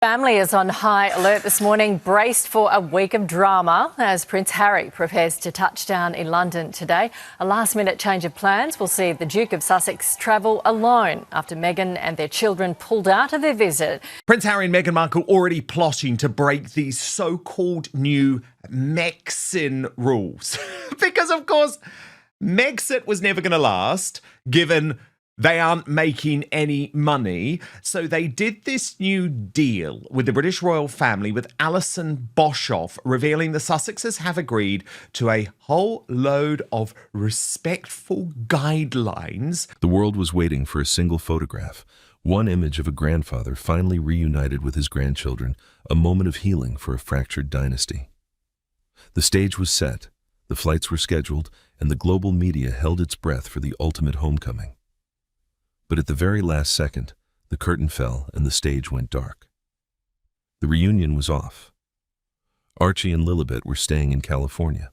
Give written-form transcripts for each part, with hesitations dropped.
Family is on high alert this morning, braced for a week of drama as Prince Harry prepares to touch down in London today. A last-minute change of plans will see the Duke of Sussex travel alone after Meghan and their children pulled out of their visit. Prince Harry and Meghan Markle already plotting to break these so-called new Megxit rules. Because, of course, Megxit was never going to last, given they aren't making any money. So they did this new deal with the British royal family with Alison Boshoff, revealing the Sussexes have agreed to a whole load of respectful guidelines. The world was waiting for a single photograph, one image of a grandfather finally reunited with his grandchildren, a moment of healing for a fractured dynasty. The stage was set, the flights were scheduled, and the global media held its breath for the ultimate homecoming. But at the very last second, the curtain fell and the stage went dark. The reunion was off. Archie and Lilibet were staying in California.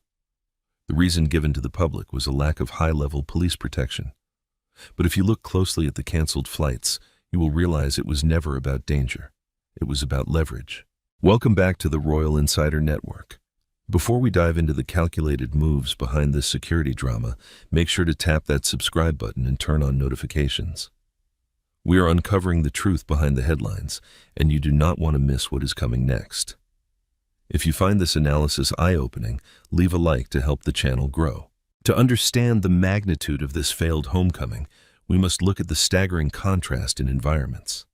The reason given to the public was a lack of high-level police protection. But if you look closely at the cancelled flights, you will realize it was never about danger. It was about leverage. Welcome back to the Royal Insider Network. Before we dive into the calculated moves behind this security drama, make sure to tap that subscribe button and turn on notifications. We are uncovering the truth behind the headlines, and you do not want to miss what is coming next. If you find this analysis eye-opening, leave a like to help the channel grow. To understand the magnitude of this failed homecoming, we must look at the staggering contrast in environments.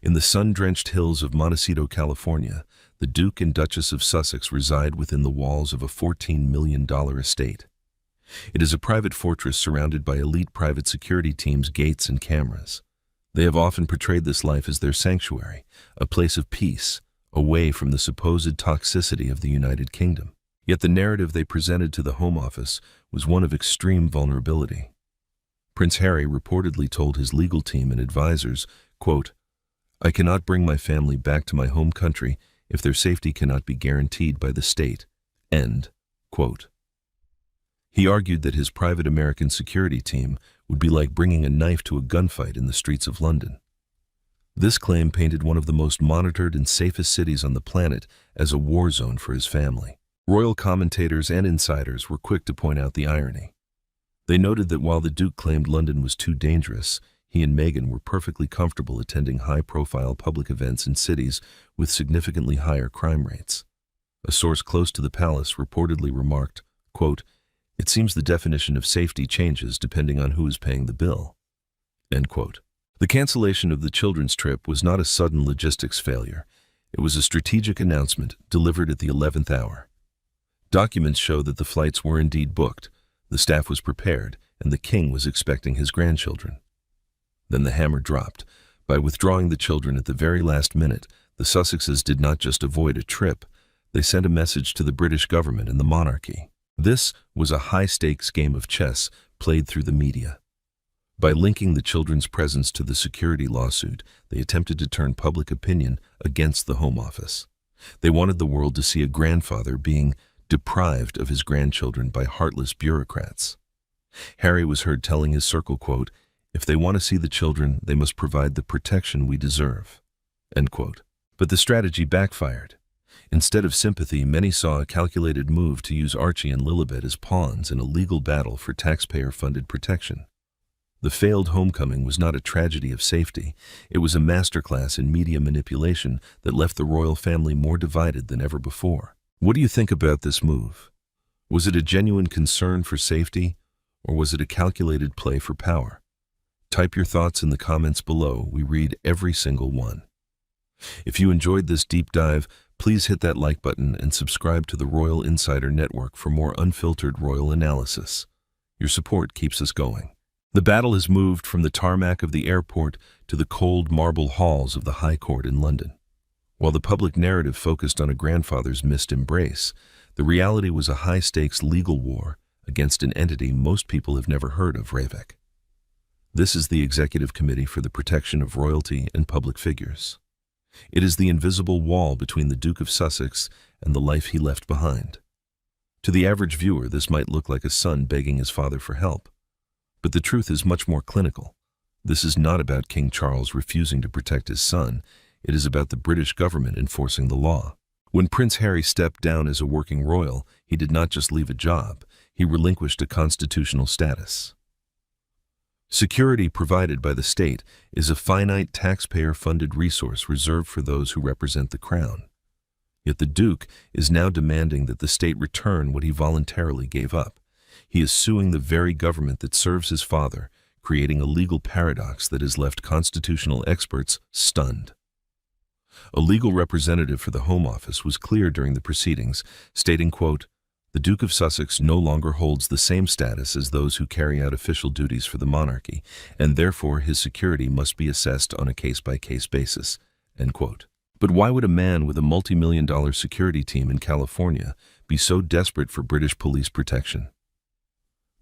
In the sun-drenched hills of Montecito, California, the Duke and Duchess of Sussex reside within the walls of a $14 million estate. It is a private fortress surrounded by elite private security teams, gates, and cameras. They have often portrayed this life as their sanctuary, a place of peace, away from the supposed toxicity of the United Kingdom. Yet the narrative they presented to the Home Office was one of extreme vulnerability. Prince Harry reportedly told his legal team and advisors, quote, "I cannot bring my family back to my home country if their safety cannot be guaranteed by the state." End quote. He argued that his private American security team would be like bringing a knife to a gunfight in the streets of London. This claim painted one of the most monitored and safest cities on the planet as a war zone for his family. Royal commentators and insiders were quick to point out the irony. They noted that while the Duke claimed London was too dangerous, he and Meghan were perfectly comfortable attending high-profile public events in cities with significantly higher crime rates. A source close to the palace reportedly remarked, quote, "It seems the definition of safety changes depending on who is paying the bill." End quote. The cancellation of the children's trip was not a sudden logistics failure. It was a strategic announcement delivered at the 11th hour. Documents show that the flights were indeed booked, the staff was prepared, and the king was expecting his grandchildren. Then the hammer dropped. By withdrawing the children at the very last minute, the Sussexes did not just avoid a trip, they sent a message to the British government and the monarchy. This was a high-stakes game of chess played through the media. By linking the children's presence to the security lawsuit, they attempted to turn public opinion against the Home Office. They wanted the world to see a grandfather being deprived of his grandchildren by heartless bureaucrats. Harry was heard telling his circle, quote, "If they want to see the children, they must provide the protection we deserve." End quote. But the strategy backfired. Instead of sympathy, many saw a calculated move to use Archie and Lilibet as pawns in a legal battle for taxpayer-funded protection. The failed homecoming was not a tragedy of safety. It was a masterclass in media manipulation that left the royal family more divided than ever before. What do you think about this move? Was it a genuine concern for safety, or was it a calculated play for power? Type your thoughts in the comments below. We read every single one. If you enjoyed this deep dive, please hit that like button and subscribe to the Royal Insider Network for more unfiltered royal analysis. Your support keeps us going. The battle has moved from the tarmac of the airport to the cold marble halls of the High Court in London. While the public narrative focused on a grandfather's missed embrace, the reality was a high-stakes legal war against an entity most people have never heard of, RAVEC. This is the Executive Committee for the Protection of Royalty and Public Figures. It is the invisible wall between the Duke of Sussex and the life he left behind. To the average viewer, this might look like a son begging his father for help. But the truth is much more clinical. This is not about King Charles refusing to protect his son. It is about the British government enforcing the law. When Prince Harry stepped down as a working royal, he did not just leave a job, he relinquished a constitutional status. Security provided by the state is a finite taxpayer-funded resource reserved for those who represent the crown. Yet the Duke is now demanding that the state return what he voluntarily gave up. He is suing the very government that serves his father, creating a legal paradox that has left constitutional experts stunned. A legal representative for the Home Office was clear during the proceedings, stating, quote, "The Duke of Sussex no longer holds the same status as those who carry out official duties for the monarchy, and therefore his security must be assessed on a case-by-case basis." End quote. But why would a man with a multi-million-dollar security team in California be so desperate for British police protection?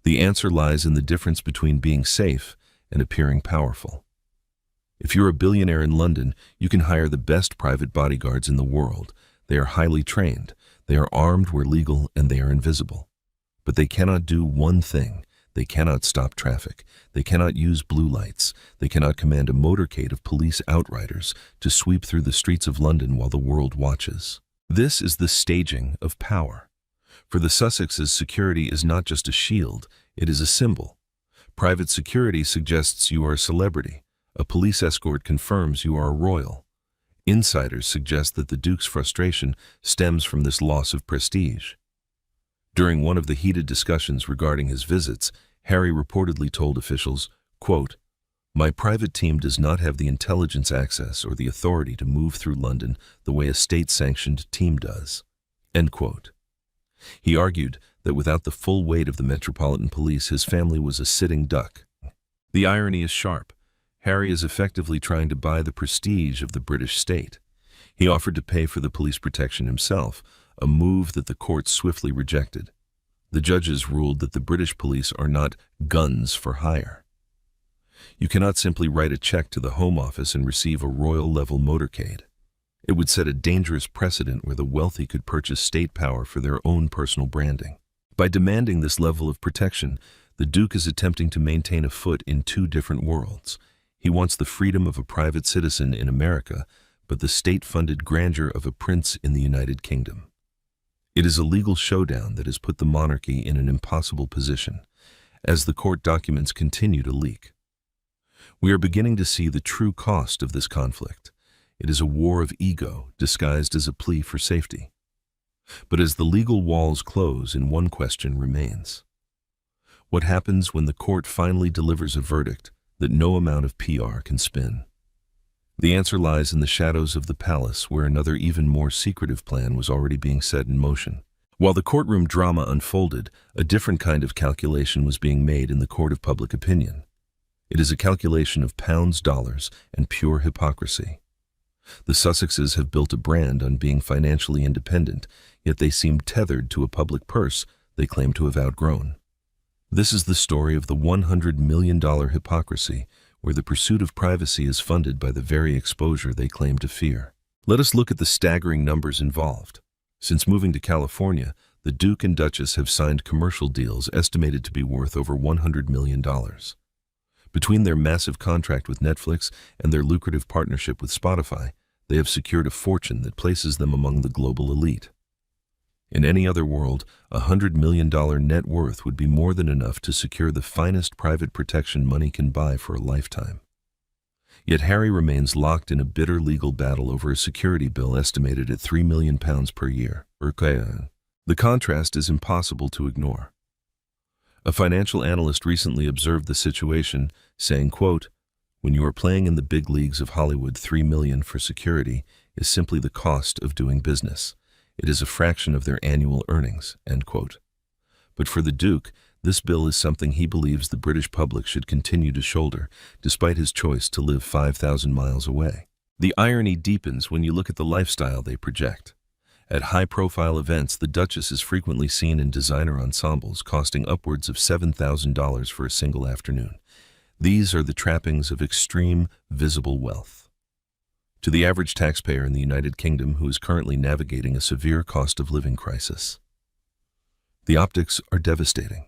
The answer lies in the difference between being safe and appearing powerful. If you're a billionaire in London, you can hire the best private bodyguards in the world. They are highly trained, they are armed where legal, and they are invisible. But they cannot do one thing. They cannot stop traffic. They cannot use blue lights. They cannot command a motorcade of police outriders to sweep through the streets of London while the world watches. This is the staging of power. For the Sussexes, security is not just a shield, it is a symbol. Private security suggests you are a celebrity. A police escort confirms you are a royal. Insiders suggest that the Duke's frustration stems from this loss of prestige. During one of the heated discussions regarding his visits, Harry reportedly told officials, quote, "My private team does not have the intelligence access or the authority to move through London the way a state-sanctioned team does." End quote. He argued that without the full weight of the Metropolitan Police, his family was a sitting duck. The irony is sharp. Harry is effectively trying to buy the prestige of the British state. He offered to pay for the police protection himself, a move that the courts swiftly rejected. The judges ruled that the British police are not guns for hire. You cannot simply write a check to the Home Office and receive a royal-level motorcade. It would set a dangerous precedent where the wealthy could purchase state power for their own personal branding. By demanding this level of protection, the Duke is attempting to maintain a foot in two different worlds. He wants the freedom of a private citizen in America, but the state-funded grandeur of a prince in the United Kingdom. It is a legal showdown that has put the monarchy in an impossible position, as the court documents continue to leak. We are beginning to see the true cost of this conflict. It is a war of ego disguised as a plea for safety. But as the legal walls close, one question remains. What happens when the court finally delivers a verdict that no amount of PR can spin? The answer lies in the shadows of the palace, where another even more secretive plan was already being set in motion. While the courtroom drama unfolded, a different kind of calculation was being made in the court of public opinion. It is a calculation of pounds, dollars, and pure hypocrisy. The Sussexes have built a brand on being financially independent, yet they seem tethered to a public purse they claim to have outgrown. This is the story of the $100 million hypocrisy, where the pursuit of privacy is funded by the very exposure they claim to fear. Let us look at the staggering numbers involved. Since moving to California, the Duke and Duchess have signed commercial deals estimated to be worth over $100 million. Between their massive contract with Netflix and their lucrative partnership with Spotify, they have secured a fortune that places them among the global elite. In any other world, $100 million net worth would be more than enough to secure the finest private protection money can buy for a lifetime. Yet Harry remains locked in a bitter legal battle over a security bill estimated at £3 million per year. The contrast is impossible to ignore. A financial analyst recently observed the situation, saying, quote, "When you are playing in the big leagues of Hollywood, $3 million for security is simply the cost of doing business. It is a fraction of their annual earnings," end quote. But for the Duke, this bill is something he believes the British public should continue to shoulder, despite his choice to live 5,000 miles away. The irony deepens when you look at the lifestyle they project. At high-profile events, the Duchess is frequently seen in designer ensembles costing upwards of $7,000 for a single afternoon. These are the trappings of extreme, visible wealth. To the average taxpayer in the United Kingdom who is currently navigating a severe cost of living crisis, the optics are devastating.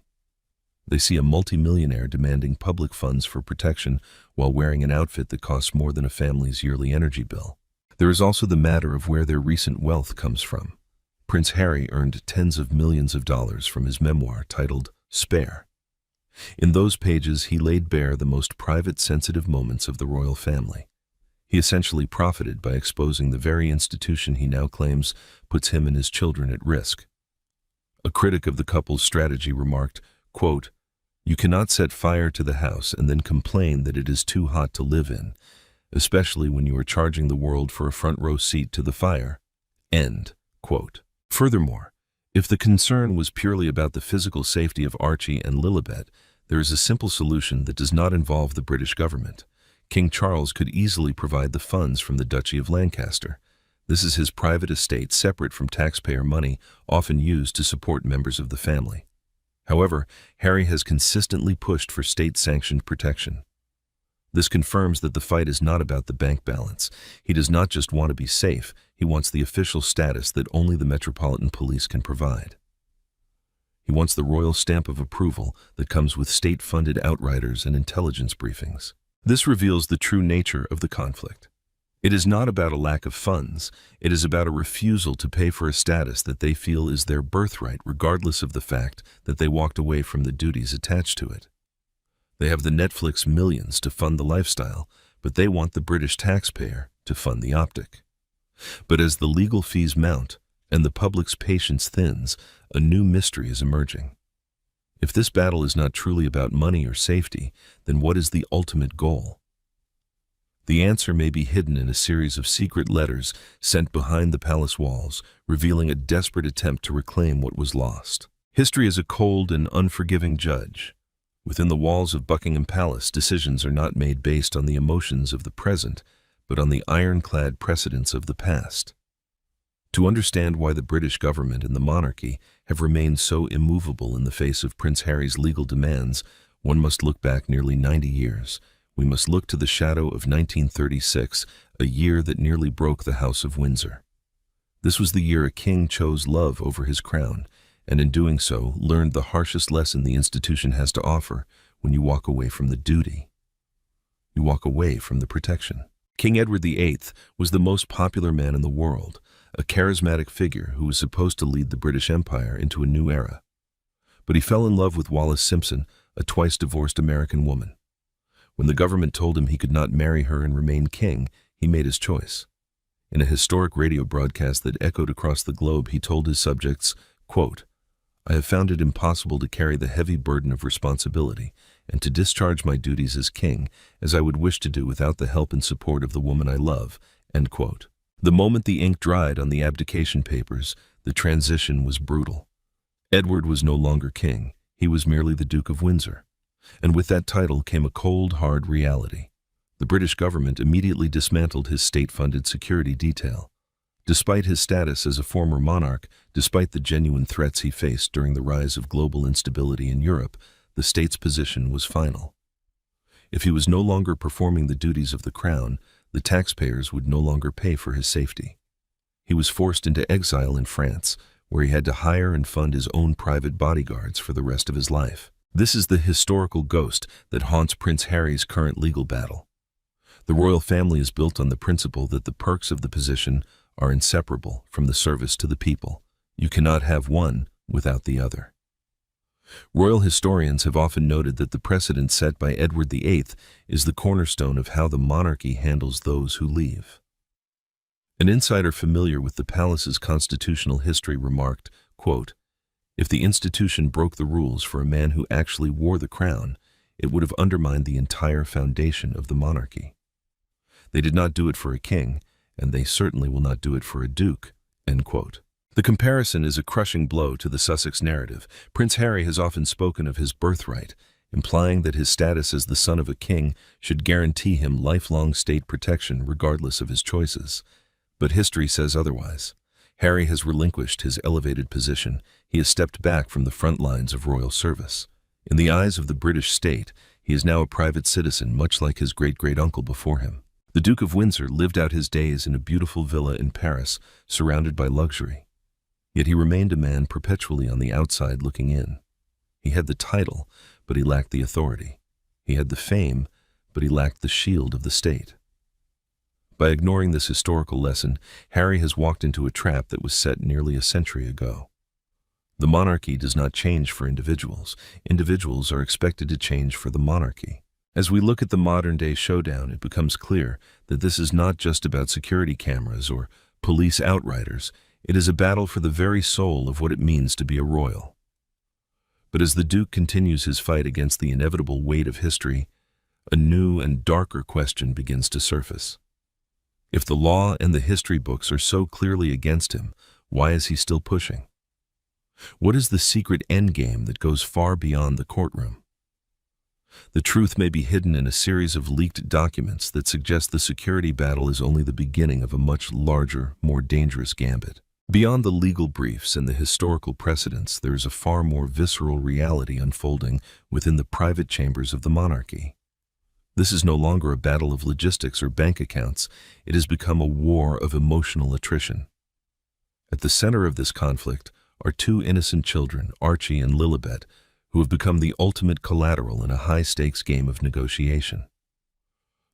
They see a multimillionaire demanding public funds for protection while wearing an outfit that costs more than a family's yearly energy bill. There is also the matter of where their recent wealth comes from. Prince Harry earned tens of millions of dollars from his memoir titled Spare. In those pages, he laid bare the most private, sensitive moments of the royal family. He essentially profited by exposing the very institution he now claims puts him and his children at risk. A critic of the couple's strategy remarked, quote, "You cannot set fire to the house and then complain that it is too hot to live in, especially when you are charging the world for a front row seat to the fire." End quote. Furthermore, if the concern was purely about the physical safety of Archie and Lilibet, there is a simple solution that does not involve the British government. King Charles could easily provide the funds from the Duchy of Lancaster. This is his private estate separate from taxpayer money, often used to support members of the family. However, Harry has consistently pushed for state-sanctioned protection. This confirms that the fight is not about the bank balance. He does not just want to be safe, he wants the official status that only the Metropolitan Police can provide. He wants the royal stamp of approval that comes with state-funded outriders and intelligence briefings. This reveals the true nature of the conflict. It is not about a lack of funds, it is about a refusal to pay for a status that they feel is their birthright, regardless of the fact that they walked away from the duties attached to it. They have the Netflix millions to fund the lifestyle, but they want the British taxpayer to fund the optic. But as the legal fees mount and the public's patience thins, a new mystery is emerging. If this battle is not truly about money or safety, then what is the ultimate goal? The answer may be hidden in a series of secret letters sent behind the palace walls, revealing a desperate attempt to reclaim what was lost. History is a cold and unforgiving judge. Within the walls of Buckingham Palace, decisions are not made based on the emotions of the present, but on the ironclad precedents of the past. To understand why the British government and the monarchy have remained so immovable in the face of Prince Harry's legal demands, one must look back nearly 90 years. We must look to the shadow of 1936, a year that nearly broke the House of Windsor. This was the year a king chose love over his crown, and in doing so, learned the harshest lesson the institution has to offer when you walk away from the duty. You walk away from the protection. King Edward VIII was the most popular man in the world, a charismatic figure who was supposed to lead the British Empire into a new era. But he fell in love with Wallis Simpson, a twice-divorced American woman. When the government told him he could not marry her and remain king, he made his choice. In a historic radio broadcast that echoed across the globe, he told his subjects, quote, "I have found it impossible to carry the heavy burden of responsibility and to discharge my duties as king as I would wish to do without the help and support of the woman I love." End quote. The moment the ink dried on the abdication papers, the transition was brutal. Edward was no longer king. He was merely the Duke of Windsor. And with that title came a cold, hard reality. The British government immediately dismantled his state-funded security detail. Despite his status as a former monarch, despite the genuine threats he faced during the rise of global instability in Europe, the state's position was final. If he was no longer performing the duties of the crown, the taxpayers would no longer pay for his safety. He was forced into exile in France, where he had to hire and fund his own private bodyguards for the rest of his life. This is the historical ghost that haunts Prince Harry's current legal battle. The royal family is built on the principle that the perks of the position are inseparable from the service to the people. You cannot have one without the other. Royal historians have often noted that the precedent set by Edward VIII is the cornerstone of how the monarchy handles those who leave. An insider familiar with the palace's constitutional history remarked, quote, "If the institution broke the rules for a man who actually wore the crown, it would have undermined the entire foundation of the monarchy. They did not do it for a king, and they certainly will not do it for a duke." End quote. The comparison is a crushing blow to the Sussex narrative. Prince Harry has often spoken of his birthright, implying that his status as the son of a king should guarantee him lifelong state protection regardless of his choices. But history says otherwise. Harry has relinquished his elevated position. He has stepped back from the front lines of royal service. In the eyes of the British state, he is now a private citizen, much like his great-great-uncle before him. The Duke of Windsor lived out his days in a beautiful villa in Paris, surrounded by luxury. Yet he remained a man perpetually on the outside looking in. He had the title, but he lacked the authority. He had the fame, but he lacked the shield of the state. By ignoring this historical lesson, Harry has walked into a trap that was set nearly a century ago. The monarchy does not change for individuals. Individuals are expected to change for the monarchy. As we look at the modern-day showdown, it becomes clear that this is not just about security cameras or police outriders. It is a battle for the very soul of what it means to be a royal. But as the Duke continues his fight against the inevitable weight of history, a new and darker question begins to surface. If the law and the history books are so clearly against him, why is he still pushing? What is the secret endgame that goes far beyond the courtroom? The truth may be hidden in a series of leaked documents that suggest the security battle is only the beginning of a much larger, more dangerous gambit. Beyond the legal briefs and the historical precedents, there is a far more visceral reality unfolding within the private chambers of the monarchy. This is no longer a battle of logistics or bank accounts. It has become a war of emotional attrition. At the center of this conflict are two innocent children, Archie and Lilibet, who have become the ultimate collateral in a high-stakes game of negotiation.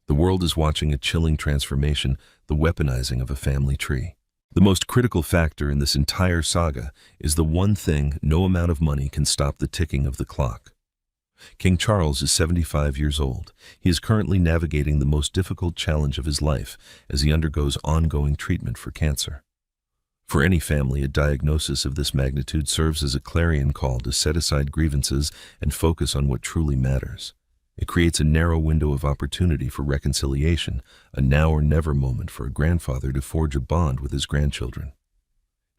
The world is watching a chilling transformation, the weaponizing of a family tree. The most critical factor in this entire saga is the one thing no amount of money can stop the ticking of the clock. King Charles is 75 years old. He is currently navigating the most difficult challenge of his life as he undergoes ongoing treatment for cancer. For any family, a diagnosis of this magnitude serves as a clarion call to set aside grievances and focus on what truly matters. It creates a narrow window of opportunity for reconciliation, a now or never moment for a grandfather to forge a bond with his grandchildren.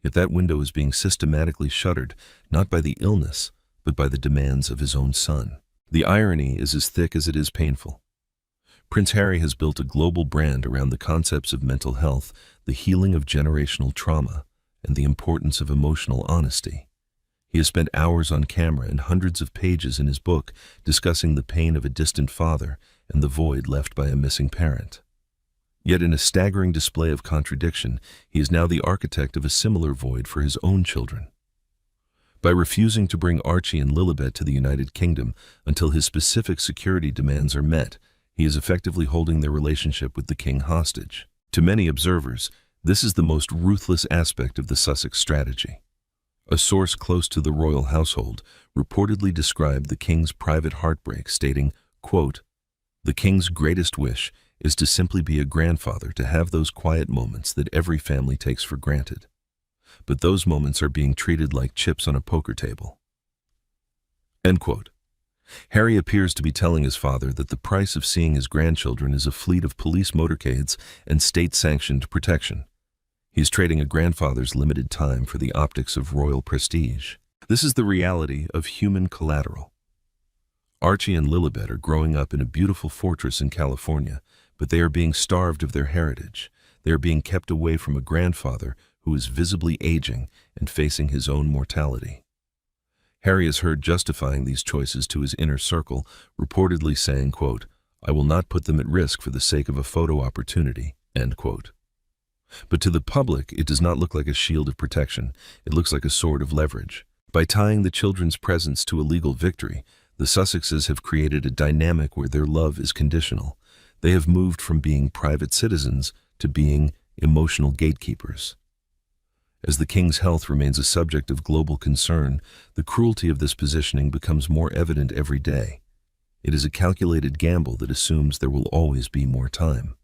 Yet that window is being systematically shuttered, not by the illness, but by the demands of his own son. The irony is as thick as it is painful. Prince Harry has built a global brand around the concepts of mental health, the healing of generational trauma, and the importance of emotional honesty. He has spent hours on camera and hundreds of pages in his book discussing the pain of a distant father and the void left by a missing parent. Yet in a staggering display of contradiction, he is now the architect of a similar void for his own children. By refusing to bring Archie and Lilibet to the United Kingdom until his specific security demands are met, he is effectively holding their relationship with the king hostage. To many observers, this is the most ruthless aspect of the Sussex strategy. A source close to the royal household reportedly described the king's private heartbreak, stating, quote, "The king's greatest wish is to simply be a grandfather, to have those quiet moments that every family takes for granted. But those moments are being treated like chips on a poker table." End quote. Harry appears to be telling his father that the price of seeing his grandchildren is a fleet of police motorcades and state-sanctioned protection. He is trading a grandfather's limited time for the optics of royal prestige. This is the reality of human collateral. Archie and Lilibet are growing up in a beautiful fortress in California, but they are being starved of their heritage. They are being kept away from a grandfather who is visibly aging and facing his own mortality. Harry is heard justifying these choices to his inner circle, reportedly saying, quote, "I will not put them at risk for the sake of a photo opportunity," end quote. But to the public, it does not look like a shield of protection. It looks like a sword of leverage. By tying the children's presence to a legal victory, the Sussexes have created a dynamic where their love is conditional. They have moved from being private citizens to being emotional gatekeepers. As the king's health remains a subject of global concern, the cruelty of this positioning becomes more evident every day. It is a calculated gamble that assumes there will always be more time.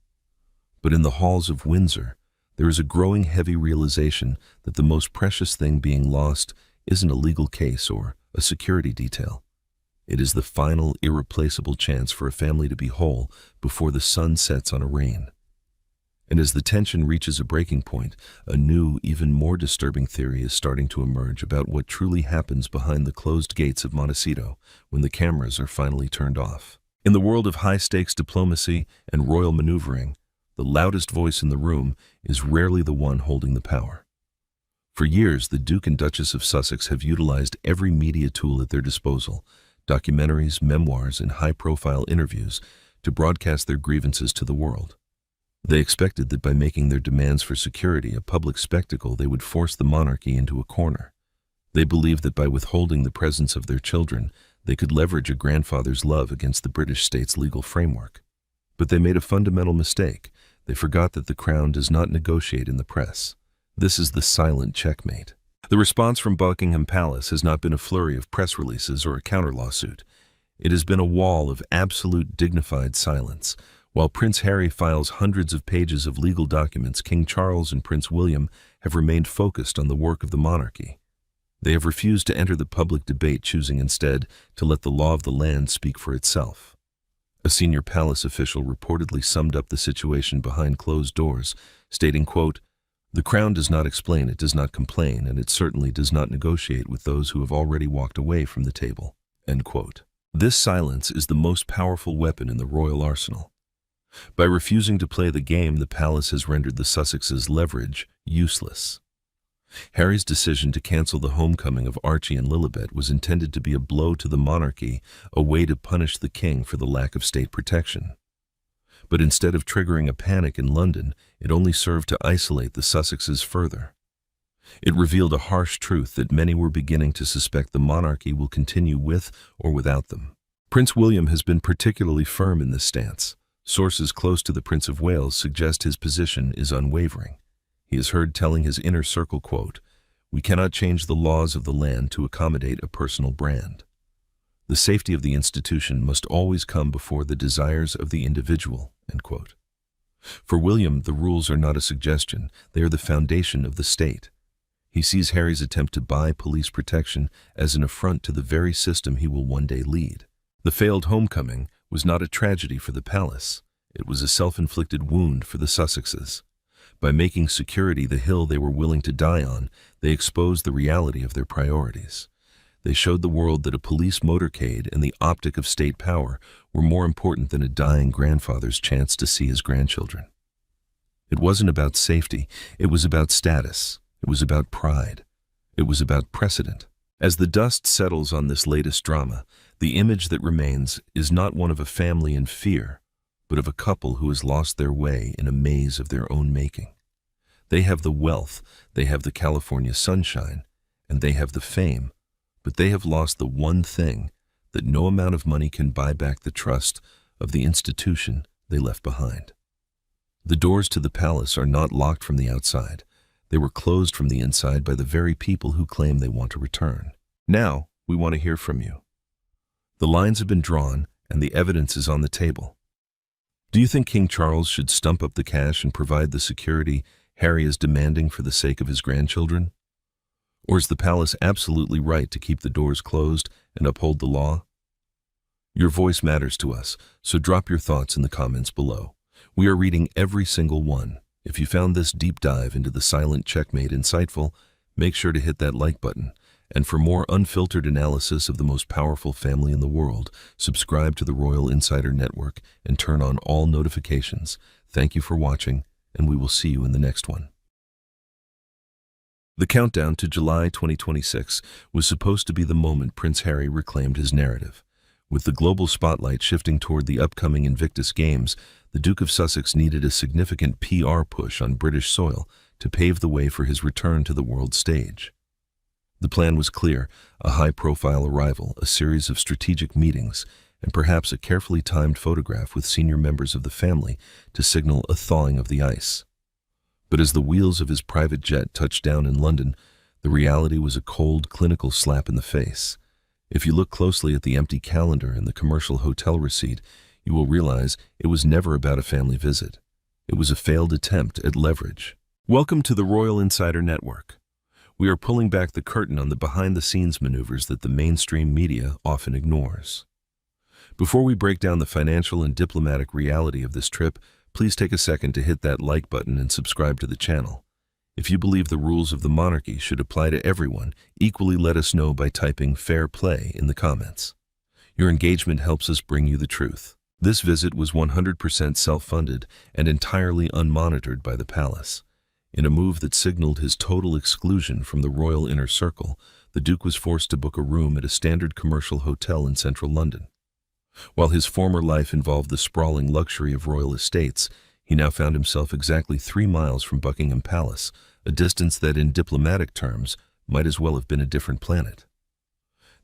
But in the halls of Windsor, there is a growing heavy realization that the most precious thing being lost isn't a legal case or a security detail. It is the final, irreplaceable chance for a family to be whole before the sun sets on a reign. And as the tension reaches a breaking point, a new, even more disturbing theory is starting to emerge about what truly happens behind the closed gates of Montecito when the cameras are finally turned off. In the world of high-stakes diplomacy and royal maneuvering, the loudest voice in the room is rarely the one holding the power. For years, the Duke and Duchess of Sussex have utilized every media tool at their disposal, documentaries, memoirs, and high-profile interviews, to broadcast their grievances to the world. They expected that by making their demands for security a public spectacle, they would force the monarchy into a corner. They believed that by withholding the presence of their children, they could leverage a grandfather's love against the British state's legal framework. But they made a fundamental mistake. They forgot that the crown does not negotiate in the press. This is the silent checkmate. The response from Buckingham Palace has not been a flurry of press releases or a counter-lawsuit. It has been a wall of absolute dignified silence. While Prince Harry files hundreds of pages of legal documents, King Charles and Prince William have remained focused on the work of the monarchy. They have refused to enter the public debate, choosing instead to let the law of the land speak for itself. A senior palace official reportedly summed up the situation behind closed doors, stating, quote, "The crown does not explain, it does not complain, and it certainly does not negotiate with those who have already walked away from the table." End quote. This silence is the most powerful weapon in the royal arsenal. By refusing to play the game, the palace has rendered the Sussexes' leverage useless. Harry's decision to cancel the homecoming of Archie and Lilibet was intended to be a blow to the monarchy, a way to punish the king for the lack of state protection. But instead of triggering a panic in London, it only served to isolate the Sussexes further. It revealed a harsh truth that many were beginning to suspect the monarchy will continue with or without them. Prince William has been particularly firm in this stance. Sources close to the Prince of Wales suggest his position is unwavering. He is heard telling his inner circle, quote, "We cannot change the laws of the land to accommodate a personal brand. The safety of the institution must always come before the desires of the individual." End quote. For William, the rules are not a suggestion, they are the foundation of the state. He sees Harry's attempt to buy police protection as an affront to the very system he will one day lead. The failed homecoming was not a tragedy for the palace. It was a self-inflicted wound for the Sussexes. By making security the hill they were willing to die on, they exposed the reality of their priorities. They showed the world that a police motorcade and the optic of state power were more important than a dying grandfather's chance to see his grandchildren. It wasn't about safety, it was about status. It was about pride. It was about precedent. As the dust settles on this latest drama, the image that remains is not one of a family in fear, but of a couple who has lost their way in a maze of their own making. They have the wealth, they have the California sunshine, and they have the fame, but they have lost the one thing that no amount of money can buy back: the trust of the institution they left behind. The doors to the palace are not locked from the outside. They were closed from the inside by the very people who claim they want to return. Now, we want to hear from you. The lines have been drawn, and the evidence is on the table. Do you think King Charles should stump up the cash and provide the security Harry is demanding for the sake of his grandchildren? Or is the palace absolutely right to keep the doors closed and uphold the law? Your voice matters to us, so drop your thoughts in the comments below. We are reading every single one. If you found this deep dive into the silent checkmate insightful, make sure to hit that like button. And for more unfiltered analysis of the most powerful family in the world, subscribe to the Royal Insider Network and turn on all notifications. Thank you for watching, and we will see you in the next one. The countdown to July 2026 was supposed to be the moment Prince Harry reclaimed his narrative. With the global spotlight shifting toward the upcoming Invictus Games, the Duke of Sussex needed a significant PR push on British soil to pave the way for his return to the world stage. The plan was clear: a high-profile arrival, a series of strategic meetings, and perhaps a carefully timed photograph with senior members of the family to signal a thawing of the ice. But as the wheels of his private jet touched down in London, the reality was a cold, clinical slap in the face. If you look closely at the empty calendar and the commercial hotel receipt, you will realize it was never about a family visit. It was a failed attempt at leverage. Welcome to the Royal Insider Network. We are pulling back the curtain on the behind-the-scenes maneuvers that the mainstream media often ignores. Before we break down the financial and diplomatic reality of this trip, please take a second to hit that like button and subscribe to the channel. If you believe the rules of the monarchy should apply to everyone, equally let us know by typing "fair play" in the comments. Your engagement helps us bring you the truth. This visit was 100% self-funded and entirely unmonitored by the palace. In a move that signaled his total exclusion from the royal inner circle, the Duke was forced to book a room at a standard commercial hotel in central London. While his former life involved the sprawling luxury of royal estates, he now found himself exactly 3 miles from Buckingham Palace, a distance that in diplomatic terms might as well have been a different planet.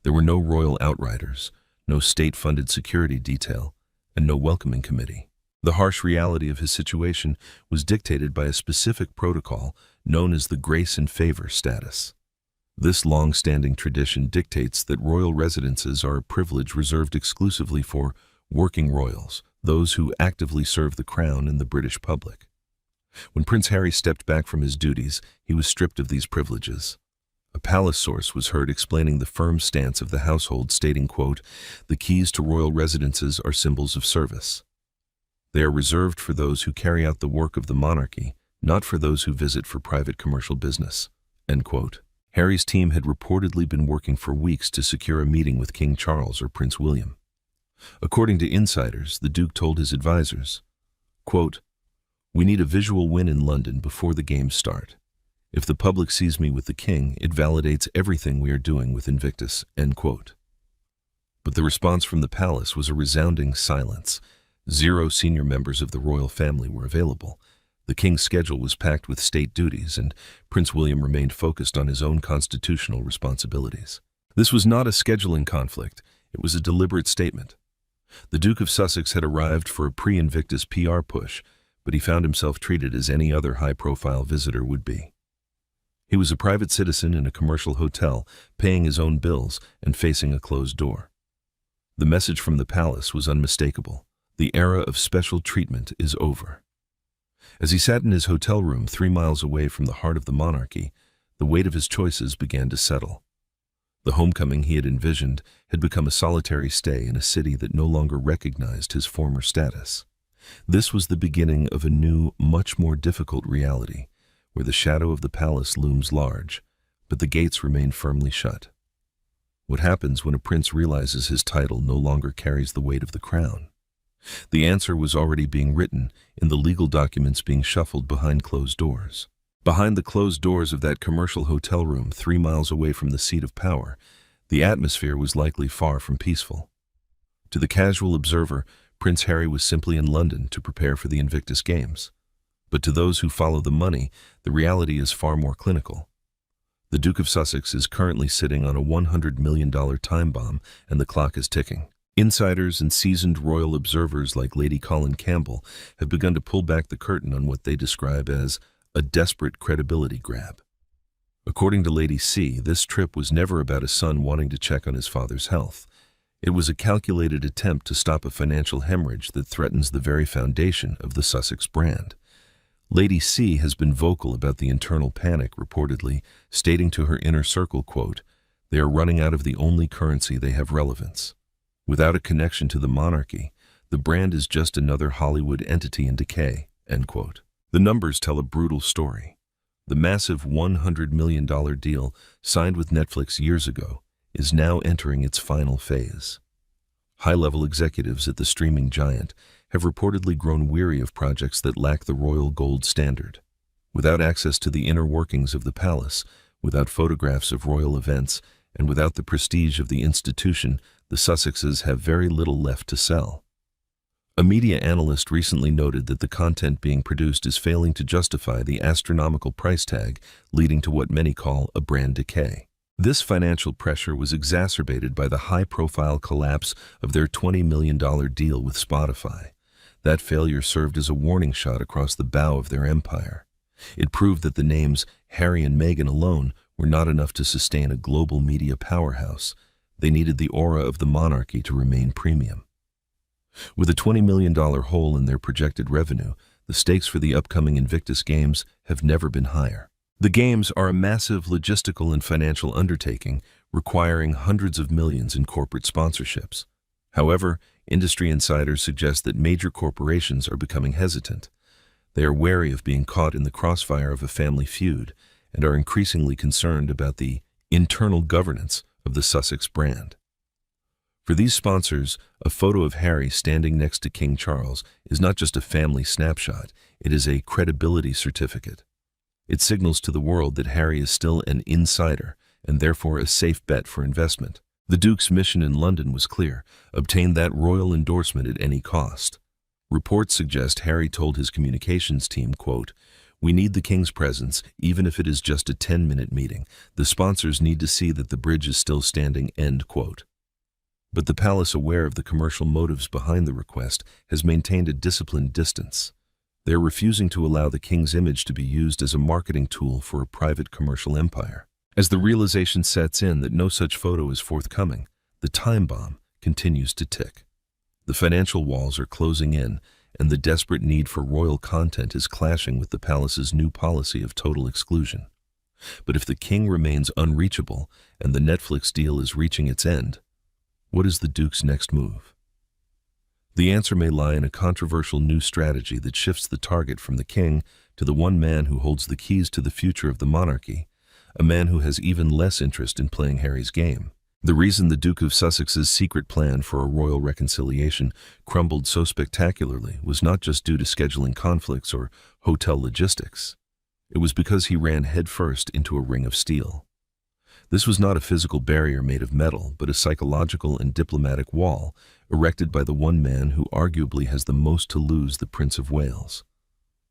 There were no royal outriders, no state-funded security detail, and no welcoming committee. The harsh reality of his situation was dictated by a specific protocol known as the grace and favor status. This long-standing tradition dictates that royal residences are a privilege reserved exclusively for working royals, those who actively serve the crown and the British public. When Prince Harry stepped back from his duties, he was stripped of these privileges. A palace source was heard explaining the firm stance of the household, stating, quote, "The keys to royal residences are symbols of service. They are reserved for those who carry out the work of the monarchy, not for those who visit for private commercial business." End quote. Harry's team had reportedly been working for weeks to secure a meeting with King Charles or Prince William. According to insiders, the Duke told his advisors, quote, "We need a visual win in London before the games start. If the public sees me with the king, it validates everything we are doing with Invictus." End quote. But the response from the palace was a resounding silence. 0 senior members of the royal family were available. The king's schedule was packed with state duties, and Prince William remained focused on his own constitutional responsibilities. This was not a scheduling conflict, it was a deliberate statement. The Duke of Sussex had arrived for a pre-Invictus PR push, but he found himself treated as any other high-profile visitor would be. He was a private citizen in a commercial hotel, paying his own bills and facing a closed door. The message from the palace was unmistakable. The era of special treatment is over. As he sat in his hotel room 3 miles away from the heart of the monarchy, the weight of his choices began to settle. The homecoming he had envisioned had become a solitary stay in a city that no longer recognized his former status. This was the beginning of a new, much more difficult reality, where the shadow of the palace looms large, but the gates remain firmly shut. What happens when a prince realizes his title no longer carries the weight of the crown? The answer was already being written in the legal documents being shuffled behind closed doors. Behind the closed doors of that commercial hotel room 3 miles away from the seat of power, the atmosphere was likely far from peaceful. To the casual observer, Prince Harry was simply in London to prepare for the Invictus Games. But to those who follow the money, the reality is far more clinical. The Duke of Sussex is currently sitting on a $100 million time bomb, and the clock is ticking. Insiders and seasoned royal observers like Lady Colin Campbell have begun to pull back the curtain on what they describe as a desperate credibility grab. According to Lady C, this trip was never about a son wanting to check on his father's health. It was a calculated attempt to stop a financial hemorrhage that threatens the very foundation of the Sussex brand. Lady C has been vocal about the internal panic, reportedly, stating to her inner circle, quote, "They are running out of the only currency they have relevance. Without a connection to the monarchy, the brand is just another Hollywood entity in decay." End quote. The numbers tell a brutal story. The massive $100 million deal signed with Netflix years ago is now entering its final phase. High-level executives at the streaming giant have reportedly grown weary of projects that lack the royal gold standard. Without access to the inner workings of the palace, without photographs of royal events, and without the prestige of the institution, the Sussexes have very little left to sell. A media analyst recently noted that the content being produced is failing to justify the astronomical price tag, leading to what many call a brand decay. This financial pressure was exacerbated by the high-profile collapse of their $20 million deal with Spotify. That failure served as a warning shot across the bow of their empire. It proved that the names Harry and Meghan alone were not enough to sustain a global media powerhouse. They needed the aura of the monarchy to remain premium. With a $20 million hole in their projected revenue, the stakes for the upcoming Invictus Games have never been higher. The Games are a massive logistical and financial undertaking, requiring hundreds of millions in corporate sponsorships. However, industry insiders suggest that major corporations are becoming hesitant. They are wary of being caught in the crossfire of a family feud and are increasingly concerned about the internal governance of the Sussex brand. For these sponsors, a photo of Harry standing next to King Charles is not just a family snapshot, it is a credibility certificate. It signals to the world that Harry is still an insider and therefore a safe bet for investment. The Duke's mission in London was clear: obtain that royal endorsement at any cost. Reports suggest Harry told his communications team, quote, "We need the King's presence, even if it is just a 10-minute meeting. The sponsors need to see that the bridge is still standing," end quote. But the palace, aware of the commercial motives behind the request, has maintained a disciplined distance. They are refusing to allow the king's image to be used as a marketing tool for a private commercial empire. As the realization sets in that no such photo is forthcoming, the time bomb continues to tick. The financial walls are closing in, and the desperate need for royal content is clashing with the palace's new policy of total exclusion. But if the king remains unreachable and the Netflix deal is reaching its end, what is the Duke's next move? The answer may lie in a controversial new strategy that shifts the target from the king to the one man who holds the keys to the future of the monarchy, a man who has even less interest in playing Harry's game. The reason the Duke of Sussex's secret plan for a royal reconciliation crumbled so spectacularly was not just due to scheduling conflicts or hotel logistics. It was because he ran headfirst into a ring of steel. This was not a physical barrier made of metal, but a psychological and diplomatic wall erected by the one man who arguably has the most to lose, the Prince of Wales.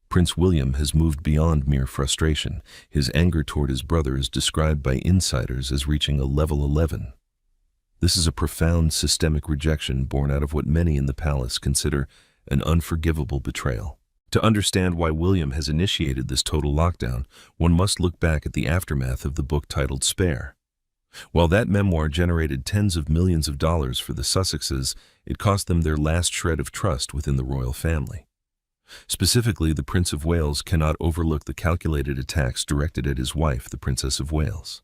Prince William has moved beyond mere frustration. His anger toward his brother is described by insiders as reaching a level 11. This is a profound systemic rejection born out of what many in the palace consider an unforgivable betrayal. To understand why William has initiated this total lockdown, one must look back at the aftermath of the book titled Spare. While that memoir generated tens of millions of dollars for the Sussexes, it cost them their last shred of trust within the royal family. Specifically, the Prince of Wales cannot overlook the calculated attacks directed at his wife, the Princess of Wales.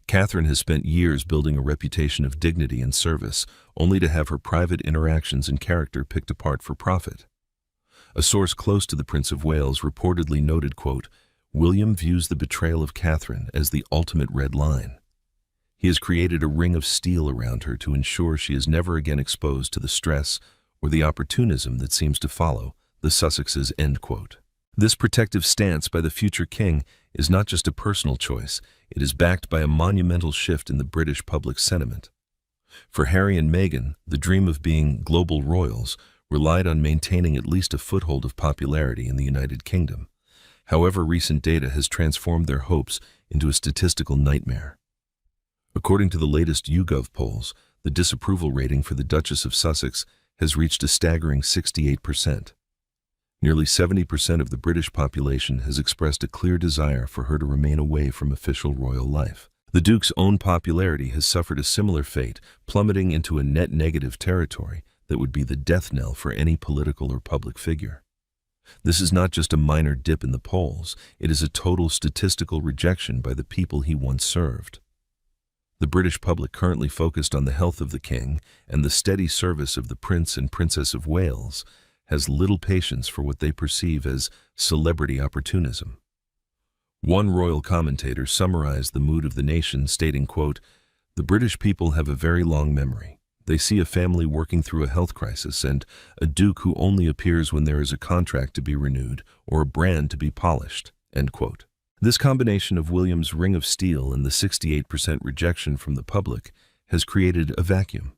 Catherine has spent years building a reputation of dignity and service, only to have her private interactions and character picked apart for profit. A source close to the Prince of Wales reportedly noted, quote, "William views the betrayal of Catherine as the ultimate red line. He has created a ring of steel around her to ensure she is never again exposed to the stress or the opportunism that seems to follow the Sussexes," end quote. This protective stance by the future king is not just a personal choice, it is backed by a monumental shift in the British public sentiment. For Harry and Meghan, the dream of being global royals relied on maintaining at least a foothold of popularity in the United Kingdom. However, recent data has transformed their hopes into a statistical nightmare. According to the latest YouGov polls, the disapproval rating for the Duchess of Sussex has reached a staggering 68%. Nearly 70% of the British population has expressed a clear desire for her to remain away from official royal life. The Duke's own popularity has suffered a similar fate, plummeting into a net negative territory that would be the death knell for any political or public figure. This is not just a minor dip in the polls, it is a total statistical rejection by the people he once served. The British public, currently focused on the health of the king and the steady service of the Prince and Princess of Wales, has little patience for what they perceive as celebrity opportunism. One royal commentator summarized the mood of the nation, stating, quote, "The British people have a very long memory. They see a family working through a health crisis and a duke who only appears when there is a contract to be renewed or a brand to be polished," end quote. This combination of William's ring of steel and the 68% rejection from the public has created a vacuum.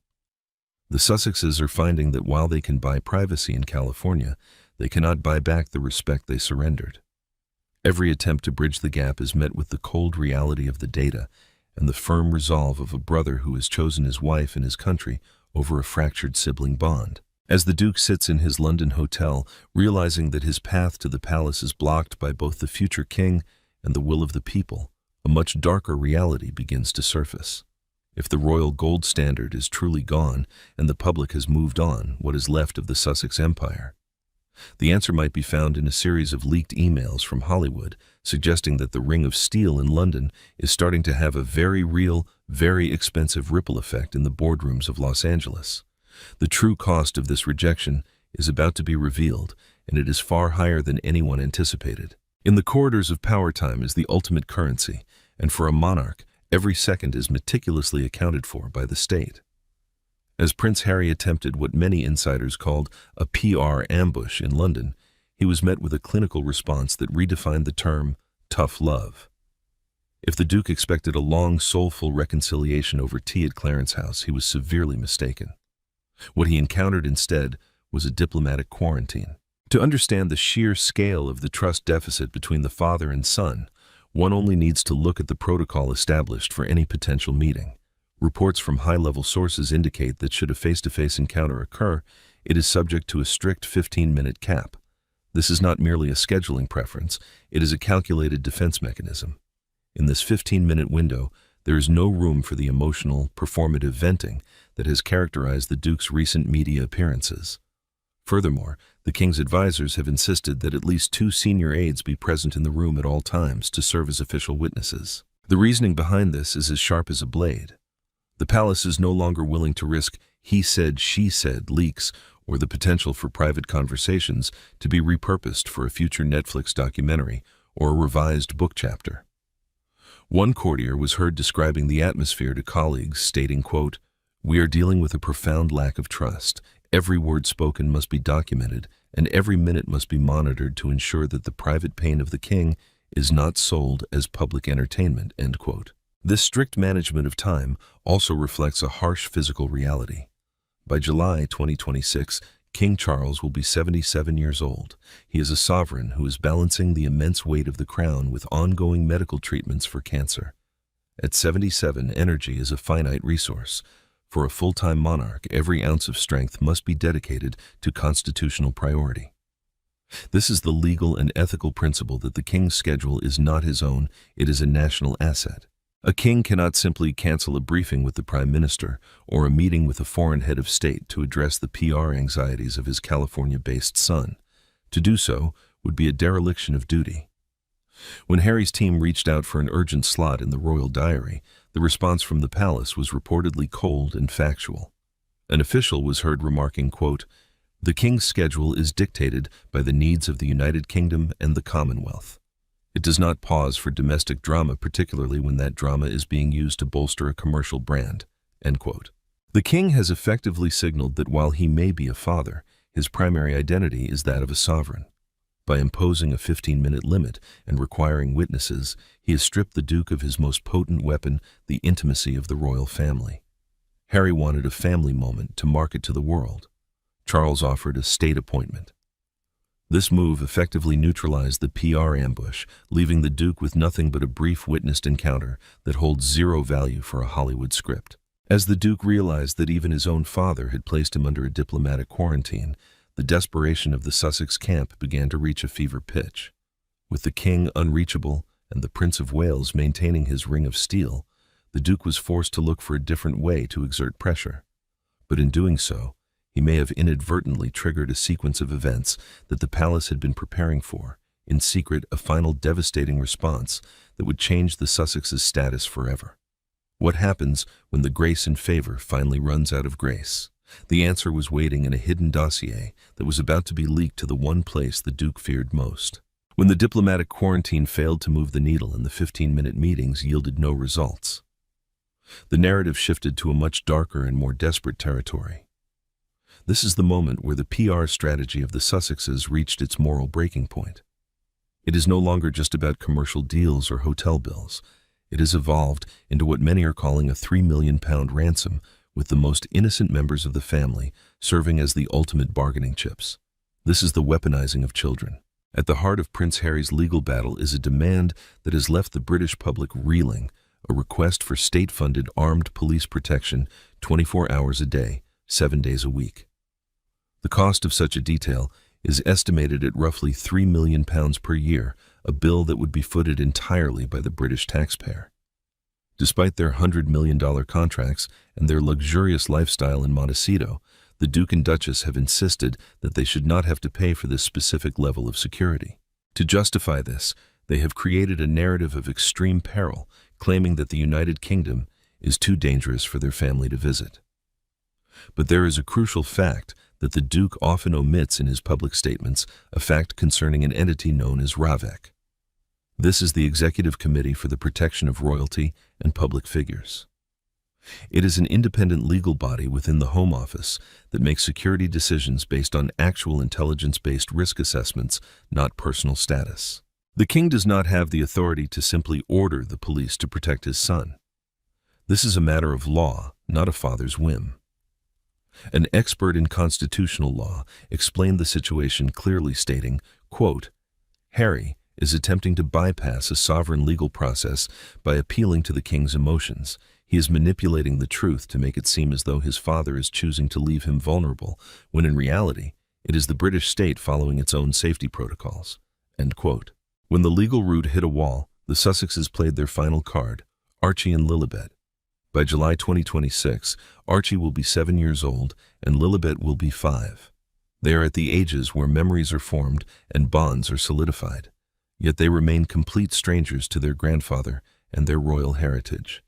The Sussexes are finding that while they can buy privacy in California, they cannot buy back the respect they surrendered. Every attempt to bridge the gap is met with the cold reality of the data and the firm resolve of a brother who has chosen his wife and his country over a fractured sibling bond. As the Duke sits in his London hotel, realizing that his path to the palace is blocked by both the future king and the will of the people, a much darker reality begins to surface. If the royal gold standard is truly gone and the public has moved on, what is left of the Sussex Empire? The answer might be found in a series of leaked emails from Hollywood suggesting that the Ring of Steel in London is starting to have a very real, very expensive ripple effect in the boardrooms of Los Angeles. The true cost of this rejection is about to be revealed, and it is far higher than anyone anticipated. In the corridors of power, time is the ultimate currency, and for a monarch, every second is meticulously accounted for by the state. As Prince Harry attempted what many insiders called a PR ambush in London, he was met with a clinical response that redefined the term tough love. If the Duke expected a long, soulful reconciliation over tea at Clarence House, he was severely mistaken. What he encountered instead was a diplomatic quarantine. To understand the sheer scale of the trust deficit between the father and son, one only needs to look at the protocol established for any potential meeting. Reports from high-level sources indicate that should a face-to-face encounter occur, it is subject to a strict 15-minute cap. This is not merely a scheduling preference, it is a calculated defense mechanism. In this 15-minute window, there is no room for the emotional, performative venting that has characterized the Duke's recent media appearances. Furthermore, the King's advisors have insisted that at least 2 senior aides be present in the room at all times to serve as official witnesses. The reasoning behind this is as sharp as a blade. The palace is no longer willing to risk he said, she said leaks or the potential for private conversations to be repurposed for a future Netflix documentary or a revised book chapter. One courtier was heard describing the atmosphere to colleagues, stating, quote, "We are dealing with a profound lack of trust. Every word spoken must be documented, and every minute must be monitored to ensure that the private pain of the king is not sold as public entertainment," end quote. This strict management of time also reflects a harsh physical reality. By July 2026, King Charles will be 77 years old. He is a sovereign who is balancing the immense weight of the crown with ongoing medical treatments for cancer. At 77, energy is a finite resource. For a full-time monarch, every ounce of strength must be dedicated to constitutional priority. This is the legal and ethical principle that the king's schedule is not his own, it is a national asset. A king cannot simply cancel a briefing with the prime minister or a meeting with a foreign head of state to address the PR anxieties of his California-based son. To do so would be a dereliction of duty. When Harry's team reached out for an urgent slot in the royal diary, the response from the palace was reportedly cold and factual. An official was heard remarking, quote, "The king's schedule is dictated by the needs of the United Kingdom and the Commonwealth. It does not pause for domestic drama, particularly when that drama is being used to bolster a commercial brand," end quote. The king has effectively signaled that while he may be a father, his primary identity is that of a sovereign. By imposing a 15-minute limit and requiring witnesses, he has stripped the Duke of his most potent weapon, the intimacy of the royal family. Harry wanted a family moment to market to the world. Charles offered a state appointment. This move effectively neutralized the PR ambush, leaving the Duke with nothing but a brief witnessed encounter that holds zero value for a Hollywood script. As the Duke realized that even his own father had placed him under a diplomatic quarantine, the desperation of the Sussex camp began to reach a fever pitch. With the king unreachable and the Prince of Wales maintaining his ring of steel, the Duke was forced to look for a different way to exert pressure. But in doing so, he may have inadvertently triggered a sequence of events that the palace had been preparing for, in secret a final devastating response that would change the Sussexes' status forever. What happens when the grace and favor finally runs out of grace? The answer was waiting in a hidden dossier that was about to be leaked to the one place the Duke feared most. When the diplomatic quarantine failed to move the needle and the 15-minute meetings yielded no results, the narrative shifted to a much darker and more desperate territory. This is the moment where the PR strategy of the Sussexes reached its moral breaking point. It is no longer just about commercial deals or hotel bills. It has evolved into what many are calling a £3 million ransom, with the most innocent members of the family serving as the ultimate bargaining chips. This is the weaponizing of children. At the heart of Prince Harry's legal battle is a demand that has left the British public reeling, a request for state-funded armed police protection 24 hours a day, 7 days a week. The cost of such a detail is estimated at roughly £3 million per year, a bill that would be footed entirely by the British taxpayer. Despite their $100 million contracts and their luxurious lifestyle in Montecito, the Duke and Duchess have insisted that they should not have to pay for this specific level of security. To justify this, they have created a narrative of extreme peril, claiming that the United Kingdom is too dangerous for their family to visit. But there is a crucial fact that the Duke often omits in his public statements, a fact concerning an entity known as RAVEC. This is the Executive Committee for the Protection of Royalty and Public Figures. It is an independent legal body within the Home Office that makes security decisions based on actual intelligence-based risk assessments, not personal status. The king does not have the authority to simply order the police to protect his son. This is a matter of law, not a father's whim. An expert in constitutional law explained the situation clearly, stating, quote, "Harry is attempting to bypass a sovereign legal process by appealing to the king's emotions. He is manipulating the truth to make it seem as though his father is choosing to leave him vulnerable, when in reality, it is the British state following its own safety protocols." End quote. When the legal route hit a wall, the Sussexes played their final card, Archie and Lilibet. By July 2026, Archie will be 7 years old and Lilibet will be 5. They are at the ages where memories are formed and bonds are solidified. Yet they remain complete strangers to their grandfather and their royal heritage.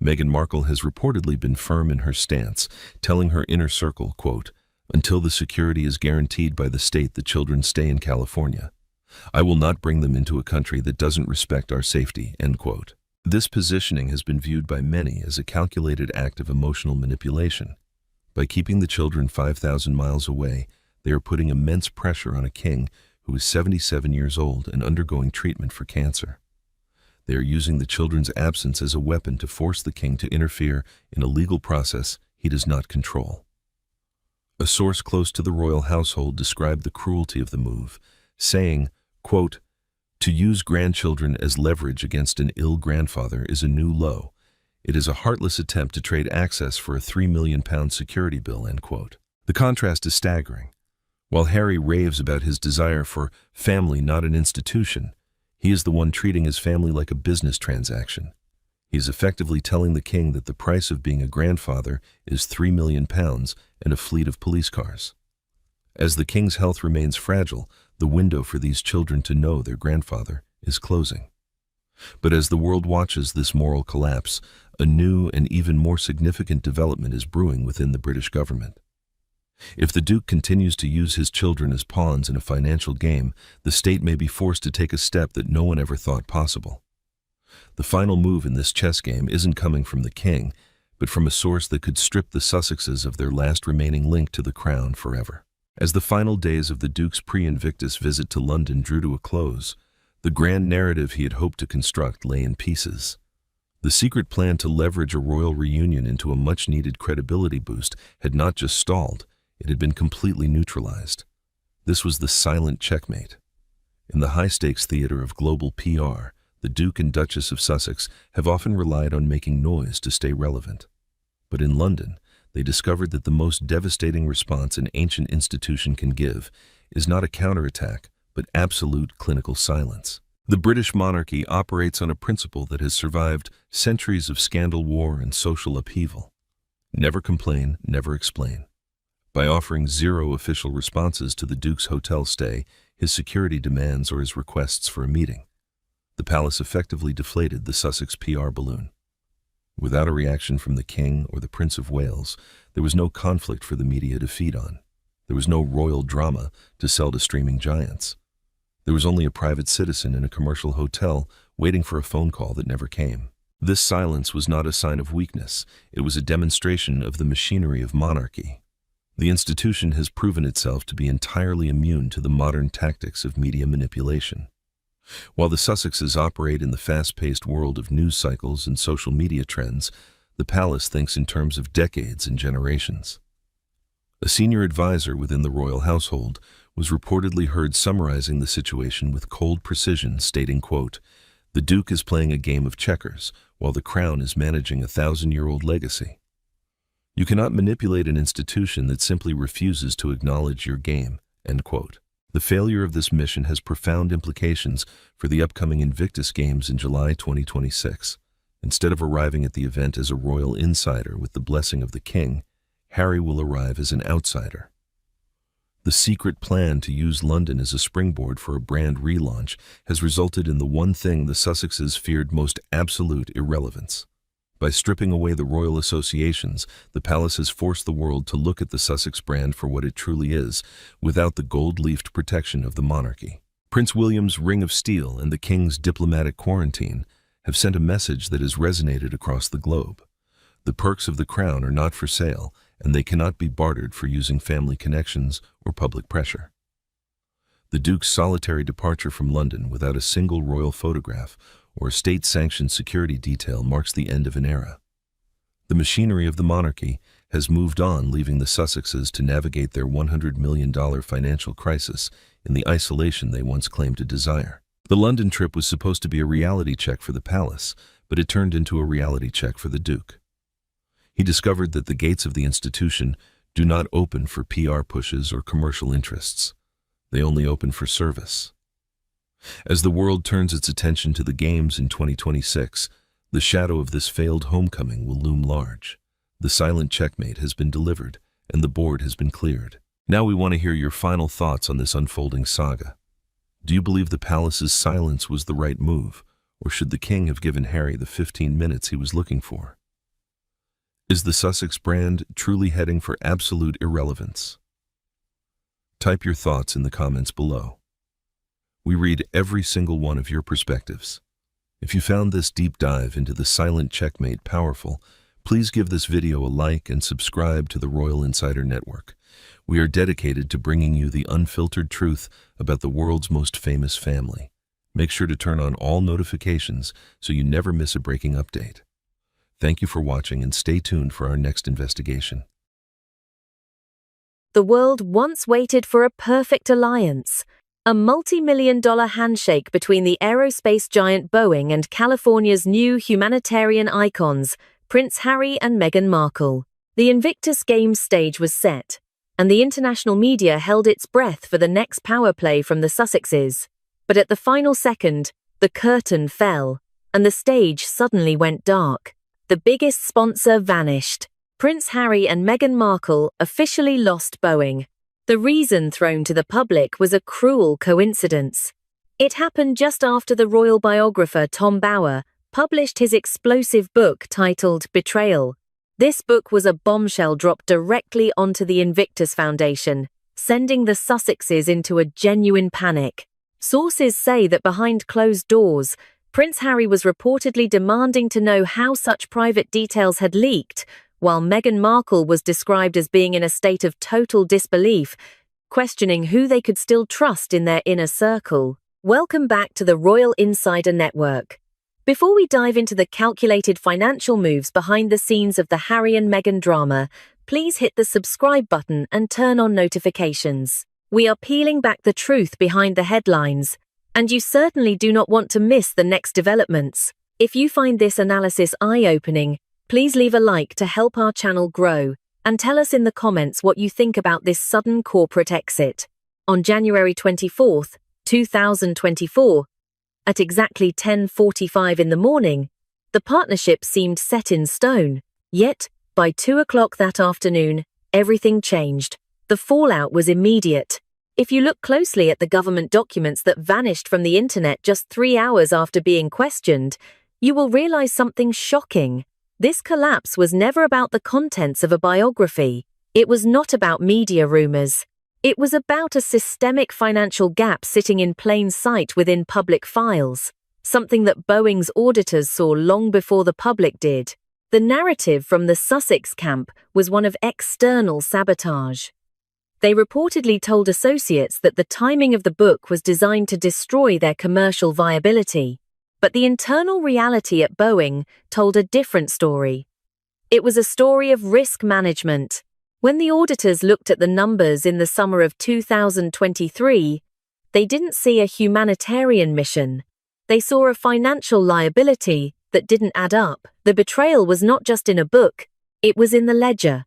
Meghan Markle has reportedly been firm in her stance, telling her inner circle, quote, "Until the security is guaranteed by the state the children stay in California. I will not bring them into a country that doesn't respect our safety," end quote. This positioning has been viewed by many as a calculated act of emotional manipulation. By keeping the children 5,000 miles away, they are putting immense pressure on a king who is 77 years old and undergoing treatment for cancer. They are using the children's absence as a weapon to force the king to interfere in a legal process he does not control. A source close to the royal household described the cruelty of the move, saying, quote, "To use grandchildren as leverage against an ill grandfather is a new low. It is a heartless attempt to trade access for a £3 million security bill," end quote. The contrast is staggering. While Harry raves about his desire for family, not an institution, he is the one treating his family like a business transaction. He is effectively telling the king that the price of being a grandfather is £3 million and a fleet of police cars. As the king's health remains fragile, the window for these children to know their grandfather is closing. But as the world watches this moral collapse, a new and even more significant development is brewing within the British government. If the Duke continues to use his children as pawns in a financial game, the state may be forced to take a step that no one ever thought possible. The final move in this chess game isn't coming from the king, but from a source that could strip the Sussexes of their last remaining link to the crown forever. As the final days of the Duke's pre-Invictus visit to London drew to a close, the grand narrative he had hoped to construct lay in pieces. The secret plan to leverage a royal reunion into a much-needed credibility boost had not just stalled, it had been completely neutralized. This was the silent checkmate. In the high-stakes theater of global PR, the Duke and Duchess of Sussex have often relied on making noise to stay relevant. But in London, they discovered that the most devastating response an ancient institution can give is not a counterattack, but absolute clinical silence. The British monarchy operates on a principle that has survived centuries of scandal, war, and social upheaval. Never complain, never explain. By offering zero official responses to the Duke's hotel stay, his security demands, or his requests for a meeting, the palace effectively deflated the Sussex PR balloon. Without a reaction from the King or the Prince of Wales, there was no conflict for the media to feed on. There was no royal drama to sell to streaming giants. There was only a private citizen in a commercial hotel waiting for a phone call that never came. This silence was not a sign of weakness. It was a demonstration of the machinery of monarchy. The institution has proven itself to be entirely immune to the modern tactics of media manipulation. While the Sussexes operate in the fast-paced world of news cycles and social media trends, the palace thinks in terms of decades and generations. A senior advisor within the royal household was reportedly heard summarizing the situation with cold precision, stating, quote, "The Duke is playing a game of checkers, while the crown is managing a 1,000-year-old legacy. You cannot manipulate an institution that simply refuses to acknowledge your game," end quote. The failure of this mission has profound implications for the upcoming Invictus Games in July 2026. Instead of arriving at the event as a royal insider with the blessing of the king, Harry will arrive as an outsider. The secret plan to use London as a springboard for a brand relaunch has resulted in the one thing the Sussexes feared most: absolute irrelevance. By stripping away the royal associations, the palace has forced the world to look at the Sussex brand for what it truly is, without the gold-leafed protection of the monarchy. Prince William's Ring of Steel and the King's diplomatic quarantine have sent a message that has resonated across the globe. The perks of the crown are not for sale, and they cannot be bartered for using family connections or public pressure. The Duke's solitary departure from London without a single royal photograph or a state-sanctioned security detail marks the end of an era. The machinery of the monarchy has moved on, leaving the Sussexes to navigate their $100 million financial crisis in the isolation they once claimed to desire. The London trip was supposed to be a reality check for the palace, but it turned into a reality check for the Duke. He discovered that the gates of the institution do not open for PR pushes or commercial interests. They only open for service. As the world turns its attention to the Games in 2026, the shadow of this failed homecoming will loom large. The silent checkmate has been delivered, and the board has been cleared. Now we want to hear your final thoughts on this unfolding saga. Do you believe the palace's silence was the right move, or should the king have given Harry the 15 minutes he was looking for? Is the Sussex brand truly heading for absolute irrelevance? Type your thoughts in the comments below. We read every single one of your perspectives. If you found this deep dive into the silent checkmate powerful, please give this video a like and subscribe to the Royal Insider Network. We are dedicated to bringing you the unfiltered truth about the world's most famous family. Make sure to turn on all notifications so you never miss a breaking update. Thank you for watching and stay tuned for our next investigation. The world once waited for a perfect alliance. A multi-million-dollar handshake between the aerospace giant Boeing and California's new humanitarian icons, Prince Harry and Meghan Markle. The Invictus Games stage was set, and the international media held its breath for the next power play from the Sussexes. But at the final second, the curtain fell, and the stage suddenly went dark. The biggest sponsor vanished. Prince Harry and Meghan Markle officially lost Boeing. The reason thrown to the public was a cruel coincidence. It happened just after the royal biographer Tom Bower published his explosive book titled Betrayal. This book was a bombshell dropped directly onto the Invictus Foundation, sending the Sussexes into a genuine panic. Sources say that behind closed doors, Prince Harry was reportedly demanding to know how such private details had leaked, while Meghan Markle was described as being in a state of total disbelief, questioning who they could still trust in their inner circle. Welcome back to the Royal Insider Network. Before we dive into the calculated financial moves behind the scenes of the Harry and Meghan drama, please hit the subscribe button and turn on notifications. We are peeling back the truth behind the headlines, and you certainly do not want to miss the next developments. If you find this analysis eye-opening, please leave a like to help our channel grow, and tell us in the comments what you think about this sudden corporate exit. On January 24, 2024, at exactly 10:45 in the morning, the partnership seemed set in stone. Yet, by 2 o'clock that afternoon, everything changed. The fallout was immediate. If you look closely at the government documents that vanished from the internet just 3 hours after being questioned, you will realize something shocking. This collapse was never about the contents of a biography. It was not about media rumors. It was about a systemic financial gap sitting in plain sight within public files, something that Boeing's auditors saw long before the public did. The narrative from the Sussex camp was one of external sabotage. They reportedly told associates that the timing of the book was designed to destroy their commercial viability. But the internal reality at Boeing told a different story. It was a story of risk management. When the auditors looked at the numbers in the summer of 2023, they didn't see a humanitarian mission. They saw a financial liability that didn't add up. The betrayal was not just in a book, it was in the ledger.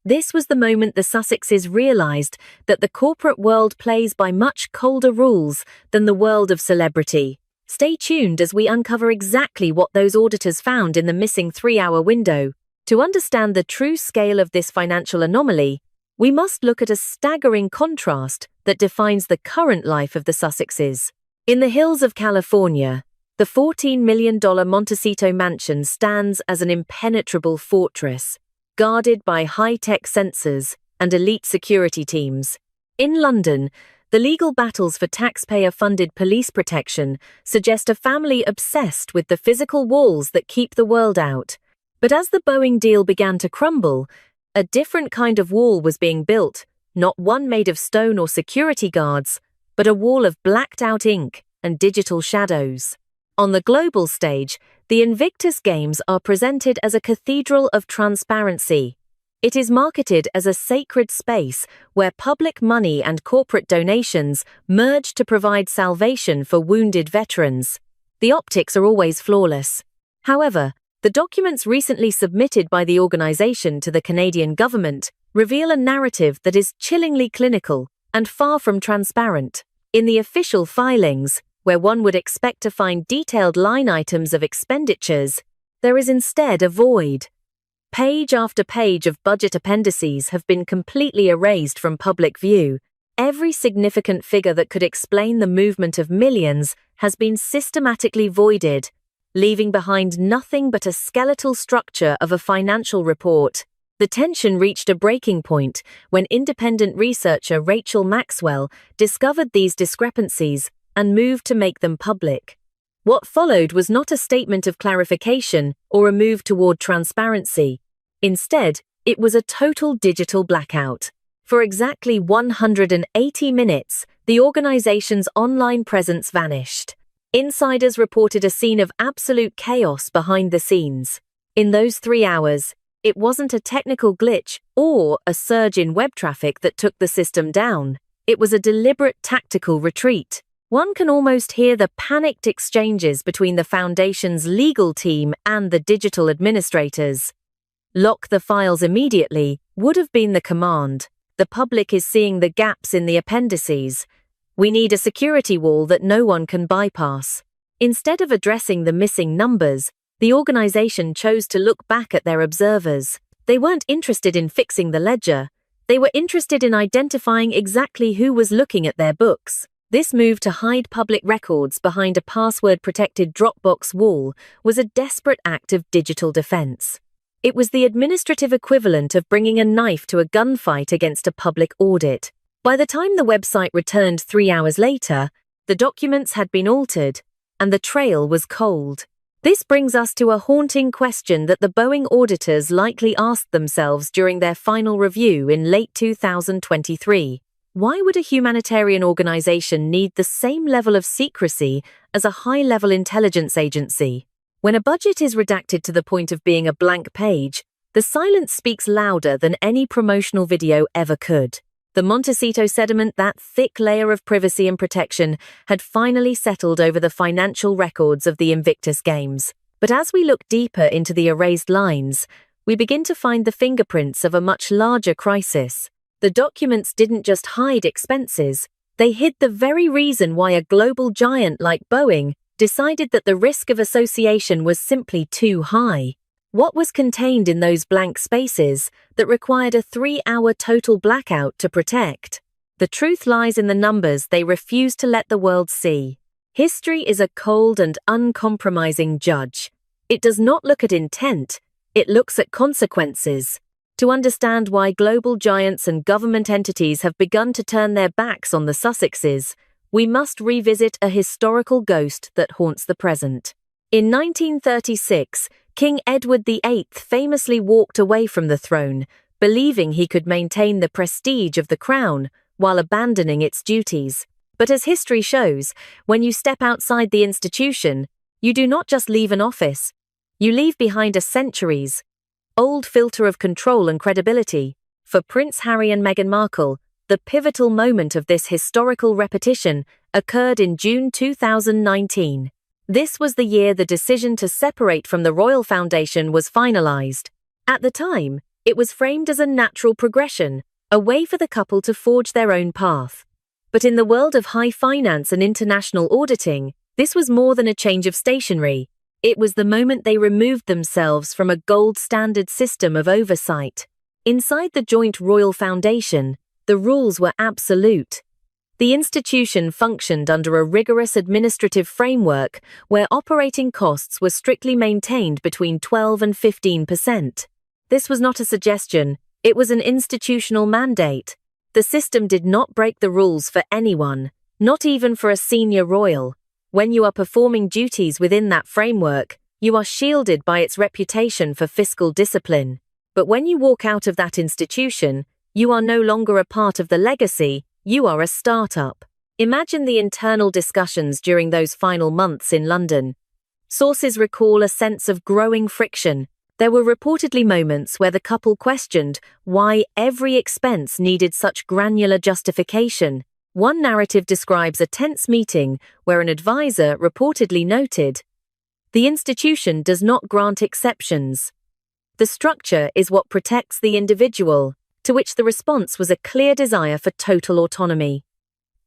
This was the moment the Sussexes realized that the corporate world plays by much colder rules than the world of celebrity. Stay tuned as we uncover exactly what those auditors found in the missing 3-hour window. To understand the true scale of this financial anomaly, we must look at a staggering contrast that defines the current life of the Sussexes. In the hills of California, the $14 million Montecito mansion stands as an impenetrable fortress, guarded by high-tech sensors and elite security teams. In London, the legal battles for taxpayer-funded police protection suggest a family obsessed with the physical walls that keep the world out. But as the Boeing deal began to crumble, a different kind of wall was being built, not one made of stone or security guards, but a wall of blacked-out ink and digital shadows. On the global stage, the Invictus Games are presented as a cathedral of transparency. It is marketed as a sacred space where public money and corporate donations merge to provide salvation for wounded veterans. The optics are always flawless. However, The documents recently submitted by the organization to the Canadian government reveal a narrative that is chillingly clinical and far from transparent. In the official filings, where one would expect to find detailed line items of expenditures, there is instead a void. Page after page of budget appendices have been completely erased from public view. Every significant figure that could explain the movement of millions has been systematically voided, leaving behind nothing but a skeletal structure of a financial report. The tension reached a breaking point when independent researcher Rachel Maxwell discovered these discrepancies and moved to make them public. What followed was not a statement of clarification or a move toward transparency. Instead, it was a total digital blackout. For exactly 180 minutes, the organization's online presence vanished. Insiders reported a scene of absolute chaos behind the scenes. In those 3 hours, it wasn't a technical glitch or a surge in web traffic that took the system down. It was a deliberate tactical retreat. One can almost hear the panicked exchanges between the Foundation's legal team and the digital administrators. Lock the files immediately would have been the command. The public is seeing the gaps in the appendices. We need a security wall that no one can bypass. Instead of addressing the missing numbers, the organization chose to look back at their observers. They weren't interested in fixing the ledger. They were interested in identifying exactly who was looking at their books. This move to hide public records behind a password-protected Dropbox wall was a desperate act of digital defense. It was the administrative equivalent of bringing a knife to a gunfight against a public audit. By the time the website returned 3 hours later, the documents had been altered, and the trail was cold. This brings us to a haunting question that the Boeing auditors likely asked themselves during their final review in late 2023. Why would a humanitarian organization need the same level of secrecy as a high-level intelligence agency? When a budget is redacted to the point of being a blank page, the silence speaks louder than any promotional video ever could. The Montecito sediment, that thick layer of privacy and protection, had finally settled over the financial records of the Invictus Games. But as we look deeper into the erased lines, we begin to find the fingerprints of a much larger crisis. The documents didn't just hide expenses, they hid the very reason why a global giant like Boeing decided that the risk of association was simply too high. What was contained in those blank spaces that required a 3-hour total blackout to protect? The truth lies in the numbers they refused to let the world see. History is a cold and uncompromising judge. It does not look at intent, it looks at consequences. To understand why global giants and government entities have begun to turn their backs on the Sussexes, we must revisit a historical ghost that haunts the present. In 1936, King Edward VIII famously walked away from the throne, believing he could maintain the prestige of the crown while abandoning its duties. But as history shows, when you step outside the institution, you do not just leave an office. You leave behind a centuries-old filter of control and credibility. For Prince Harry and Meghan Markle, the pivotal moment of this historical repetition occurred in June 2019. This was the year the decision to separate from the Royal Foundation was finalized. At the time, it was framed as a natural progression, a way for the couple to forge their own path. But in the world of high finance and international auditing, this was more than a change of stationery. It was the moment they removed themselves from a gold standard system of oversight. Inside the joint Royal Foundation, the rules were absolute. The institution functioned under a rigorous administrative framework where operating costs were strictly maintained between 12 and 15%. This was not a suggestion, it was an institutional mandate. The system did not break the rules for anyone, not even for a senior royal. When you are performing duties within that framework, you are shielded by its reputation for fiscal discipline. But when you walk out of that institution, you are no longer a part of the legacy, you are a startup. Imagine the internal discussions during those final months in London. Sources recall a sense of growing friction. There were reportedly moments where the couple questioned why every expense needed such granular justification. One narrative describes a tense meeting where an advisor reportedly noted, The institution does not grant exceptions. The structure is what protects the individual, to which the response was a clear desire for total autonomy.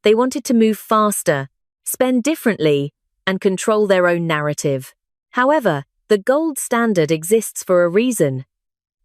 They wanted to move faster, spend differently, and control their own narrative. However, the gold standard exists for a reason.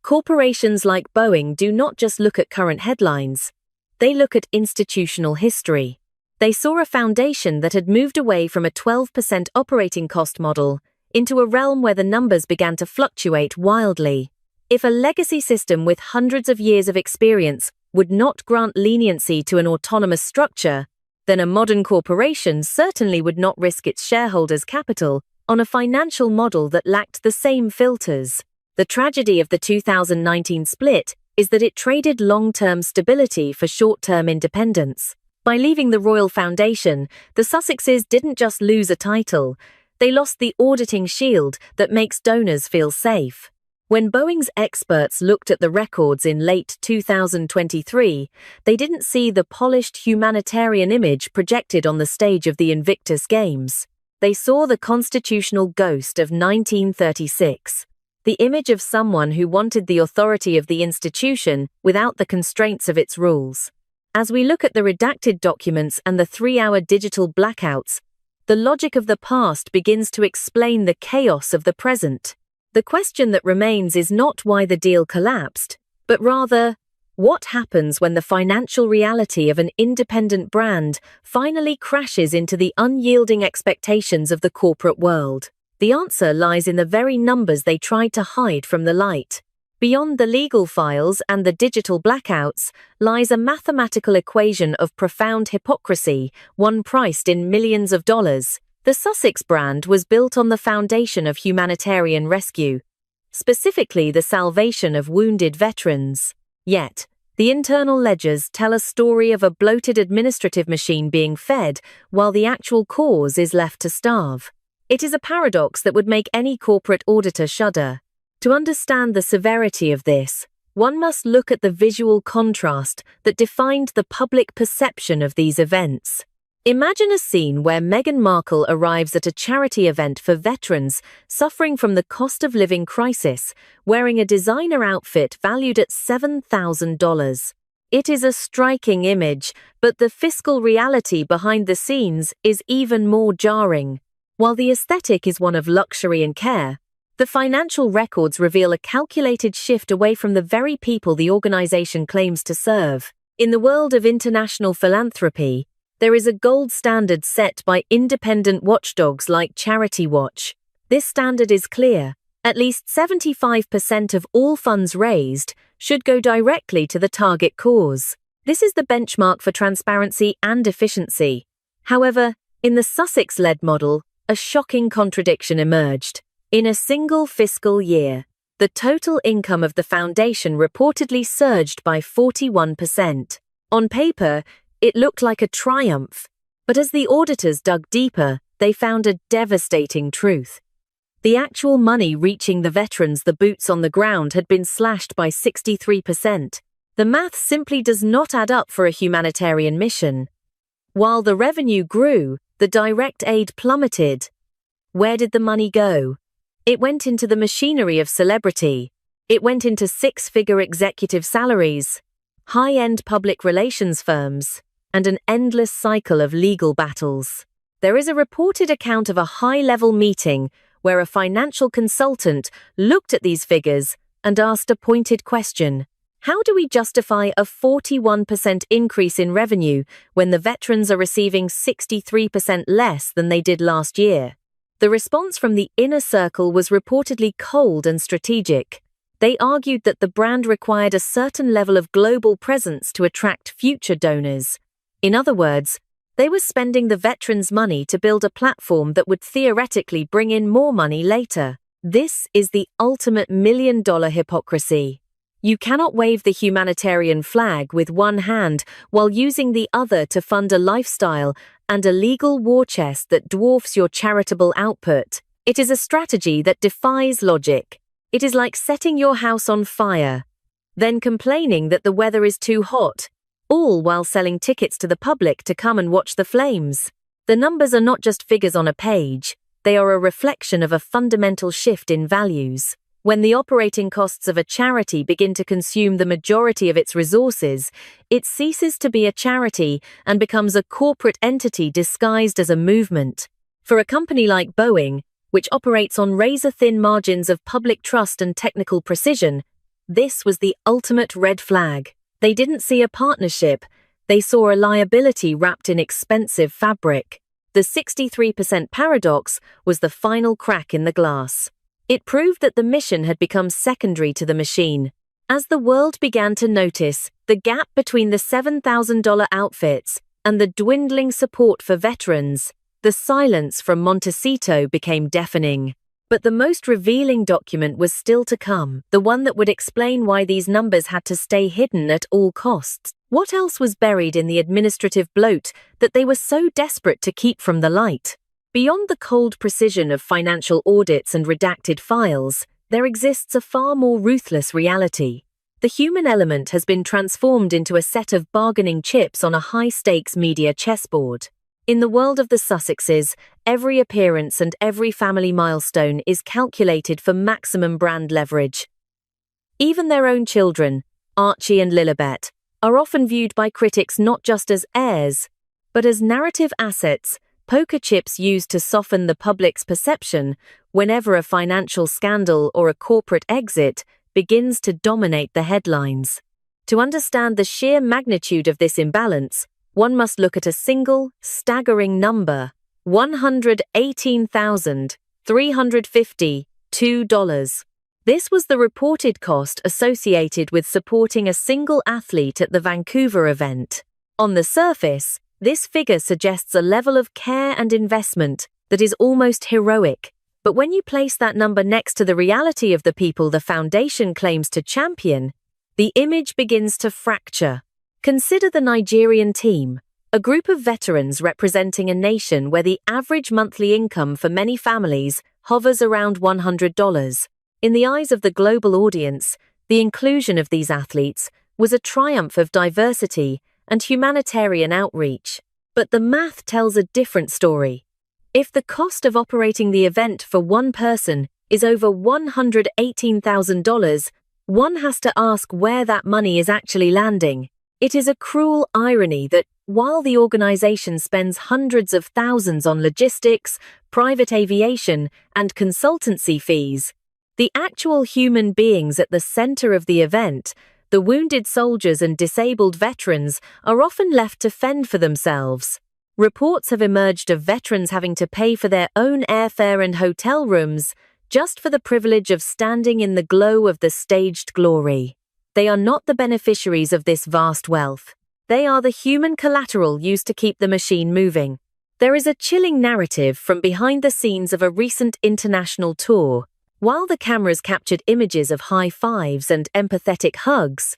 Corporations like Boeing do not just look at current headlines, they look at institutional history. They saw a foundation that had moved away from a 12% operating cost model into a realm where the numbers began to fluctuate wildly. If a legacy system with hundreds of years of experience would not grant leniency to an autonomous structure, then a modern corporation certainly would not risk its shareholders' capital on a financial model that lacked the same filters. The tragedy of the 2019 split is that it traded long-term stability for short-term independence. By leaving the royal foundation, the Sussexes didn't just lose a title, they lost the auditing shield that makes donors feel safe. When Boeing's experts looked at the records in late 2023, they didn't see the polished humanitarian image projected on the stage of the Invictus Games. They saw the constitutional ghost of 1936, the image of someone who wanted the authority of the institution without the constraints of its rules. As we look at the redacted documents and the 3-hour digital blackouts, the logic of the past begins to explain the chaos of the present. The question that remains is not why the deal collapsed, but rather, what happens when the financial reality of an independent brand finally crashes into the unyielding expectations of the corporate world? The answer lies in the very numbers they tried to hide from the light. Beyond the legal files and the digital blackouts lies a mathematical equation of profound hypocrisy, one priced in millions of dollars. The Sussex brand was built on the foundation of humanitarian rescue, specifically the salvation of wounded veterans. Yet, the internal ledgers tell a story of a bloated administrative machine being fed while the actual cause is left to starve. It is a paradox that would make any corporate auditor shudder. To understand the severity of this, one must look at the visual contrast that defined the public perception of these events. Imagine a scene where Meghan Markle arrives at a charity event for veterans suffering from the cost of living crisis, wearing a designer outfit valued at $7,000. It is a striking image, but the fiscal reality behind the scenes is even more jarring. While the aesthetic is one of luxury and care, the financial records reveal a calculated shift away from the very people the organization claims to serve. In the world of international philanthropy, there is a gold standard set by independent watchdogs like Charity Watch. This standard is clear. At least 75% of all funds raised should go directly to the target cause. This is the benchmark for transparency and efficiency. However, in the Sussex-led model, a shocking contradiction emerged. In a single fiscal year, the total income of the foundation reportedly surged by 41%. On paper, it looked like a triumph, but as the auditors dug deeper, they found a devastating truth. The actual money reaching the veterans, the boots on the ground, had been slashed by 63%. The math simply does not add up for a humanitarian mission. While the revenue grew, the direct aid plummeted. Where did the money go? It went into the machinery of celebrity. It went into 6-figure executive salaries, high-end public relations firms, and an endless cycle of legal battles. There is a reported account of a high-level meeting where a financial consultant looked at these figures and asked a pointed question. How do we justify a 41% increase in revenue when the veterans are receiving 63% less than they did last year? The response from the inner circle was reportedly cold and strategic. They argued that the brand required a certain level of global presence to attract future donors. In other words, they were spending the veterans' money to build a platform that would theoretically bring in more money later. This is the ultimate million-dollar hypocrisy. You cannot wave the humanitarian flag with one hand while using the other to fund a lifestyle and a legal war chest that dwarfs your charitable output. It is a strategy that defies logic. It is like setting your house on fire, then complaining that the weather is too hot, all while selling tickets to the public to come and watch the flames. The numbers are not just figures on a page. They are a reflection of a fundamental shift in values. When the operating costs of a charity begin to consume the majority of its resources, it ceases to be a charity and becomes a corporate entity disguised as a movement. For a company like Boeing, which operates on razor-thin margins of public trust and technical precision, this was the ultimate red flag. They didn't see a partnership, they saw a liability wrapped in expensive fabric. The 63% paradox was the final crack in the glass. It proved that the mission had become secondary to the machine. As the world began to notice, the gap between the $7,000 outfits and the dwindling support for veterans, the silence from Montecito became deafening. But the most revealing document was still to come, the one that would explain why these numbers had to stay hidden at all costs. What else was buried in the administrative bloat that they were so desperate to keep from the light? Beyond the cold precision of financial audits and redacted files, there exists a far more ruthless reality. The human element has been transformed into a set of bargaining chips on a high-stakes media chessboard. In the world of the Sussexes, every appearance and every family milestone is calculated for maximum brand leverage. Even their own children, Archie and Lilibet, are often viewed by critics not just as heirs, but as narrative assets, poker chips used to soften the public's perception whenever a financial scandal or a corporate exit begins to dominate the headlines. To understand the sheer magnitude of this imbalance, one must look at a single, staggering number: $118,352. This was the reported cost associated with supporting a single athlete at the Vancouver event. On the surface, this figure suggests a level of care and investment that is almost heroic. But when you place that number next to the reality of the people the foundation claims to champion, the image begins to fracture. Consider the Nigerian team, a group of veterans representing a nation where the average monthly income for many families hovers around $100. In the eyes of the global audience, the inclusion of these athletes was a triumph of diversity and humanitarian outreach. But the math tells a different story. If the cost of operating the event for one person is over $118,000, one has to ask where that money is actually landing. It is a cruel irony that, while the organization spends hundreds of thousands on logistics, private aviation, and consultancy fees, the actual human beings at the center of the event, the wounded soldiers and disabled veterans, are often left to fend for themselves. Reports have emerged of veterans having to pay for their own airfare and hotel rooms just for the privilege of standing in the glow of the staged glory. They are not the beneficiaries of this vast wealth. They are the human collateral used to keep the machine moving. There is a chilling narrative from behind the scenes of a recent international tour. While the cameras captured images of high fives and empathetic hugs,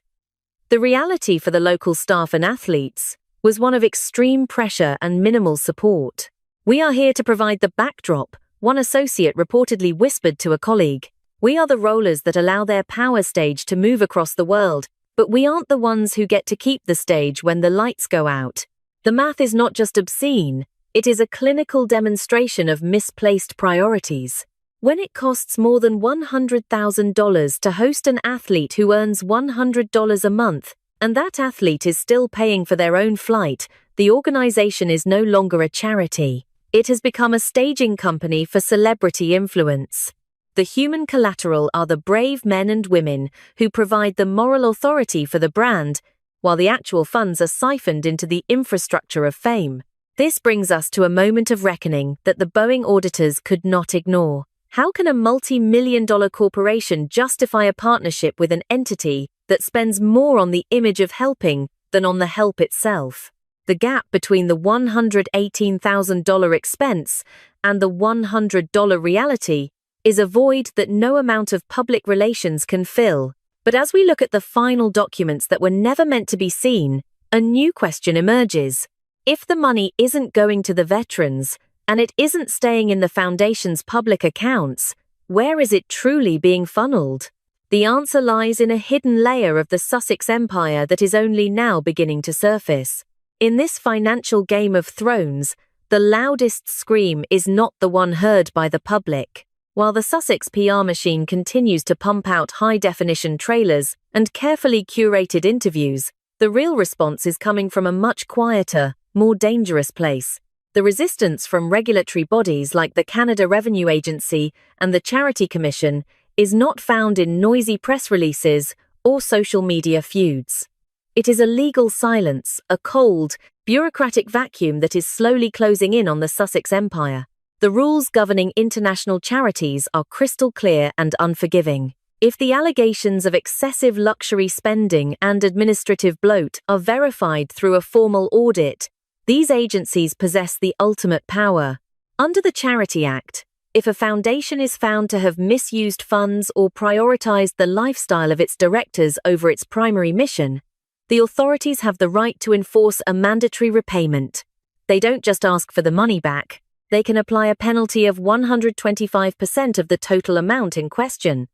the reality for the local staff and athletes was one of extreme pressure and minimal support. "We are here to provide the backdrop," one associate reportedly whispered to a colleague. "We are the rollers that allow their power stage to move across the world, but we aren't the ones who get to keep the stage when the lights go out." The math is not just obscene, it is a clinical demonstration of misplaced priorities. When it costs more than $100,000 to host an athlete who earns $100 a month, and that athlete is still paying for their own flight, the organization is no longer a charity. It has become a staging company for celebrity influence. The human collateral are the brave men and women who provide the moral authority for the brand, while the actual funds are siphoned into the infrastructure of fame. This brings us to a moment of reckoning that the Boeing auditors could not ignore. How can a multi-million-dollar corporation justify a partnership with an entity that spends more on the image of helping than on the help itself? The gap between the $118,000 expense and the $100 reality is a void that no amount of public relations can fill. But as we look at the final documents that were never meant to be seen, a new question emerges. If the money isn't going to the veterans, and it isn't staying in the foundation's public accounts, where is it truly being funneled? The answer lies in a hidden layer of the Sussex empire that is only now beginning to surface. In this financial game of thrones, The loudest scream is not the one heard by the public. While the Sussex PR machine continues to pump out high-definition trailers and carefully curated interviews, the real response is coming from a much quieter, more dangerous place. The resistance from regulatory bodies like the Canada Revenue Agency and the Charity Commission is not found in noisy press releases or social media feuds. It is a legal silence, a cold, bureaucratic vacuum that is slowly closing in on the Sussex empire. The rules governing international charities are crystal clear and unforgiving. If the allegations of excessive luxury spending and administrative bloat are verified through a formal audit, these agencies possess the ultimate power. Under the Charity Act, if a foundation is found to have misused funds or prioritized the lifestyle of its directors over its primary mission, the authorities have the right to enforce a mandatory repayment. They don't just ask for the money back, they can apply a penalty of 125% of the total amount in question.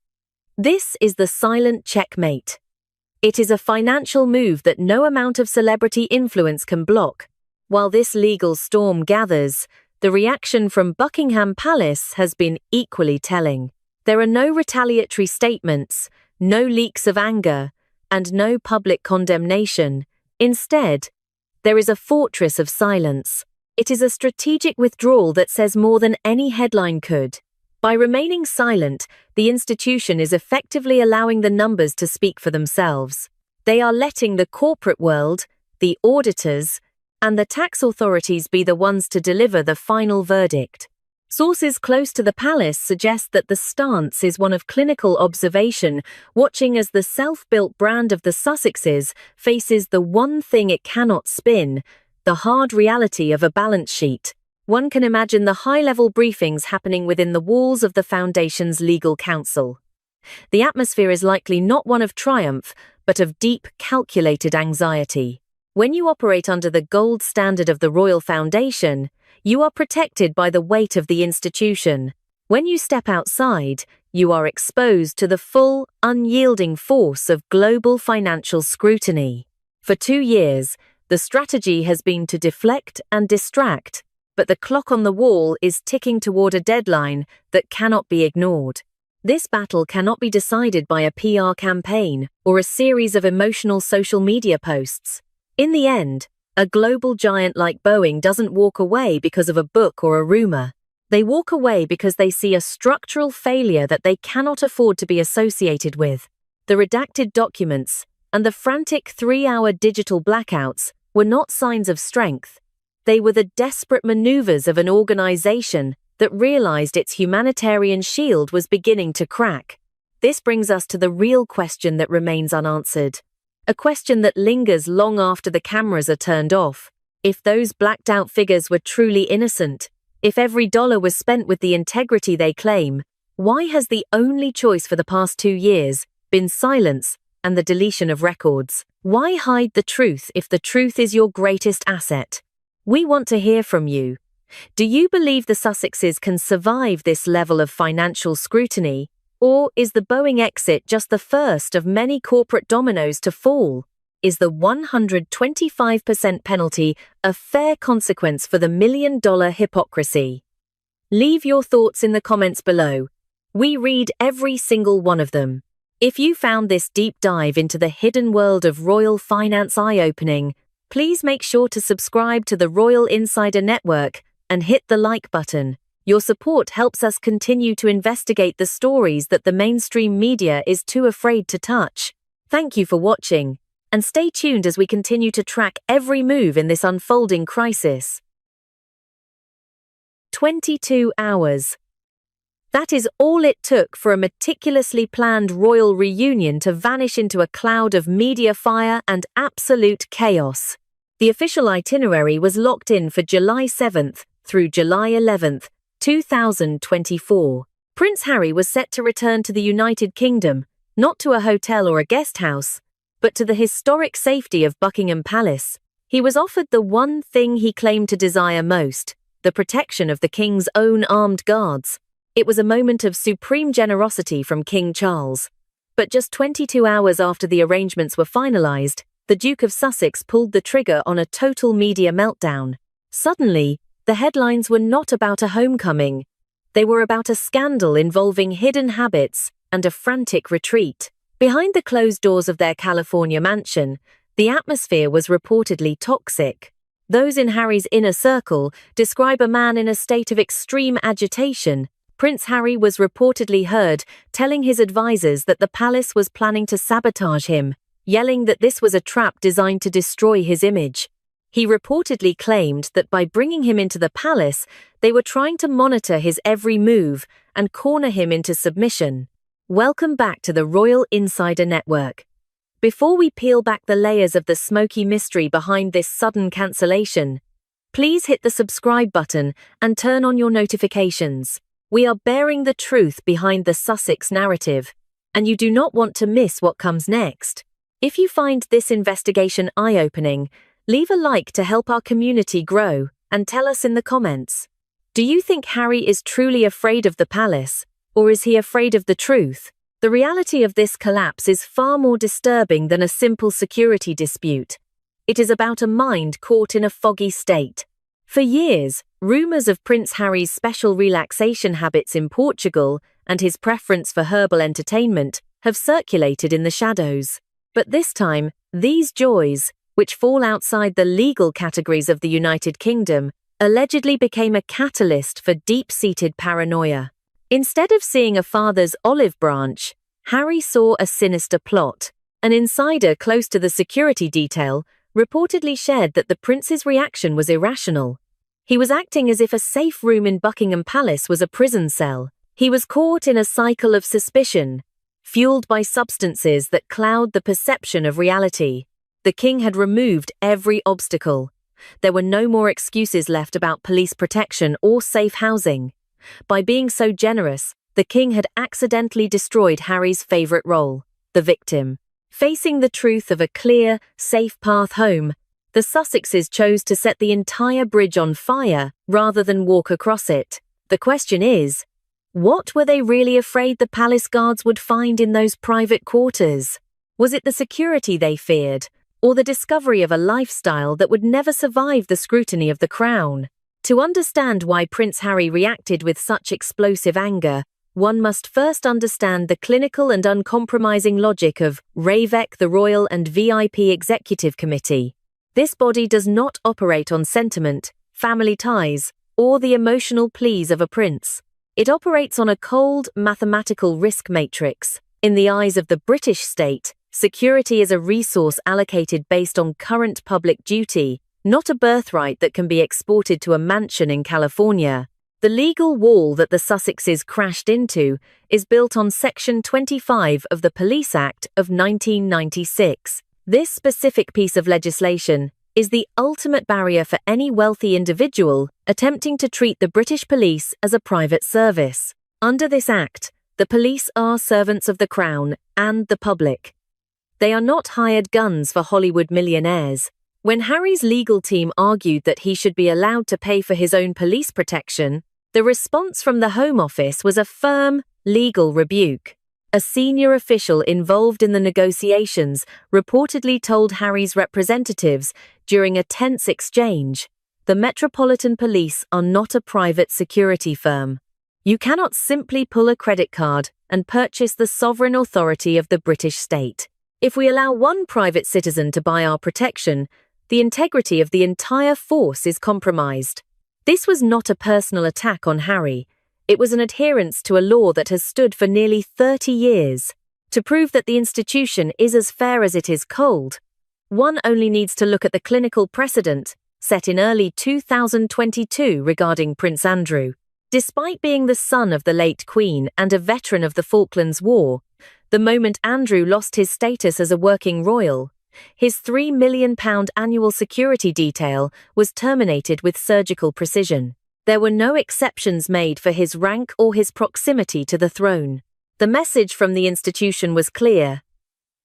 This is the silent checkmate. It is a financial move that no amount of celebrity influence can block. While this legal storm gathers, the reaction from Buckingham Palace has been equally telling. There are no retaliatory statements, no leaks of anger, and no public condemnation. Instead, there is a fortress of silence. It is a strategic withdrawal that says more than any headline could. By remaining silent, the institution is effectively allowing the numbers to speak for themselves. They are letting the corporate world, the auditors, and the tax authorities be the ones to deliver the final verdict. Sources close to the palace suggest that the stance is one of clinical observation, watching as the self-built brand of the Sussexes faces the one thing it cannot spin, the hard reality of a balance sheet. One can imagine the high-level briefings happening within the walls of the Foundation's legal counsel. The atmosphere is likely not one of triumph, but of deep, calculated anxiety. When you operate under the gold standard of the Royal Foundation, you are protected by the weight of the institution. When you step outside, you are exposed to the full, unyielding force of global financial scrutiny. For 2 years, the strategy has been to deflect and distract, but the clock on the wall is ticking toward a deadline that cannot be ignored. This battle cannot be decided by a PR campaign or a series of emotional social media posts. In the end, a global giant like Boeing doesn't walk away because of a book or a rumor. They walk away because they see a structural failure that they cannot afford to be associated with. The redacted documents and the frantic 3-hour digital blackouts were not signs of strength. They were the desperate maneuvers of an organization that realized its humanitarian shield was beginning to crack. This brings us to the real question that remains unanswered. A question that lingers long after the cameras are turned off. If those blacked-out figures were truly innocent, if every dollar was spent with the integrity they claim, why has the only choice for the past 2 years been silence and the deletion of records? Why hide the truth if the truth is your greatest asset? We want to hear from you. Do you believe the Sussexes can survive this level of financial scrutiny, or is the Boeing exit just the first of many corporate dominoes to fall? Is the 125% penalty a fair consequence for the million-dollar hypocrisy? Leave your thoughts in the comments below. We read every single one of them. If you found this deep dive into the hidden world of royal finance eye-opening, please make sure to subscribe to the Royal Insider Network and hit the like button. Your support helps us continue to investigate the stories that the mainstream media is too afraid to touch. Thank you for watching, and stay tuned as we continue to track every move in this unfolding crisis. 22 hours. That is all it took for a meticulously planned royal reunion to vanish into a cloud of media fire and absolute chaos. The official itinerary was locked in for July 7th through July 11th, 2024. Prince Harry was set to return to the United Kingdom, not to a hotel or a guest house, but to the historic safety of Buckingham Palace. He was offered the one thing he claimed to desire most, the protection of the King's own armed guards. It was a moment of supreme generosity from King Charles. But just 22 hours after the arrangements were finalized, the Duke of Sussex pulled the trigger on a total media meltdown. Suddenly, The headlines were not about a homecoming. They were about a scandal involving hidden habits and a frantic retreat. Behind the closed doors of their California mansion, the atmosphere was reportedly toxic. Those in Harry's inner circle describe a man in a state of extreme agitation. Prince Harry was reportedly heard telling his advisors that the palace was planning to sabotage him, yelling that this was a trap designed to destroy his image. He reportedly claimed that by bringing him into the palace, they were trying to monitor his every move and corner him into submission. Welcome back to the Royal Insider Network. Before we peel back the layers of the smoky mystery behind this sudden cancellation, please hit the subscribe button and turn on your notifications. We are bearing the truth behind the Sussex narrative, and you do not want to miss what comes next. If you find this investigation eye-opening, leave a like to help our community grow and tell us in the comments. Do you think Harry is truly afraid of the palace, or is he afraid of the truth? The reality of this collapse is far more disturbing than a simple security dispute. It is about a mind caught in a foggy state. For years, rumors of Prince Harry's special relaxation habits in Portugal and his preference for herbal entertainment have circulated in the shadows. But this time, these joys, which fall outside the legal categories of the United Kingdom, allegedly became a catalyst for deep-seated paranoia. Instead of seeing a father's olive branch, Harry saw a sinister plot. An insider close to the security detail reportedly shared that the prince's reaction was irrational. He was acting as if a safe room in Buckingham Palace was a prison cell. He was caught in a cycle of suspicion, fueled by substances that cloud the perception of reality. The king had removed every obstacle. There were no more excuses left about police protection or safe housing. By being so generous, the king had accidentally destroyed Harry's favorite role, the victim. Facing the truth of a clear, safe path home, the Sussexes chose to set the entire bridge on fire rather than walk across it. The question is, what were they really afraid the palace guards would find in those private quarters? Was it the security they feared, or the discovery of a lifestyle that would never survive the scrutiny of the crown? To understand why Prince Harry reacted with such explosive anger, one must first understand the clinical and uncompromising logic of RAVEC, the Royal and VIP Executive Committee. This body does not operate on sentiment, family ties, or the emotional pleas of a prince. It operates on a cold, mathematical risk matrix. In the eyes of the British state, security is a resource allocated based on current public duty, not a birthright that can be exported to a mansion in California. The legal wall that the Sussexes crashed into is built on Section 25 of the Police Act of 1996. This specific piece of legislation is the ultimate barrier for any wealthy individual attempting to treat the British police as a private service. Under this act, the police are servants of the Crown and the public. They are not hired guns for Hollywood millionaires. When Harry's legal team argued that he should be allowed to pay for his own police protection, the response from the Home Office was a firm, legal rebuke. A senior official involved in the negotiations reportedly told Harry's representatives during a tense exchange, "The Metropolitan Police are not a private security firm. You cannot simply pull a credit card and purchase the sovereign authority of the British state. If we allow one private citizen to buy our protection, the integrity of the entire force is compromised." This was not a personal attack on Harry. It was an adherence to a law that has stood for nearly 30 years. To prove that the institution is as fair as it is cold, one only needs to look at the clinical precedent set in early 2022 regarding Prince Andrew. Despite being the son of the late Queen and a veteran of the Falklands War, the moment Andrew lost his status as a working royal, his £3 million annual security detail was terminated with surgical precision. There were no exceptions made for his rank or his proximity to the throne. The message from the institution was clear: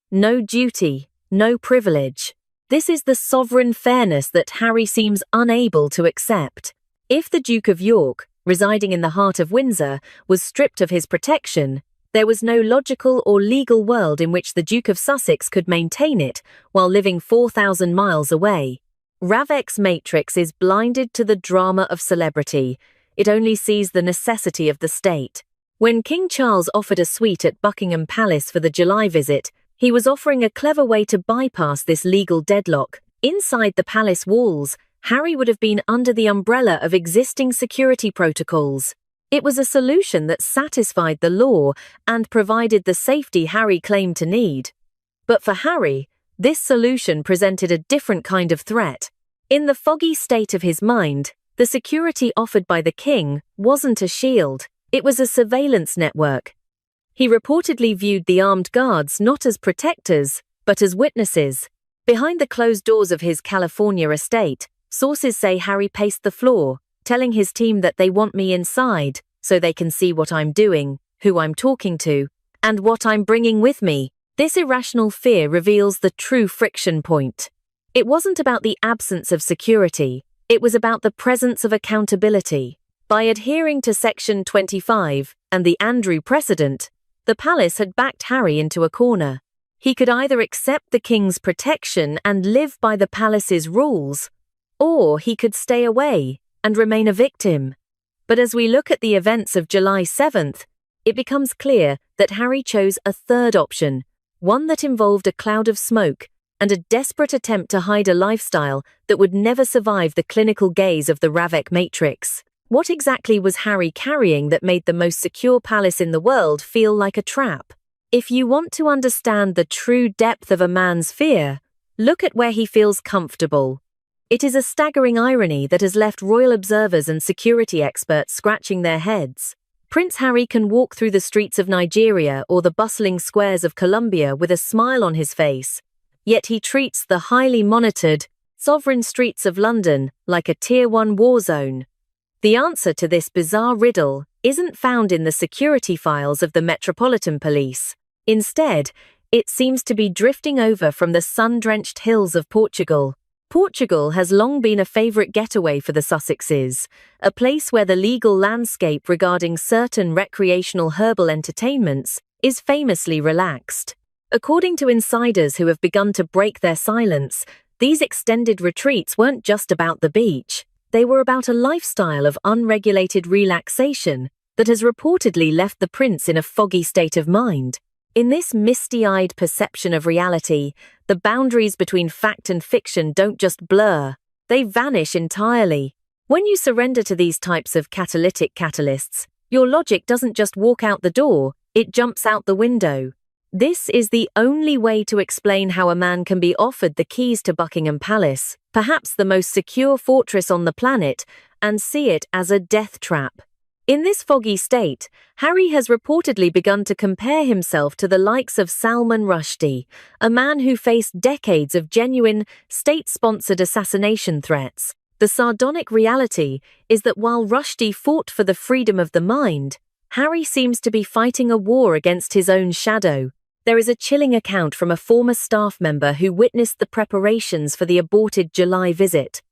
no duty, no privilege. This is the sovereign fairness that Harry seems unable to accept. If the Duke of York, residing in the heart of Windsor, was stripped of his protection, there was no logical or legal world in which the Duke of Sussex could maintain it while living 4,000 miles away. RAVEC's matrix is blinded to the drama of celebrity. It only sees the necessity of the state. When King Charles offered a suite at Buckingham Palace for the July visit, he was offering a clever way to bypass this legal deadlock. Inside the palace walls, Harry would have been under the umbrella of existing security protocols. It was a solution that satisfied the law and provided the safety Harry claimed to need. But for Harry, this solution presented a different kind of threat. In the foggy state of his mind, the security offered by the king wasn't a shield, it was a surveillance network. He reportedly viewed the armed guards not as protectors, but as witnesses. Behind the closed doors of his California estate, sources say Harry paced the floor, telling his team that they want me inside, so they can see what I'm doing, who I'm talking to, and what I'm bringing with me. This irrational fear reveals the true friction point. It wasn't about the absence of security, it was about the presence of accountability. By adhering to Section 25 and the Andrew precedent, the palace had backed Harry into a corner. He could either accept the king's protection and live by the palace's rules, or he could stay away and remain a victim. But as we look at the events of July 7th, it becomes clear that Harry chose a third option, one that involved a cloud of smoke and a desperate attempt to hide a lifestyle that would never survive the clinical gaze of the RAVEC matrix. What exactly was Harry carrying that made the most secure palace in the world feel like a trap? If you want to understand the true depth of a man's fear, look at where he feels comfortable. It is a staggering irony that has left royal observers and security experts scratching their heads. Prince Harry can walk through the streets of Nigeria or the bustling squares of Colombia with a smile on his face, yet he treats the highly monitored, sovereign streets of London like a Tier 1 war zone. The answer to this bizarre riddle isn't found in the security files of the Metropolitan Police. Instead, it seems to be drifting over from the sun-drenched hills of Portugal. Portugal has long been a favourite getaway for the Sussexes, a place where the legal landscape regarding certain recreational herbal entertainments is famously relaxed. According to insiders who have begun to break their silence, these extended retreats weren't just about the beach. They were about a lifestyle of unregulated relaxation that has reportedly left the prince in a foggy state of mind. In this misty-eyed perception of reality, the boundaries between fact and fiction don't just blur, they vanish entirely. When you surrender to these types of catalytic catalysts, your logic doesn't just walk out the door, it jumps out the window. This is the only way to explain how a man can be offered the keys to Buckingham Palace, perhaps the most secure fortress on the planet, and see it as a death trap. In this foggy state, Harry has reportedly begun to compare himself to the likes of Salman Rushdie, a man who faced decades of genuine, state-sponsored assassination threats. The sardonic reality is that while Rushdie fought for the freedom of the mind, Harry seems to be fighting a war against his own shadow. There is a chilling account from a former staff member who witnessed the preparations for the aborted July visit.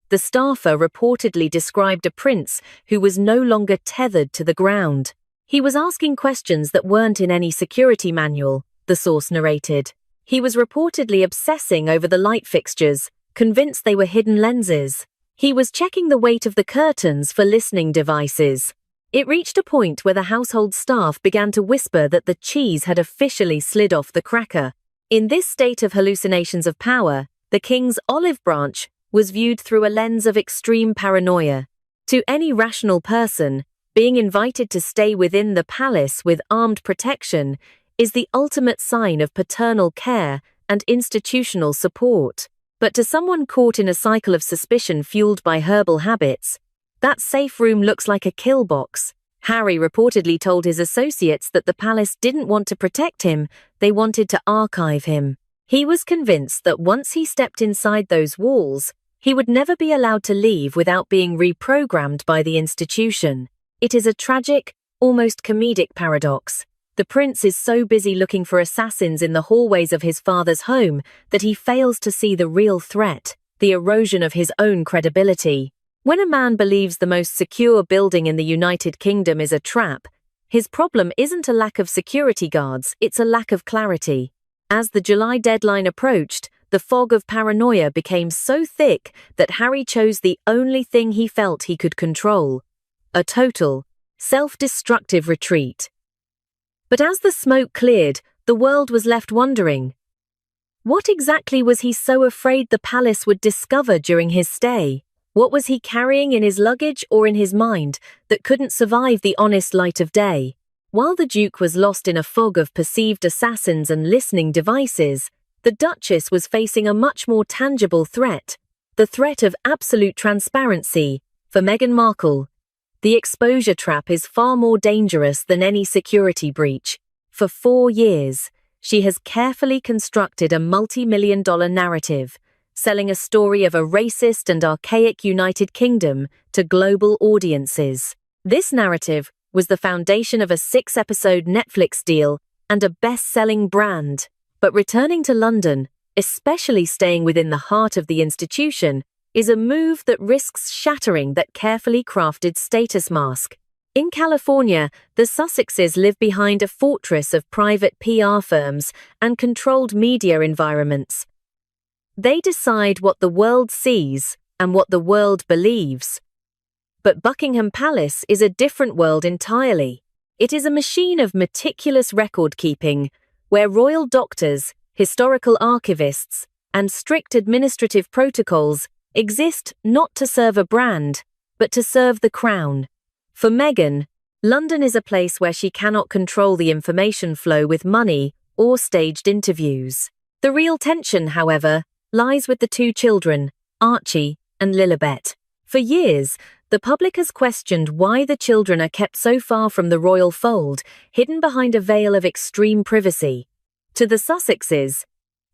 The staffer reportedly described a prince who was no longer tethered to the ground. He was asking questions that weren't in any security manual, the source narrated. He was reportedly obsessing over the light fixtures, convinced they were hidden lenses. He was checking the weight of the curtains for listening devices. It reached a point where the household staff began to whisper that the cheese had officially slid off the cracker. In this state of hallucinations of power, the king's olive branch was viewed through a lens of extreme paranoia. To any rational person, being invited to stay within the palace with armed protection is the ultimate sign of paternal care and institutional support. But to someone caught in a cycle of suspicion fueled by herbal habits, that safe room looks like a kill box. Harry reportedly told his associates that the palace didn't want to protect him, they wanted to archive him. He was convinced that once he stepped inside those walls, he would never be allowed to leave without being reprogrammed by the institution. It is a tragic, almost comedic paradox. The prince is so busy looking for assassins in the hallways of his father's home that he fails to see the real threat, the erosion of his own credibility. When a man believes the most secure building in the United Kingdom is a trap, his problem isn't a lack of security guards, it's a lack of clarity. As the July deadline approached, the fog of paranoia became so thick that Harry chose the only thing he felt he could control: a total, self-destructive retreat. But as the smoke cleared, the world was left wondering. What exactly was he so afraid the palace would discover during his stay? What was he carrying in his luggage or in his mind that couldn't survive the honest light of day? While the Duke was lost in a fog of perceived assassins and listening devices, the Duchess was facing a much more tangible threat: the threat of absolute transparency. For Meghan Markle, the exposure trap is far more dangerous than any security breach. For 4 years, she has carefully constructed a multi-million-dollar narrative, selling a story of a racist and archaic United Kingdom to global audiences. This narrative was the foundation of a 6-episode Netflix deal and a best-selling brand. But returning to London, especially staying within the heart of the institution, is a move that risks shattering that carefully crafted status mask. In California, the Sussexes live behind a fortress of private PR firms and controlled media environments. They decide what the world sees and what the world believes. But Buckingham Palace is a different world entirely. It is a machine of meticulous record-keeping, where royal doctors, historical archivists, and strict administrative protocols exist not to serve a brand, but to serve the crown. For Meghan, London is a place where she cannot control the information flow with money or staged interviews. The real tension, however, lies with the 2 children, Archie and Lilibet. For years, the public has questioned why the children are kept so far from the royal fold, hidden behind a veil of extreme privacy. To the Sussexes,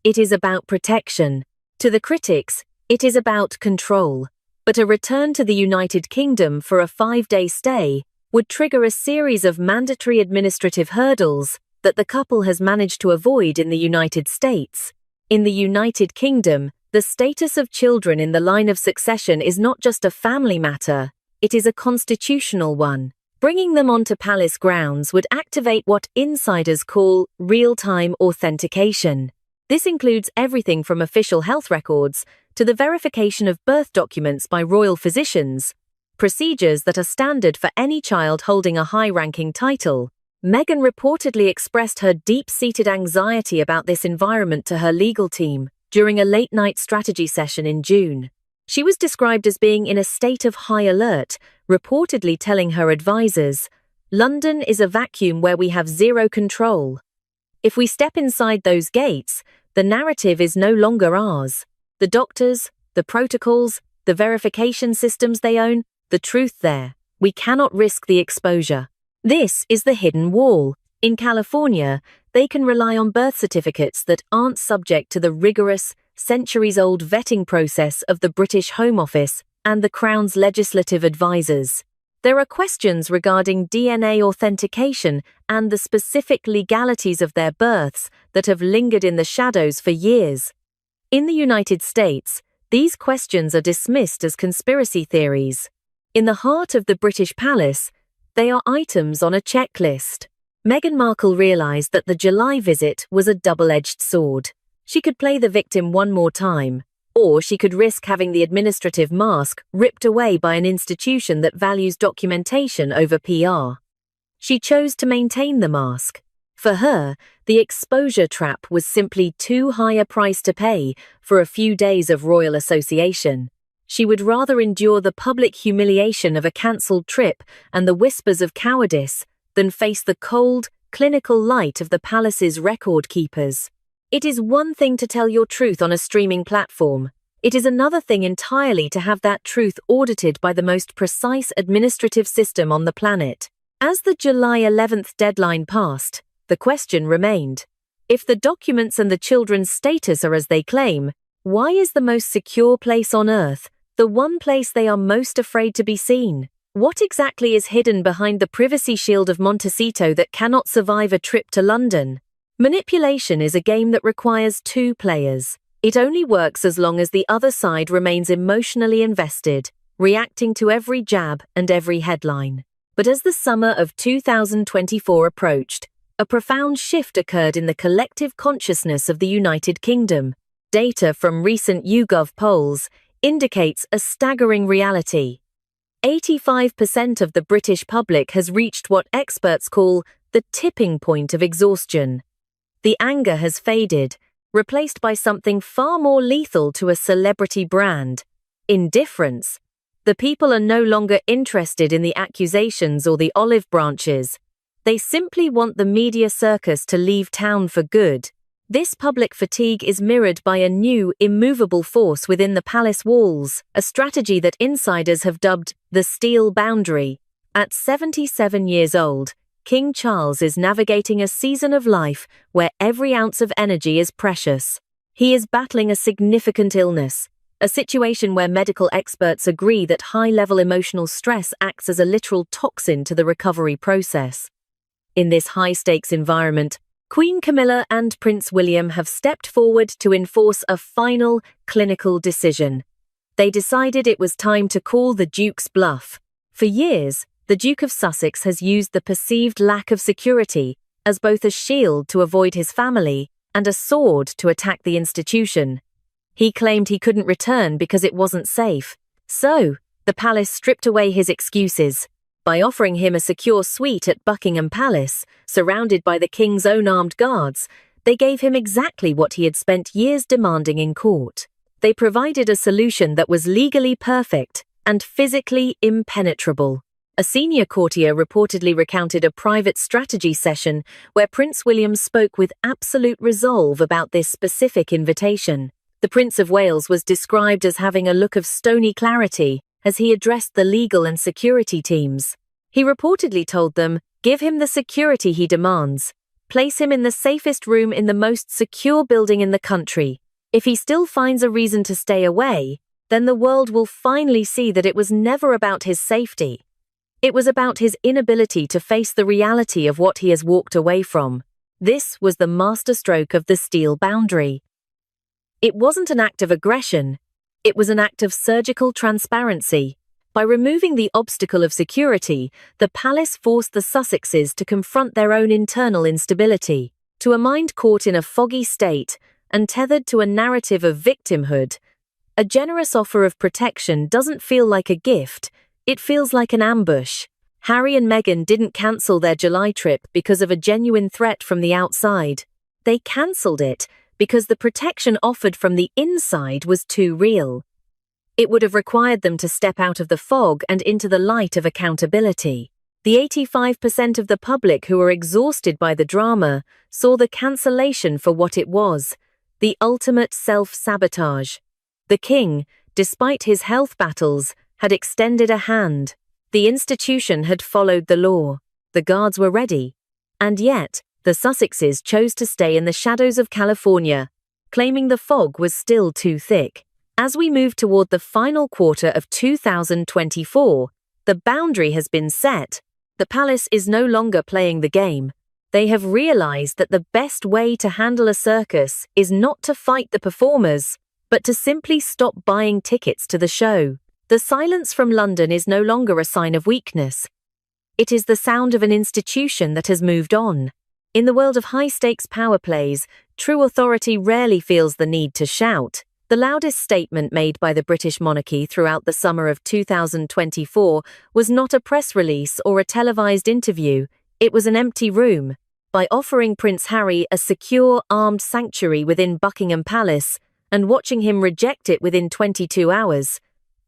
it is about protection. To the critics, it is about control. But a return to the United Kingdom for a 5-day stay would trigger a series of mandatory administrative hurdles that the couple has managed to avoid in the United States. In the United Kingdom, the status of children in the line of succession is not just a family matter, it is a constitutional one. Bringing them onto palace grounds would activate what insiders call real-time authentication. This includes everything from official health records to the verification of birth documents by royal physicians, procedures that are standard for any child holding a high-ranking title. Meghan reportedly expressed her deep-seated anxiety about this environment to her legal team during a late-night strategy session in June. She was described as being in a state of high alert, reportedly telling her advisors, "London is a vacuum where we have zero control. If we step inside those gates, the narrative is no longer ours. The doctors, the protocols, the verification systems they own, the truth there. We cannot risk the exposure." This is the hidden wall. In California, they can rely on birth certificates that aren't subject to the rigorous, centuries-old vetting process of the British Home Office and the Crown's legislative advisors. There are questions regarding DNA authentication and the specific legalities of their births that have lingered in the shadows for years. In the United States, these questions are dismissed as conspiracy theories. In the heart of the British palace, they are items on a checklist. Meghan Markle realized that the July visit was a double-edged sword. She could play the victim one more time, or she could risk having the administrative mask ripped away by an institution that values documentation over PR. She chose to maintain the mask. For her, the exposure trap was simply too high a price to pay for a few days of royal association. She would rather endure the public humiliation of a cancelled trip and the whispers of cowardice than face the cold, clinical light of the palace's record keepers. It is one thing to tell your truth on a streaming platform. It is another thing entirely to have that truth audited by the most precise administrative system on the planet. As the July 11th deadline passed, the question remained. If the documents and the children's status are as they claim, why is the most secure place on Earth the one place they are most afraid to be seen? What exactly is hidden behind the privacy shield of Montecito that cannot survive a trip to London? Manipulation is a game that requires 2 players. It only works as long as the other side remains emotionally invested, reacting to every jab and every headline. But as the summer of 2024 approached, a profound shift occurred in the collective consciousness of the United Kingdom. data from recent YouGov polls indicates a staggering reality. 85% of the British public has reached what experts call the tipping point of exhaustion. The anger has faded, replaced by something far more lethal to a celebrity brand: indifference. The people are no longer interested in the accusations or the olive branches. They simply want the media circus to leave town for good. This public fatigue is mirrored by a new, immovable force within the palace walls, a strategy that insiders have dubbed the steel boundary. At 77 years old, King Charles is navigating a season of life where every ounce of energy is precious. He is battling a significant illness, a situation where medical experts agree that high-level emotional stress acts as a literal toxin to the recovery process. In this high-stakes environment, Queen Camilla and Prince William have stepped forward to enforce a final, clinical decision. They decided it was time to call the Duke's bluff. For years, the Duke of Sussex has used the perceived lack of security as both a shield to avoid his family and a sword to attack the institution. He claimed he couldn't return because it wasn't safe. So, the palace stripped away his excuses. By offering him a secure suite at Buckingham Palace, surrounded by the king's own armed guards, they gave him exactly what he had spent years demanding in court. They provided a solution that was legally perfect and physically impenetrable. A senior courtier reportedly recounted a private strategy session where Prince William spoke with absolute resolve about this specific invitation. The Prince of Wales was described as having a look of stony clarity as he addressed the legal and security teams. He reportedly told them, "Give him the security he demands. Place him in the safest room in the most secure building in the country. If he still finds a reason to stay away, then the world will finally see that it was never about his safety. It was about his inability to face the reality of what he has walked away from." This was the masterstroke of the steel boundary. It wasn't an act of aggression. It was an act of surgical transparency. By removing the obstacle of security, the palace forced the Sussexes to confront their own internal instability. To a mind caught in a foggy state and tethered to a narrative of victimhood, a generous offer of protection doesn't feel like a gift, it feels like an ambush. Harry and Meghan didn't cancel their July trip because of a genuine threat from the outside. They cancelled it because the protection offered from the inside was too real. It would have required them to step out of the fog and into the light of accountability. The 85% of the public who were exhausted by the drama saw the cancellation for what it was: the ultimate self-sabotage. The king, despite his health battles, had extended a hand. The institution had followed the law. The guards were ready. And yet, the Sussexes chose to stay in the shadows of California, claiming the fog was still too thick. As we move toward the final quarter of 2024, the boundary has been set. The palace is no longer playing the game. They have realized that the best way to handle a circus is not to fight the performers, but to simply stop buying tickets to the show. The silence from London is no longer a sign of weakness. It is the sound of an institution that has moved on. In the world of high-stakes power plays, true authority rarely feels the need to shout. The loudest statement made by the British monarchy throughout the summer of 2024 was not a press release or a televised interview, it was an empty room. By offering Prince Harry a secure, armed sanctuary within Buckingham Palace and watching him reject it within 22 hours,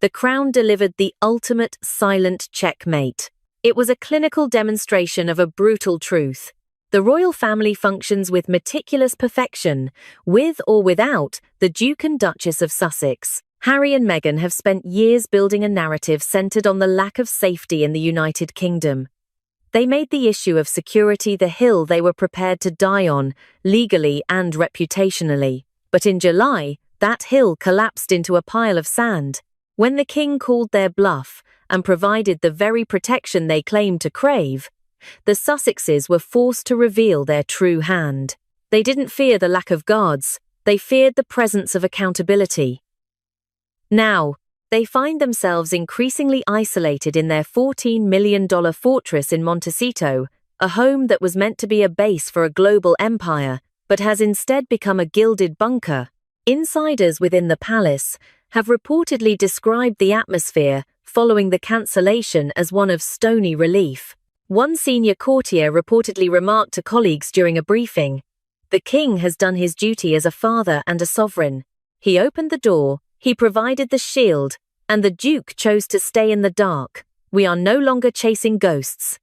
the Crown delivered the ultimate silent checkmate. It was a clinical demonstration of a brutal truth. The royal family functions with meticulous perfection, with or without the Duke and Duchess of Sussex. Harry and Meghan have spent years building a narrative centered on the lack of safety in the United Kingdom. They made the issue of security the hill they were prepared to die on, legally and reputationally. But in July, that hill collapsed into a pile of sand. When the king called their bluff and provided the very protection they claimed to crave, the Sussexes were forced to reveal their true hand. They didn't fear the lack of guards, they feared the presence of accountability. Now, they find themselves increasingly isolated in their $14 million fortress in Montecito, a home that was meant to be a base for a global empire, but has instead become a gilded bunker. Insiders within the palace have reportedly described the atmosphere following the cancellation as one of stony relief. One senior courtier reportedly remarked to colleagues during a briefing, "The king has done his duty as a father and a sovereign. He opened the door, he provided the shield, and the Duke chose to stay in the dark. We are no longer chasing ghosts."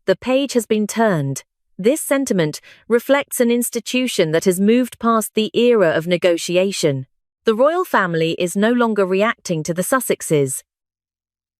The page has been turned. This sentiment reflects an institution that has moved past the era of negotiation. The royal family is no longer reacting to the Sussexes.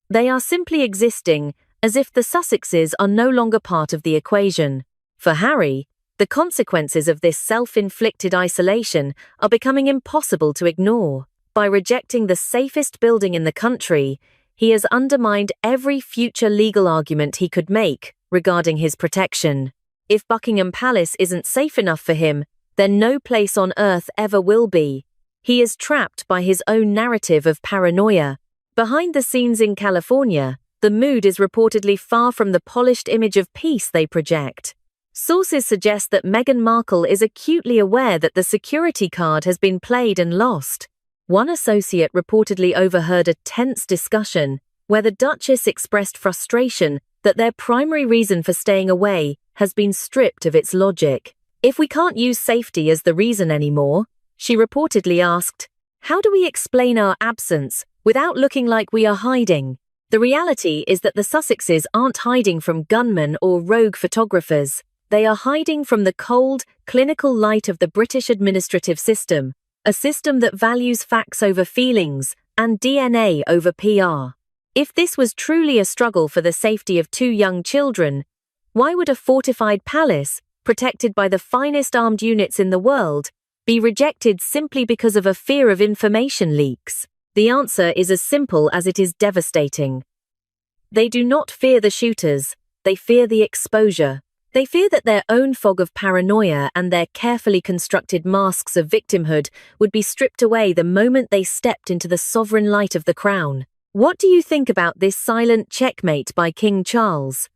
They are simply existing as if the Sussexes are no longer part of the equation. For Harry, the consequences of this self-inflicted isolation are becoming impossible to ignore. By rejecting the safest building in the country, he has undermined every future legal argument he could make regarding his protection. If Buckingham Palace isn't safe enough for him, then no place on earth ever will be. He is trapped by his own narrative of paranoia. Behind the scenes in California, the mood is reportedly far from the polished image of peace they project. Sources suggest that Meghan Markle is acutely aware that the security card has been played and lost. One associate reportedly overheard a tense discussion where the Duchess expressed frustration that their primary reason for staying away has been stripped of its logic. "If we can't use safety as the reason anymore," she reportedly asked, "how do we explain our absence without looking like we are hiding?" The reality is that the Sussexes aren't hiding from gunmen or rogue photographers. They are hiding from the cold, clinical light of the British administrative system, a system that values facts over feelings and DNA over PR. If this was truly a struggle for the safety of two young children, why would a fortified palace, protected by the finest armed units in the world, be rejected simply because of a fear of information leaks? The answer is as simple as it is devastating. They do not fear the shooters, they fear the exposure. They fear that their own fog of paranoia and their carefully constructed masks of victimhood would be stripped away the moment they stepped into the sovereign light of the crown. What do you think about this silent checkmate by King Charles?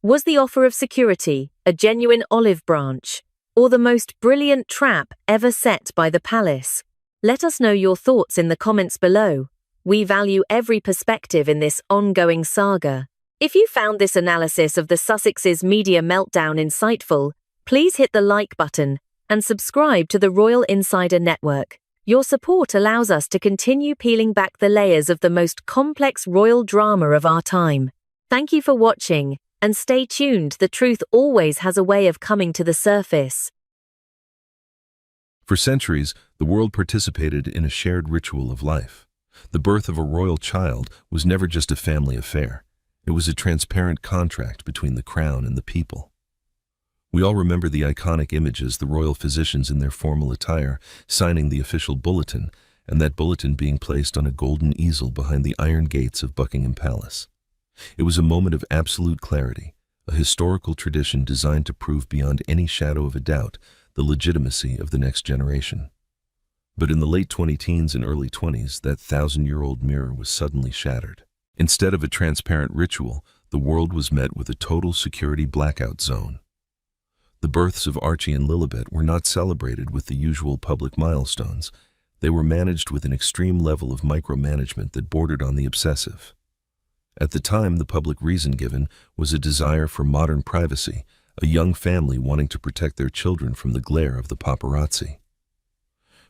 Was the offer of security a genuine olive branch, or the most brilliant trap ever set by the palace? Let us know your thoughts in the comments below. We value every perspective in this ongoing saga. If you found this analysis of the Sussexes' media meltdown insightful, please hit the like button and subscribe to the Royal Insider Network. Your support allows us to continue peeling back the layers of the most complex royal drama of our time. Thank you for watching, and stay tuned. The truth always has a way of coming to the surface. For centuries, the world participated in a shared ritual of life. The birth of a royal child was never just a family affair. It was a transparent contract between the crown and the people. We all remember the iconic images, the royal physicians in their formal attire, signing the official bulletin, and that bulletin being placed on a golden easel behind the iron gates of Buckingham Palace. It was a moment of absolute clarity, a historical tradition designed to prove beyond any shadow of a doubt the legitimacy of the next generation. But in the late 20-teens and early 20s, that 1,000-year-old mirror was suddenly shattered. Instead of a transparent ritual, the world was met with a total security blackout zone. The births of Archie and Lilibet were not celebrated with the usual public milestones. They were managed with an extreme level of micromanagement that bordered on the obsessive. At the time, the public reason given was a desire for modern privacy, a young family wanting to protect their children from the glare of the paparazzi.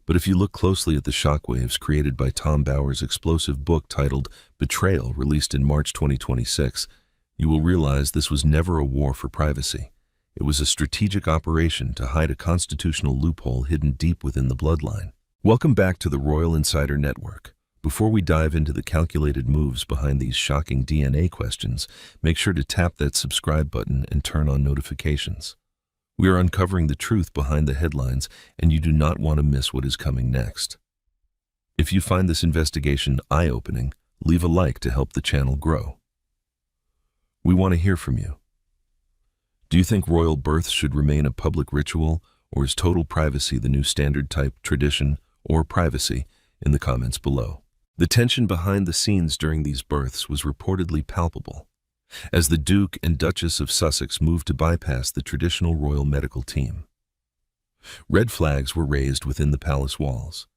But if you look closely at the shockwaves created by Tom Bower's explosive book titled Betrayal, released in March 2026, you will realize this was never a war for privacy. It was a strategic operation to hide a constitutional loophole hidden deep within the bloodline. Welcome back to the Royal Insider Network. Before we dive into the calculated moves behind these shocking DNA questions, make sure to tap that subscribe button and turn on notifications. We are uncovering the truth behind the headlines, and you do not want to miss what is coming next. If you find this investigation eye-opening, leave a like to help the channel grow. We want to hear from you. Do you think royal births should remain a public ritual, or is total privacy the new standard type, tradition, or privacy? In the comments below. The tension behind the scenes during these births was reportedly palpable, as the Duke and Duchess of Sussex moved to bypass the traditional royal medical team. Red flags were raised within the palace walls.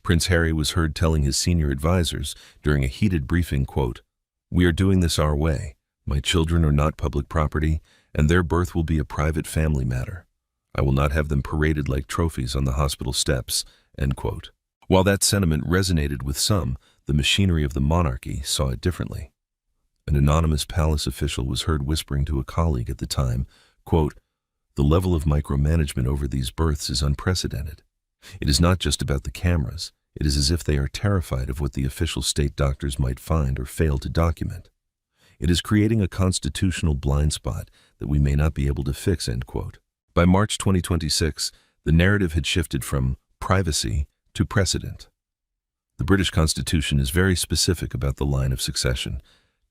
Prince Harry was heard telling his senior advisors during a heated briefing, quote, "We are doing this our way. My children are not public property, and their birth will be a private family matter. I will not have them paraded like trophies on the hospital steps," end quote. While that sentiment resonated with some, the machinery of the monarchy saw it differently. An anonymous palace official was heard whispering to a colleague at the time, quote, "The level of micromanagement over these births is unprecedented. It is not just about the cameras. It is as if they are terrified of what the official state doctors might find or fail to document. It is creating a constitutional blind spot that we may not be able to fix," end quote. By March 2026, the narrative had shifted from privacy to precedent. The British Constitution is very specific about the line of succession.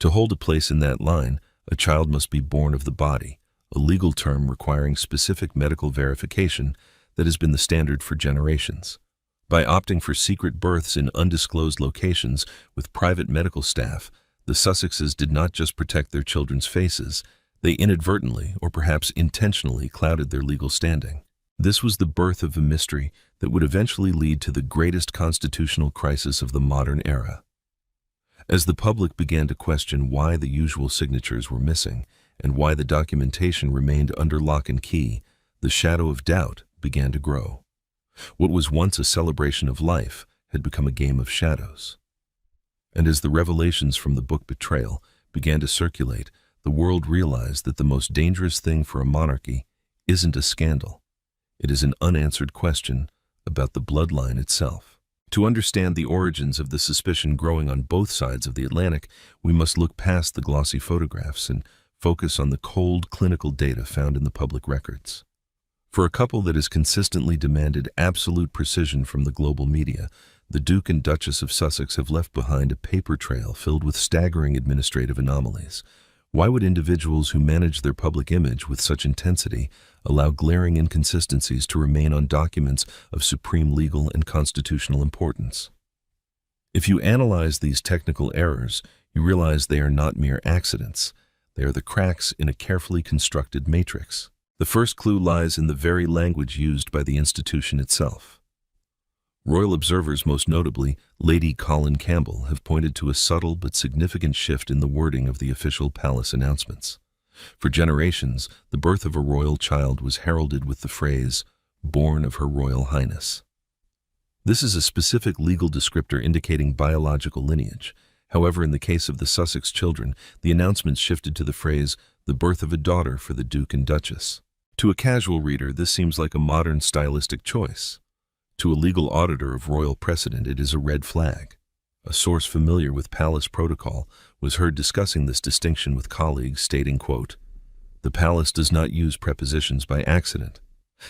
To hold a place in that line, a child must be born of the body, a legal term requiring specific medical verification that has been the standard for generations. By opting for secret births in undisclosed locations with private medical staff, the Sussexes did not just protect their children's faces, they inadvertently, or perhaps intentionally, clouded their legal standing. This was the birth of a mystery that would eventually lead to the greatest constitutional crisis of the modern era. As the public began to question why the usual signatures were missing and why the documentation remained under lock and key, the shadow of doubt began to grow. What was once a celebration of life had become a game of shadows. And as the revelations from the book Betrayal began to circulate, the world realized that the most dangerous thing for a monarchy isn't a scandal. It is an unanswered question about the bloodline itself. To understand the origins of the suspicion growing on both sides of the Atlantic, we must look past the glossy photographs and focus on the cold clinical data found in the public records. For a couple that has consistently demanded absolute precision from the global media, the Duke and Duchess of Sussex have left behind a paper trail filled with staggering administrative anomalies. Why would individuals who manage their public image with such intensity allow glaring inconsistencies to remain on documents of supreme legal and constitutional importance? If you analyze these technical errors, you realize they are not mere accidents. They are the cracks in a carefully constructed matrix. The first clue lies in the very language used by the institution itself. Royal observers, most notably Lady Colin Campbell, have pointed to a subtle but significant shift in the wording of the official palace announcements. For generations, the birth of a royal child was heralded with the phrase, "born of Her Royal Highness." This is a specific legal descriptor indicating biological lineage. However, in the case of the Sussex children, the announcements shifted to the phrase, "the birth of a daughter for the Duke and Duchess." To a casual reader, this seems like a modern stylistic choice. To a legal auditor of royal precedent, it is a red flag. A source familiar with palace protocol was heard discussing this distinction with colleagues, stating, quote, "The palace does not use prepositions by accident.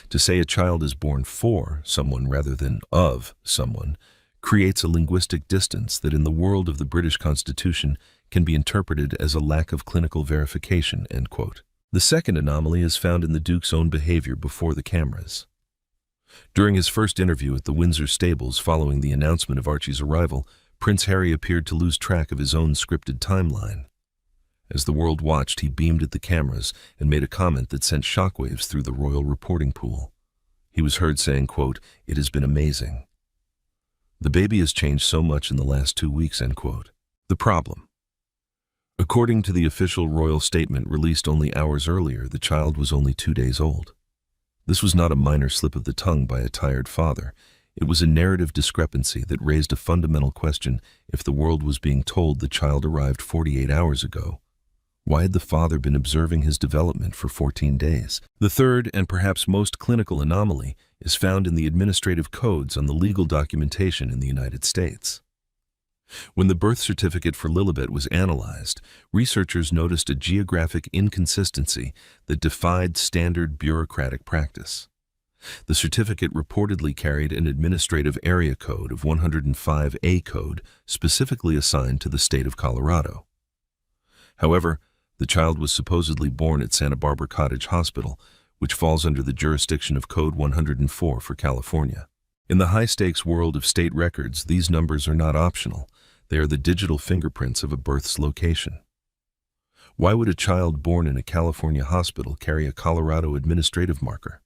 To say a child is born for someone rather than of someone creates a linguistic distance that in the world of the British Constitution can be interpreted as a lack of clinical verification," end quote. The second anomaly is found in the Duke's own behavior before the cameras. During his first interview at the Windsor stables following the announcement of Archie's arrival, Prince Harry appeared to lose track of his own scripted timeline. As the world watched, he beamed at the cameras and made a comment that sent shockwaves through the royal reporting pool. He was heard saying, quote, "It has been amazing. The baby has changed so much in the last 2 weeks," end quote. The problem. According to the official royal statement released only hours earlier, the child was only 2 days old. This was not a minor slip of the tongue by a tired father. It was a narrative discrepancy that raised a fundamental question. If the world was being told the child arrived 48 hours ago, why had the father been observing his development for 14 days? The third, and perhaps most clinical anomaly, is found in the administrative codes on the legal documentation in the United States. When the birth certificate for Lilibet was analyzed, researchers noticed a geographic inconsistency that defied standard bureaucratic practice. The certificate reportedly carried an administrative area code of 105A code specifically assigned to the state of Colorado. However, the child was supposedly born at Santa Barbara Cottage Hospital, which falls under the jurisdiction of Code 104 for California. In the high-stakes world of state records, these numbers are not optional. They are the digital fingerprints of a birth's location. Why would a child born in a California hospital carry a Colorado administrative marker?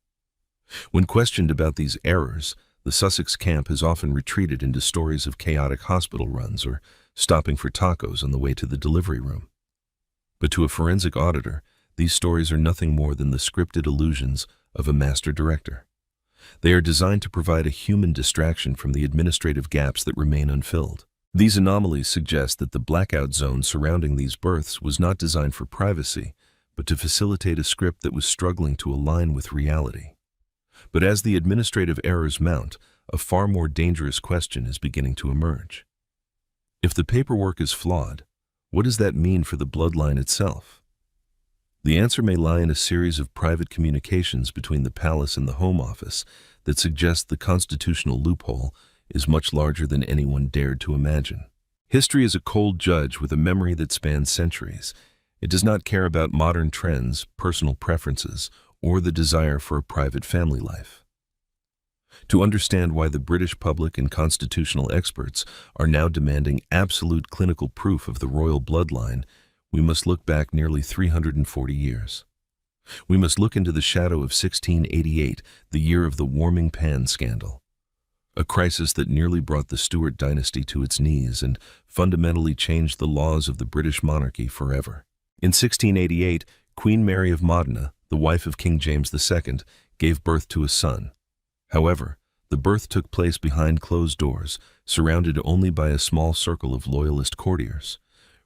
When questioned about these errors, the Sussex camp has often retreated into stories of chaotic hospital runs or stopping for tacos on the way to the delivery room. But to a forensic auditor, these stories are nothing more than the scripted illusions of a master director. They are designed to provide a human distraction from the administrative gaps that remain unfilled. These anomalies suggest that the blackout zone surrounding these births was not designed for privacy, but to facilitate a script that was struggling to align with reality. But as the administrative errors mount, a far more dangerous question is beginning to emerge. If the paperwork is flawed, what does that mean for the bloodline itself? The answer may lie in a series of private communications between the palace and the Home Office that suggest the constitutional loophole is much larger than anyone dared to imagine. History is a cold judge with a memory that spans centuries. It does not care about modern trends, personal preferences, or the desire for a private family life. To understand why the British public and constitutional experts are now demanding absolute clinical proof of the royal bloodline, we must look back nearly 340 years. We must look into the shadow of 1688, the year of the warming pan scandal, a crisis that nearly brought the Stuart dynasty to its knees and fundamentally changed the laws of the British monarchy forever. In 1688, Queen Mary of Modena, the wife of King James II, gave birth to a son. However, the birth took place behind closed doors, surrounded only by a small circle of loyalist courtiers.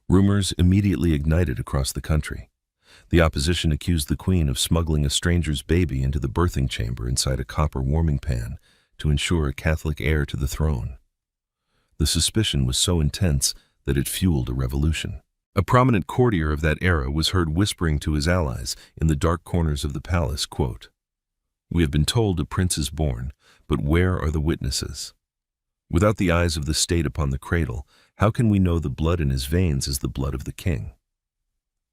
Rumors immediately ignited across the country. The opposition accused the Queen of smuggling a stranger's baby into the birthing chamber inside a copper warming pan to ensure a Catholic heir to the throne. The suspicion was so intense that it fueled a revolution. A prominent courtier of that era was heard whispering to his allies in the dark corners of the palace, quote, "We have been told a prince is born, but where are the witnesses? Without the eyes of the state upon the cradle, how can we know the blood in his veins is the blood of the king?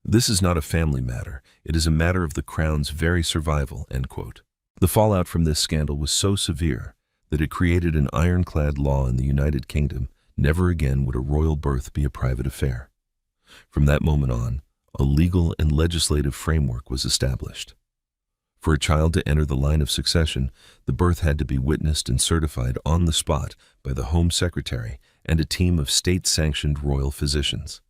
This is not a family matter. It is a matter of the crown's very survival," end quote. The fallout from this scandal was so severe that it created an ironclad law in the United Kingdom: never again would a royal birth be a private affair. From that moment on, a legal and legislative framework was established. For a child to enter the line of succession, the birth had to be witnessed and certified on the spot by the Home Secretary and a team of state-sanctioned royal physicians.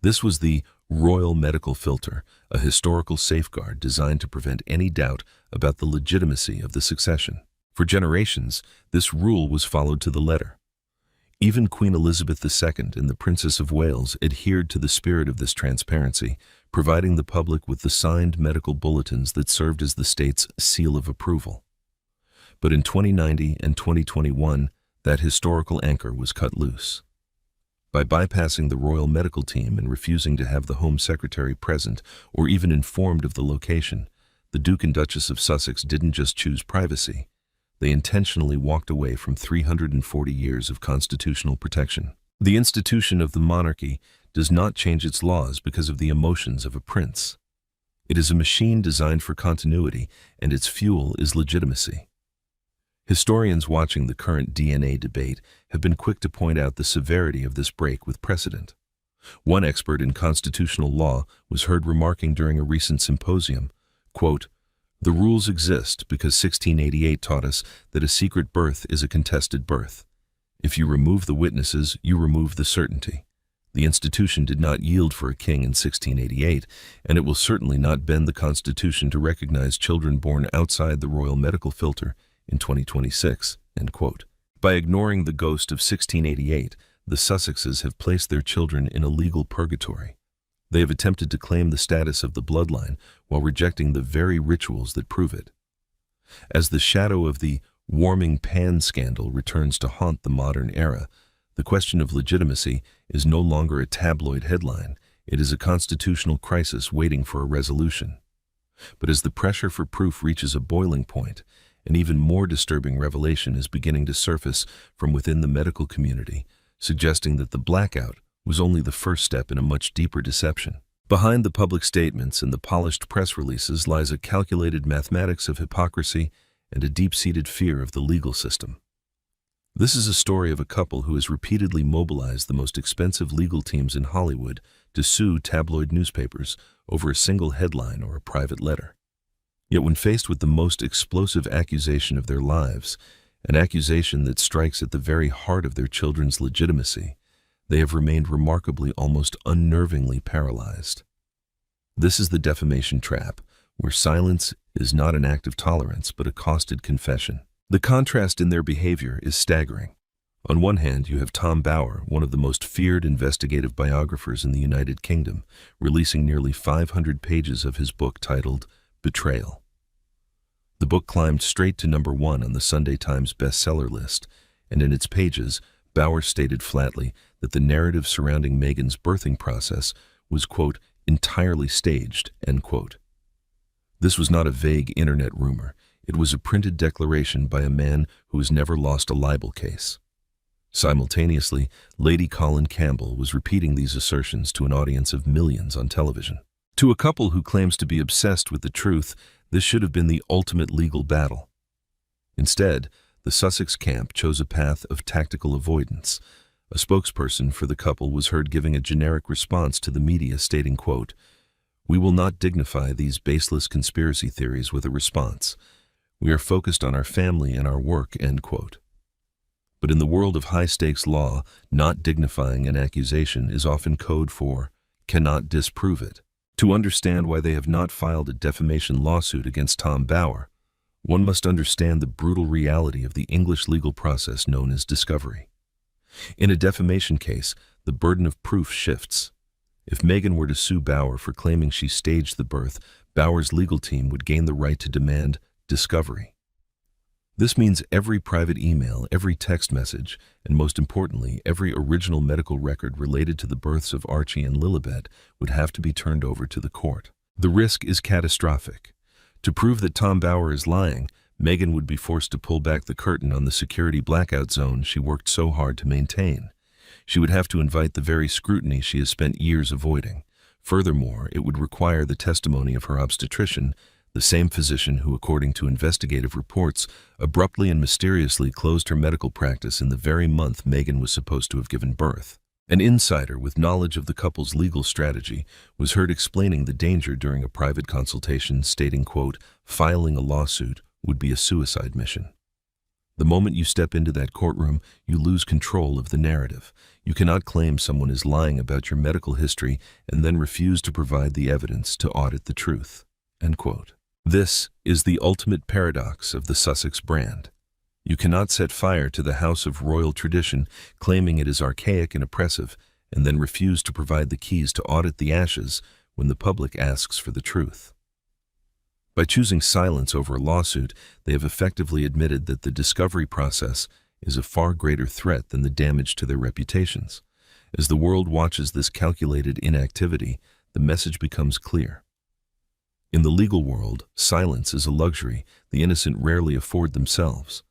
This was the royal medical filter, a historical safeguard designed to prevent any doubt about the legitimacy of the succession. For generations, this rule was followed to the letter. Even Queen Elizabeth II and the Princess of Wales adhered to the spirit of this transparency, providing the public with the signed medical bulletins that served as the state's seal of approval. But in 2090 and 2021, that historical anchor was cut loose. By bypassing the royal medical team and refusing to have the Home Secretary present or even informed of the location, the Duke and Duchess of Sussex didn't just choose privacy. They intentionally walked away from 340 years of constitutional protection. The institution of the monarchy does not change its laws because of the emotions of a prince. It is a machine designed for continuity, and its fuel is legitimacy. Historians watching the current DNA debate have been quick to point out the severity of this break with precedent. One expert in constitutional law was heard remarking during a recent symposium, quote, "The rules exist because 1688 taught us that a secret birth is a contested birth. If you remove the witnesses, you remove the certainty. The institution did not yield for a king in 1688, and it will certainly not bend the Constitution to recognize children born outside the royal medical filter in 2026, end quote. By ignoring the ghost of 1688, the Sussexes have placed their children in a legal purgatory. They have attempted to claim the status of the bloodline while rejecting the very rituals that prove it. As the shadow of the warming pan scandal returns to haunt the modern era, the question of legitimacy is no longer a tabloid headline. It is a constitutional crisis waiting for a resolution. But as the pressure for proof reaches a boiling point, an even more disturbing revelation is beginning to surface from within the medical community, suggesting that the blackout was only the first step in a much deeper deception. Behind the public statements and the polished press releases lies a calculated mathematics of hypocrisy and a deep-seated fear of the legal system. This is a story of a couple who has repeatedly mobilized the most expensive legal teams in Hollywood to sue tabloid newspapers over a single headline or a private letter. Yet when faced with the most explosive accusation of their lives, an accusation that strikes at the very heart of their children's legitimacy, they have remained remarkably, almost unnervingly paralyzed. This is the defamation trap, where silence is not an act of tolerance but a costed confession. The contrast in their behavior is staggering. On one hand, you have Tom Bower, one of the most feared investigative biographers in the United Kingdom, releasing nearly 500 pages of his book titled Betrayal. The book climbed straight to #1 on the Sunday Times bestseller list, and in its pages, Bower stated flatly that the narrative surrounding Meghan's birthing process was, quote, entirely staged, end quote. This was not a vague internet rumor. It was a printed declaration by a man who has never lost a libel case. Simultaneously, Lady Colin Campbell was repeating these assertions to an audience of millions on television. To a couple who claims to be obsessed with the truth, this should have been the ultimate legal battle. Instead, the Sussex camp chose a path of tactical avoidance. A spokesperson for the couple was heard giving a generic response to the media stating, quote, "We will not dignify these baseless conspiracy theories with a response. We are focused on our family and our work," end quote. But in the world of high-stakes law, not dignifying an accusation is often code for cannot disprove it. To understand why they have not filed a defamation lawsuit against Tom Bower, one must understand the brutal reality of the English legal process known as discovery. In a defamation case, the burden of proof shifts. If Meghan were to sue Bower for claiming she staged the birth, Bower's legal team would gain the right to demand discovery. This means every private email, every text message, and most importantly, every original medical record related to the births of Archie and Lilibet would have to be turned over to the court. The risk is catastrophic. To prove that Tom Bower is lying, Meghan would be forced to pull back the curtain on the security blackout zone she worked so hard to maintain. She would have to invite the very scrutiny she has spent years avoiding. Furthermore, it would require the testimony of her obstetrician, the same physician who, according to investigative reports, abruptly and mysteriously closed her medical practice in the very month Meghan was supposed to have given birth. An insider with knowledge of the couple's legal strategy was heard explaining the danger during a private consultation, stating, quote, "Filing a lawsuit would be a suicide mission. The moment you step into that courtroom, you lose control of the narrative. You cannot claim someone is lying about your medical history and then refuse to provide the evidence to audit the truth." End quote. This is the ultimate paradox of the Sussex brand. You cannot set fire to the house of royal tradition, claiming it is archaic and oppressive, and then refuse to provide the keys to audit the ashes when the public asks for the truth. By choosing silence over a lawsuit, they have effectively admitted that the discovery process is a far greater threat than the damage to their reputations. As the world watches this calculated inactivity, the message becomes clear. In the legal world, silence is a luxury the innocent rarely afford themselves.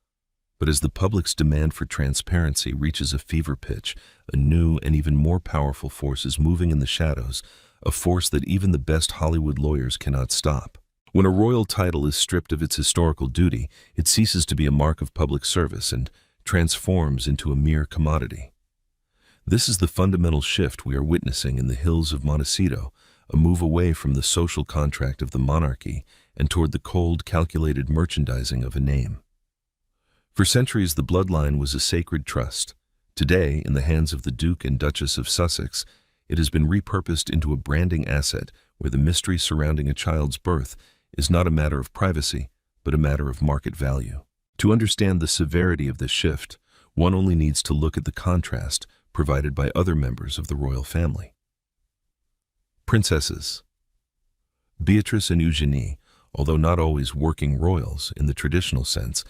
But as the public's demand for transparency reaches a fever pitch, a new and even more powerful force is moving in the shadows, a force that even the best Hollywood lawyers cannot stop. When a royal title is stripped of its historical duty, it ceases to be a mark of public service and transforms into a mere commodity. This is the fundamental shift we are witnessing in the hills of Montecito, a move away from the social contract of the monarchy and toward the cold, calculated merchandising of a name. For centuries, the bloodline was a sacred trust. Today, in the hands of the Duke and Duchess of Sussex, it has been repurposed into a branding asset where the mystery surrounding a child's birth is not a matter of privacy, but a matter of market value. To understand the severity of this shift, one only needs to look at the contrast provided by other members of the royal family. Princesses. Beatrice and Eugenie, although not always working royals in the traditional sense,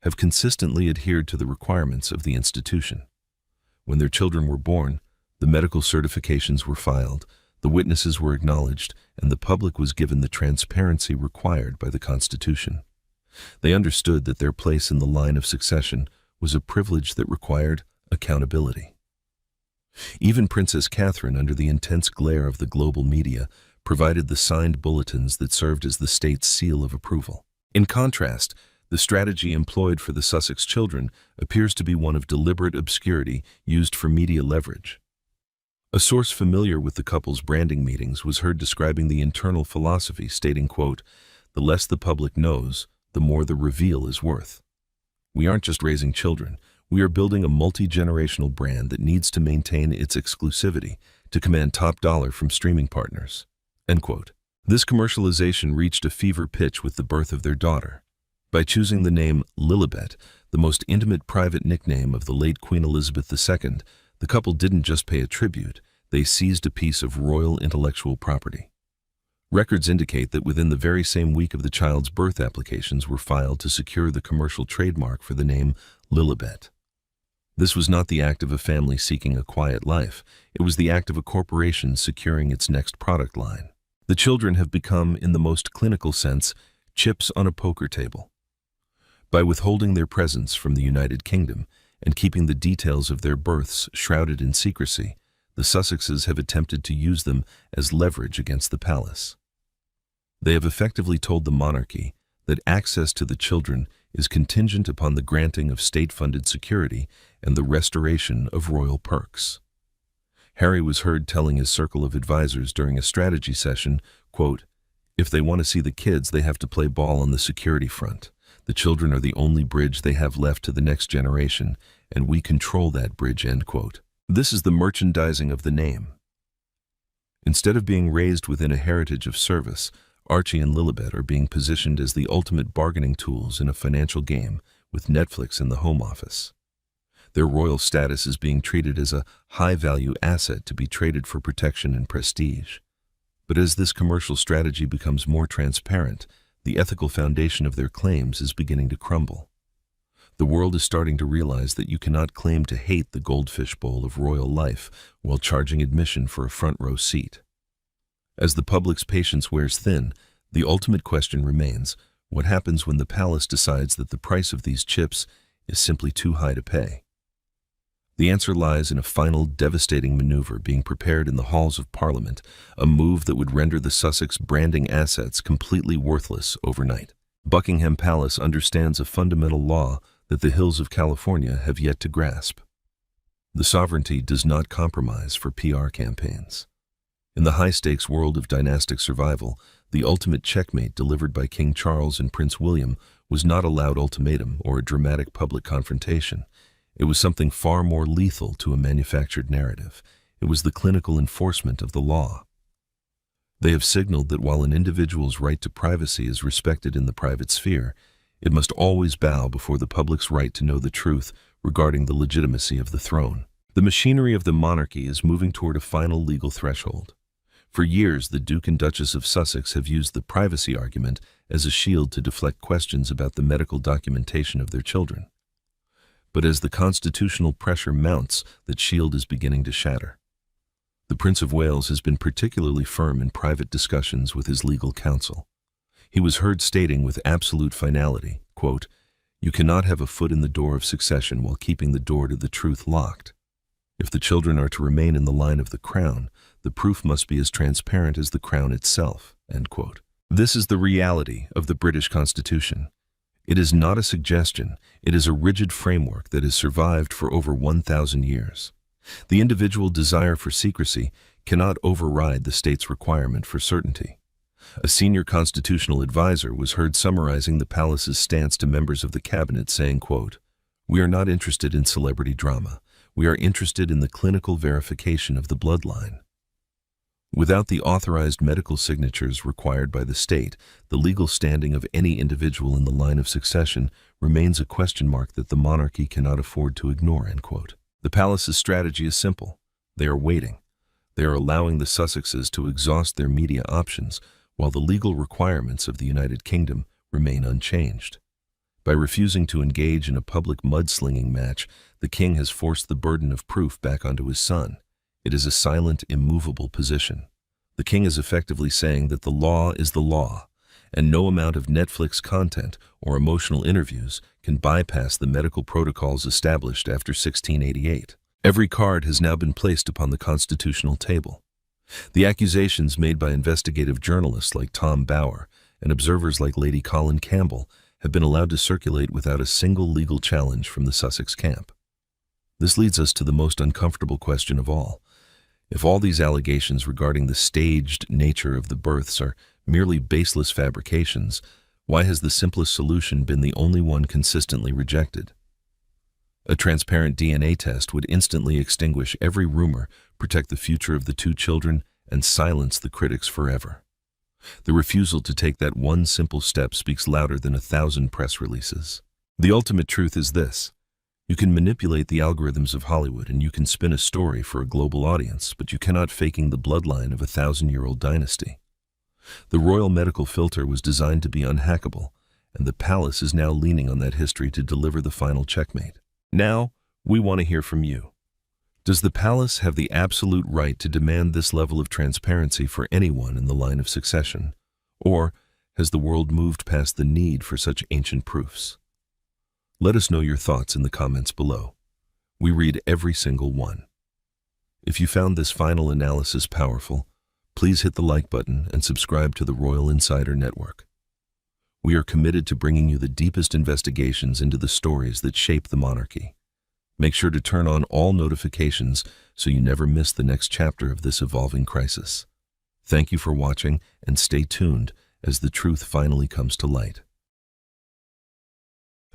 have consistently adhered to the requirements of the institution. When their children were born, the medical certifications were filed, the witnesses were acknowledged, and the public was given the transparency required by the Constitution. They understood that their place in the line of succession was a privilege that required accountability. Even Princess Catherine, under the intense glare of the global media, provided the signed bulletins that served as the state's seal of approval. In contrast, the strategy employed for the Sussex children appears to be one of deliberate obscurity used for media leverage. A source familiar with the couple's branding meetings was heard describing the internal philosophy, stating, quote, the less the public knows, the more the reveal is worth. We aren't just raising children, we are building a multi-generational brand that needs to maintain its exclusivity to command top dollar from streaming partners." End quote. This commercialization reached a fever pitch with the birth of their daughter. By choosing the name Lilibet, the most intimate private nickname of the late Queen Elizabeth II, the couple didn't just pay a tribute, they seized a piece of royal intellectual property. Records indicate that within the very same week of the child's birth, applications were filed to secure the commercial trademark for the name Lilibet. This was not the act of a family seeking a quiet life, it was the act of a corporation securing its next product line. The children have become, in the most clinical sense, chips on a poker table. By withholding their presence from the United Kingdom and keeping the details of their births shrouded in secrecy, the Sussexes have attempted to use them as leverage against the palace. They have effectively told the monarchy that access to the children is contingent upon the granting of state-funded security and the restoration of royal perks. Harry was heard telling his circle of advisors during a strategy session, quote, "If they want to see the kids, they have to play ball on the security front. The children are the only bridge they have left to the next generation, and we control that bridge," end quote. This is the merchandising of the name. Instead of being raised within a heritage of service, Archie and Lilibet are being positioned as the ultimate bargaining tools in a financial game with Netflix in the home office. Their royal status is being treated as a high-value asset to be traded for protection and prestige. But as this commercial strategy becomes more transparent, the ethical foundation of their claims is beginning to crumble. The world is starting to realize that you cannot claim to hate the goldfish bowl of royal life while charging admission for a front-row seat. As the public's patience wears thin, the ultimate question remains, what happens when the palace decides that the price of these chips is simply too high to pay? The answer lies in a final devastating maneuver being prepared in the halls of Parliament, a move that would render the Sussex branding assets completely worthless overnight. Buckingham Palace understands a fundamental law that the hills of California have yet to grasp. The sovereignty does not compromise for PR campaigns. In the high-stakes world of dynastic survival, the ultimate checkmate delivered by King Charles and Prince William was not a loud ultimatum or a dramatic public confrontation. It was something far more lethal to a manufactured narrative. It was the clinical enforcement of the law. They have signaled that while an individual's right to privacy is respected in the private sphere, it must always bow before the public's right to know the truth regarding the legitimacy of the throne. The machinery of the monarchy is moving toward a final legal threshold. For years, the Duke and Duchess of Sussex have used the privacy argument as a shield to deflect questions about the medical documentation of their children. But as the constitutional pressure mounts, that shield is beginning to shatter. The Prince of Wales has been particularly firm in private discussions with his legal counsel. He was heard stating with absolute finality, quote, "You cannot have a foot in the door of succession while keeping the door to the truth locked. If the children are to remain in the line of the crown, the proof must be as transparent as the crown itself," end quote. This is the reality of the British Constitution. It is not a suggestion, it is a rigid framework that has survived for over 1,000 years. The individual desire for secrecy cannot override the state's requirement for certainty. A senior constitutional advisor was heard summarizing the palace's stance to members of the cabinet saying, quote, "We are not interested in celebrity drama. We are interested in the clinical verification of the bloodline." Without the authorized medical signatures required by the state, the legal standing of any individual in the line of succession remains a question mark that the monarchy cannot afford to ignore, end quote. The palace's strategy is simple. They are waiting. They are allowing the Sussexes to exhaust their media options while the legal requirements of the United Kingdom remain unchanged. By refusing to engage in a public mudslinging match, the king has forced the burden of proof back onto his son. It is a silent, immovable position. The king is effectively saying that the law is the law, and no amount of Netflix content or emotional interviews can bypass the medical protocols established after 1688. Every card has now been placed upon the constitutional table. The accusations made by investigative journalists like Tom Bower and observers like Lady Colin Campbell have been allowed to circulate without a single legal challenge from the Sussex camp. This leads us to the most uncomfortable question of all. If all these allegations regarding the staged nature of the births are merely baseless fabrications, why has the simplest solution been the only one consistently rejected? A transparent DNA test would instantly extinguish every rumor, protect the future of the two children, and silence the critics forever. The refusal to take that one simple step speaks louder than 1,000 press releases. The ultimate truth is this: you can manipulate the algorithms of Hollywood and you can spin a story for a global audience, but you cannot faking the bloodline of a 1,000-year-old dynasty. The royal medical filter was designed to be unhackable, and the palace is now leaning on that history to deliver the final checkmate. Now, we want to hear from you. Does the palace have the absolute right to demand this level of transparency for anyone in the line of succession? Or has the world moved past the need for such ancient proofs? Let us know your thoughts in the comments below. We read every single one. If you found this final analysis powerful, please hit the like button and subscribe to the Royal Insider Network. We are committed to bringing you the deepest investigations into the stories that shape the monarchy. Make sure to turn on all notifications so you never miss the next chapter of this evolving crisis. Thank you for watching, and stay tuned as the truth finally comes to light.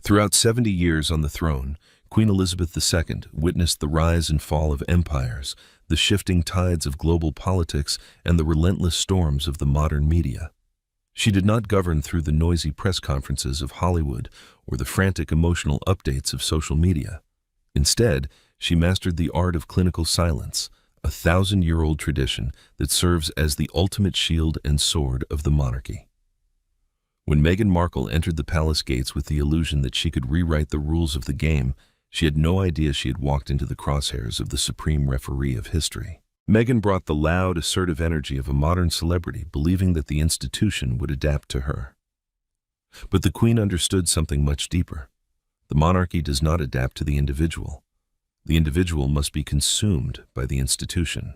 Throughout 70 years on the throne, Queen Elizabeth II witnessed the rise and fall of empires, the shifting tides of global politics, and the relentless storms of the modern media. She did not govern through the noisy press conferences of Hollywood or the frantic emotional updates of social media. Instead, she mastered the art of clinical silence, a 1,000-year-old tradition that serves as the ultimate shield and sword of the monarchy. When Meghan Markle entered the palace gates with the illusion that she could rewrite the rules of the game, she had no idea she had walked into the crosshairs of the supreme referee of history. Meghan brought the loud, assertive energy of a modern celebrity, believing that the institution would adapt to her. But the Queen understood something much deeper. The monarchy does not adapt to the individual. The individual must be consumed by the institution.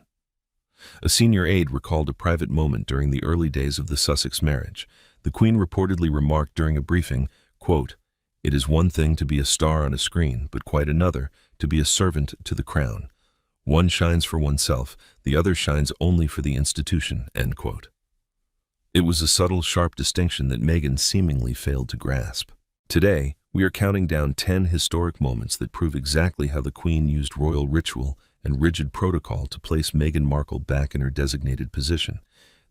A senior aide recalled a private moment during the early days of the Sussex marriage. The Queen reportedly remarked during a briefing, quote, "It is one thing to be a star on a screen, but quite another to be a servant to the crown. One shines for oneself, the other shines only for the institution," end quote. It was a subtle, sharp distinction that Meghan seemingly failed to grasp. Today, we are counting down 10 historic moments that prove exactly how the Queen used royal ritual and rigid protocol to place Meghan Markle back in her designated position.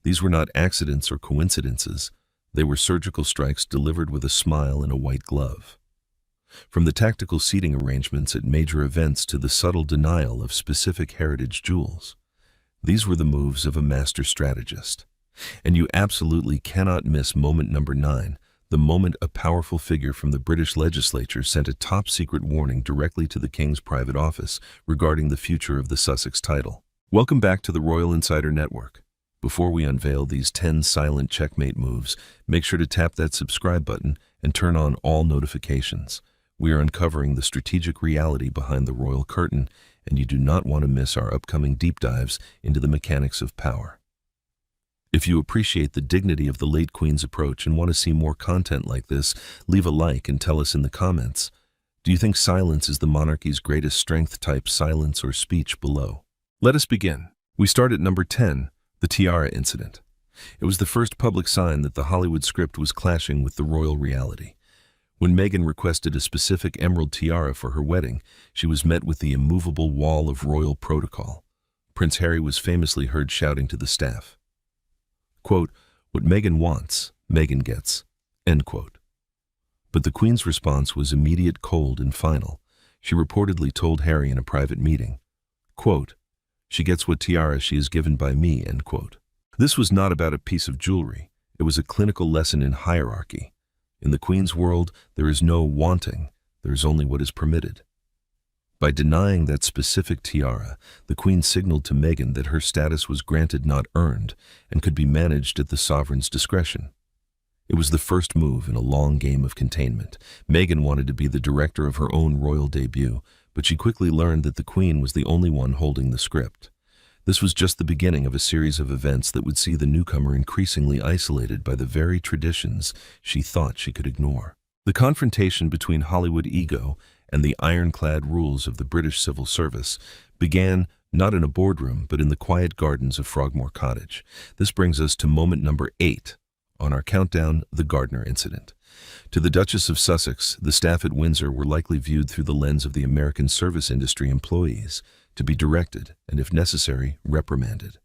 These were not accidents or coincidences. They were surgical strikes delivered with a smile and a white glove. From the tactical seating arrangements at major events to the subtle denial of specific heritage jewels, these were the moves of a master strategist. And you absolutely cannot miss moment number 9, the moment a powerful figure from the British legislature sent a top-secret warning directly to the King's private office regarding the future of the Sussex title. Welcome back to the Royal Insider Network. Before we unveil these 10 silent checkmate moves, make sure to tap that subscribe button and turn on all notifications. We are uncovering the strategic reality behind the royal curtain, and you do not want to miss our upcoming deep dives into the mechanics of power. If you appreciate the dignity of the late Queen's approach and want to see more content like this, leave a like and tell us in the comments. Do you think silence is the monarchy's greatest strength? Type silence or speech below. Let us begin. We start at number 10, the tiara incident. It was the first public sign that the Hollywood script was clashing with the royal reality. When Meghan requested a specific emerald tiara for her wedding, she was met with the immovable wall of royal protocol. Prince Harry was famously heard shouting to the staff, quote, "What Meghan wants, Meghan gets," end quote. But the Queen's response was immediate, cold, and final. She reportedly told Harry in a private meeting, quote, "She gets what tiara she is given by me," end quote. This was not about a piece of jewelry. It was a clinical lesson in hierarchy. In the Queen's world, there is no wanting, there is only what is permitted. By denying that specific tiara, the Queen signaled to Meghan that her status was granted, not earned, and could be managed at the sovereign's discretion. It was the first move in a long game of containment. Meghan wanted to be the director of her own royal debut, but she quickly learned that the Queen was the only one holding the script. This was just the beginning of a series of events that would see the newcomer increasingly isolated by the very traditions she thought she could ignore. The confrontation between Hollywood ego and the ironclad rules of the British civil service began not in a boardroom, but in the quiet gardens of Frogmore Cottage. This brings us to moment number 8 on our countdown, the Gardner incident. To the Duchess of Sussex, the staff at Windsor were likely viewed through the lens of the American service industry employees, to be directed and, if necessary, reprimanded.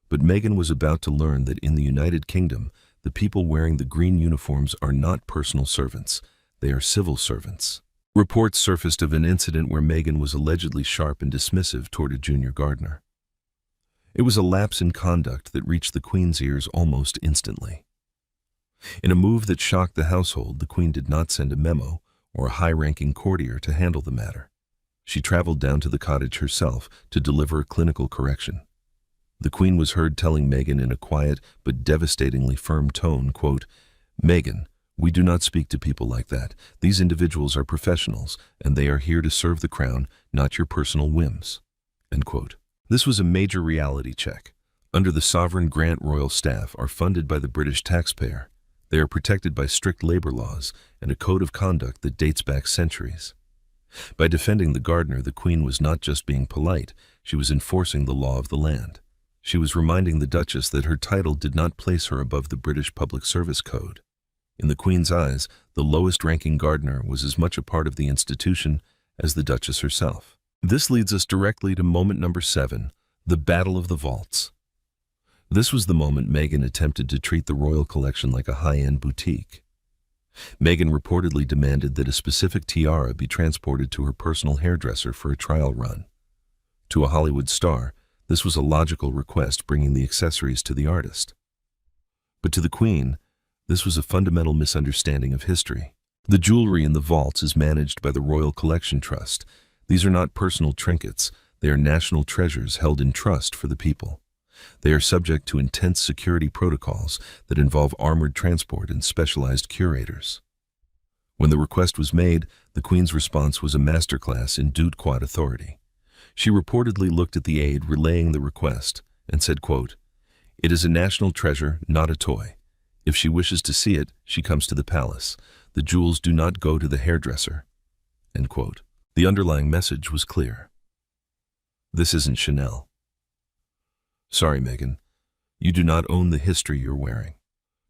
But Meghan was about to learn that in the United Kingdom, the people wearing the green uniforms are not personal servants, they are civil servants. Reports surfaced of an incident where Meghan was allegedly sharp and dismissive toward a junior gardener. It was a lapse in conduct that reached the Queen's ears almost instantly. In a move that shocked the household, the Queen did not send a memo or a high-ranking courtier to handle the matter. She traveled down to the cottage herself to deliver a clinical correction. The Queen was heard telling Meghan in a quiet but devastatingly firm tone, quote, "Meghan, we do not speak to people like that. These individuals are professionals, and they are here to serve the crown, not your personal whims." End quote. This was a major reality check. Under the sovereign grant, royal staff are funded by the British taxpayer. They are protected by strict labor laws and a code of conduct that dates back centuries. By defending the gardener, the Queen was not just being polite, she was enforcing the law of the land. She was reminding the Duchess that her title did not place her above the British Public Service Code. In the Queen's eyes, the lowest-ranking gardener was as much a part of the institution as the Duchess herself. This leads us directly to moment number 7, the Battle of the Vaults. This was the moment Meghan attempted to treat the royal collection like a high-end boutique. Meghan reportedly demanded that a specific tiara be transported to her personal hairdresser for a trial run. To a Hollywood star, this was a logical request, bringing the accessories to the artist. But to the Queen, this was a fundamental misunderstanding of history. The jewelry in the vaults is managed by the Royal Collection Trust. These are not personal trinkets, they are national treasures held in trust for the people. They are subject to intense security protocols that involve armored transport and specialized curators. When the request was made, the Queen's response was a masterclass in Dut Quod authority. She reportedly looked at the aide relaying the request and said, quote, "It is a national treasure, not a toy. If she wishes to see it, she comes to the palace. The jewels do not go to the hairdresser." End quote. The underlying message was clear. This isn't Chanel. Sorry, Meghan. You do not own the history you're wearing.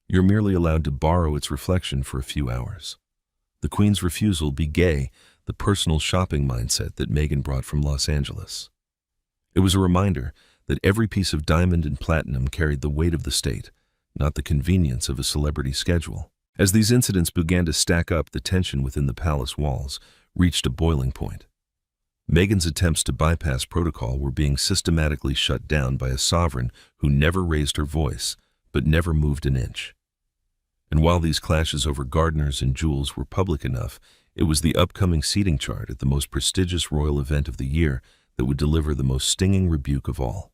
You're merely allowed to borrow its reflection for a few hours. The Queen's refusal be gay, the personal shopping mindset that Meghan brought from Los Angeles. It was a reminder that every piece of diamond and platinum carried the weight of the state, not the convenience of a celebrity schedule. As these incidents began to stack up, the tension within the palace walls reached a boiling point. Meghan's attempts to bypass protocol were being systematically shut down by a sovereign who never raised her voice, but never moved an inch. And while these clashes over gardeners and jewels were public enough, it was the upcoming seating chart at the most prestigious royal event of the year that would deliver the most stinging rebuke of all.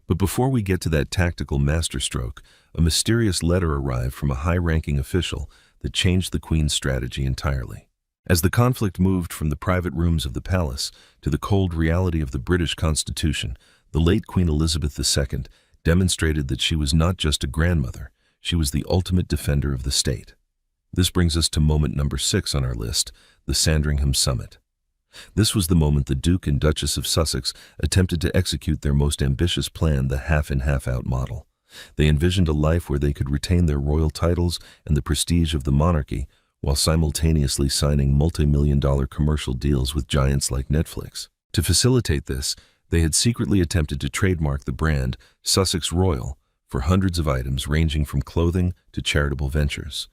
But before we get to that tactical masterstroke, a mysterious letter arrived from a high-ranking official that changed the Queen's strategy entirely. As the conflict moved from the private rooms of the palace to the cold reality of the British Constitution, the late Queen Elizabeth II demonstrated that she was not just a grandmother, she was the ultimate defender of the state. This brings us to moment number 6 on our list, the Sandringham Summit. This was the moment the Duke and Duchess of Sussex attempted to execute their most ambitious plan, the half-in, half-out model. They envisioned a life where they could retain their royal titles and the prestige of the monarchy, while simultaneously signing multi-million-dollar commercial deals with giants like Netflix. To facilitate this, they had secretly attempted to trademark the brand Sussex Royal for hundreds of items ranging from clothing to charitable ventures.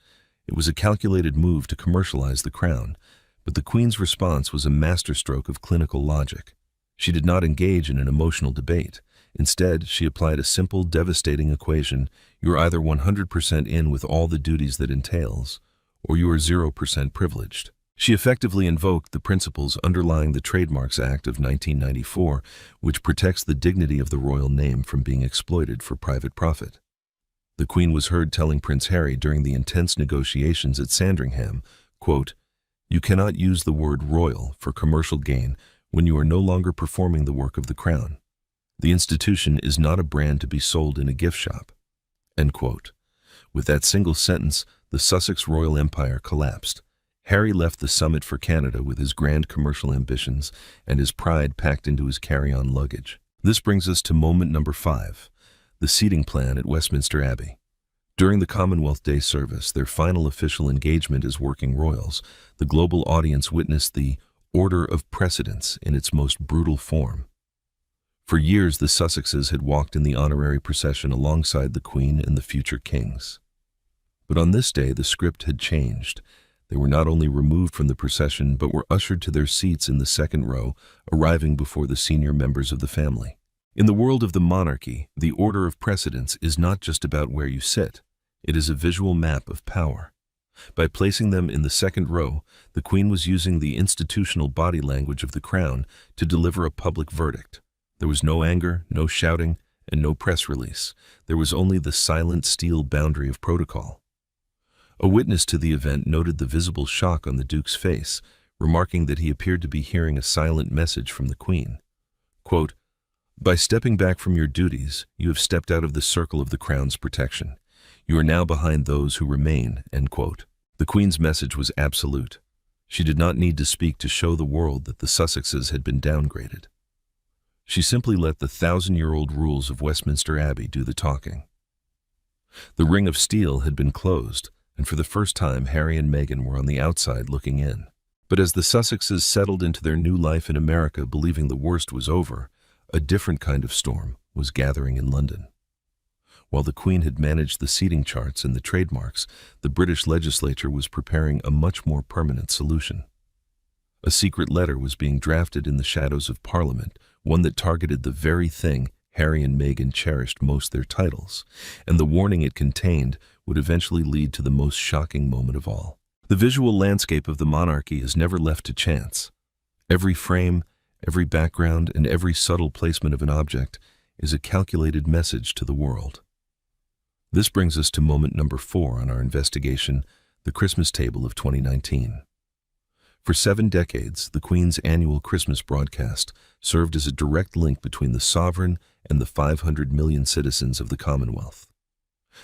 It was a calculated move to commercialize the crown, but the Queen's response was a masterstroke of clinical logic. She did not engage in an emotional debate. Instead, she applied a simple, devastating equation: you're either 100% in with all the duties that entails, or you are 0% privileged. She effectively invoked the principles underlying the Trademarks Act of 1994, which protects the dignity of the royal name from being exploited for private profit. The Queen was heard telling Prince Harry during the intense negotiations at Sandringham, quote, "You cannot use the word royal for commercial gain when you are no longer performing the work of the crown. The institution is not a brand to be sold in a gift shop." End quote. With that single sentence, the Sussex royal empire collapsed. Harry left the summit for Canada with his grand commercial ambitions and his pride packed into his carry-on luggage. This brings us to moment number 5, the seating plan at Westminster Abbey. During the Commonwealth Day service, their final official engagement as working royals, the global audience witnessed the order of precedence in its most brutal form. For years, the Sussexes had walked in the honorary procession alongside the Queen and the future kings. But on this day, the script had changed. They were not only removed from the procession, but were ushered to their seats in the second row, arriving before the senior members of the family. In the world of the monarchy, the order of precedence is not just about where you sit. It is a visual map of power. By placing them in the second row, the Queen was using the institutional body language of the crown to deliver a public verdict. There was no anger, no shouting, and no press release. There was only the silent steel boundary of protocol. A witness to the event noted the visible shock on the Duke's face, remarking that he appeared to be hearing a silent message from the Queen. Quote, "By stepping back from your duties, you have stepped out of the circle of the Crown's protection. You are now behind those who remain." End quote. The Queen's message was absolute. She did not need to speak to show the world that the Sussexes had been downgraded. She simply let the 1,000-year-old rules of Westminster Abbey do the talking. The ring of steel had been closed, and for the first time Harry and Meghan were on the outside looking in. But as the Sussexes settled into their new life in America, believing the worst was over, a different kind of storm was gathering in London. While the Queen had managed the seating charts and the trademarks, the British legislature was preparing a much more permanent solution. A secret letter was being drafted in the shadows of Parliament, one that targeted the very thing Harry and Meghan cherished most, their titles, and the warning it contained would eventually lead to the most shocking moment of all. The visual landscape of the monarchy is never left to chance. Every frame, every background, and every subtle placement of an object is a calculated message to the world. This brings us to moment number 4 on our investigation, the Christmas table of 2019. For 7 decades, the Queen's annual Christmas broadcast served as a direct link between the sovereign and the 500 million citizens of the Commonwealth.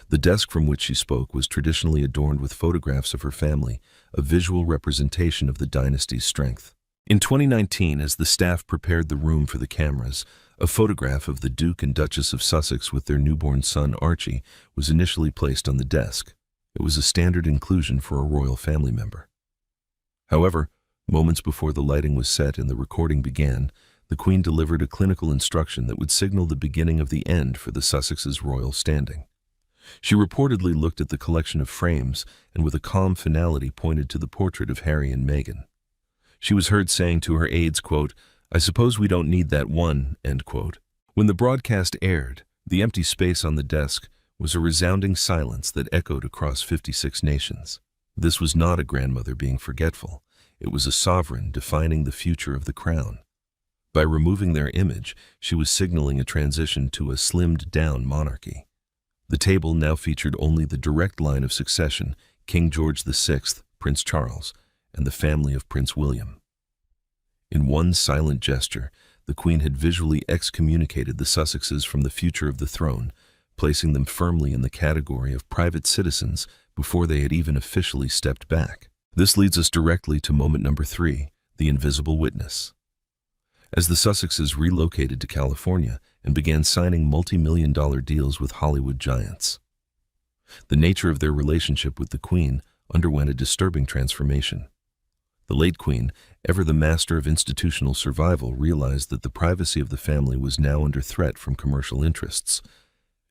The desk from which she spoke was traditionally adorned with photographs of her family, a visual representation of the dynasty's strength. In 2019, as the staff prepared the room for the cameras, a photograph of the Duke and Duchess of Sussex with their newborn son Archie was initially placed on the desk. It was a standard inclusion for a royal family member. However, moments before the lighting was set and the recording began, the Queen delivered a clinical instruction that would signal the beginning of the end for the Sussexes' royal standing. She reportedly looked at the collection of frames and with a calm finality pointed to the portrait of Harry and Meghan. She was heard saying to her aides, quote, "I suppose we don't need that one," end quote. When the broadcast aired, the empty space on the desk was a resounding silence that echoed across 56 nations. This was not a grandmother being forgetful. It was a sovereign defining the future of the crown. By removing their image, she was signaling a transition to a slimmed-down monarchy. The table now featured only the direct line of succession, King George VI, Prince Charles, and the family of Prince William. In one silent gesture, the Queen had visually excommunicated the Sussexes from the future of the throne, placing them firmly in the category of private citizens before they had even officially stepped back. This leads us directly to moment number 3, the invisible witness. As the Sussexes relocated to California and began signing multi-million-dollar deals with Hollywood giants, the nature of their relationship with the Queen underwent a disturbing transformation. The late Queen, ever the master of institutional survival, realized that the privacy of the family was now under threat from commercial interests.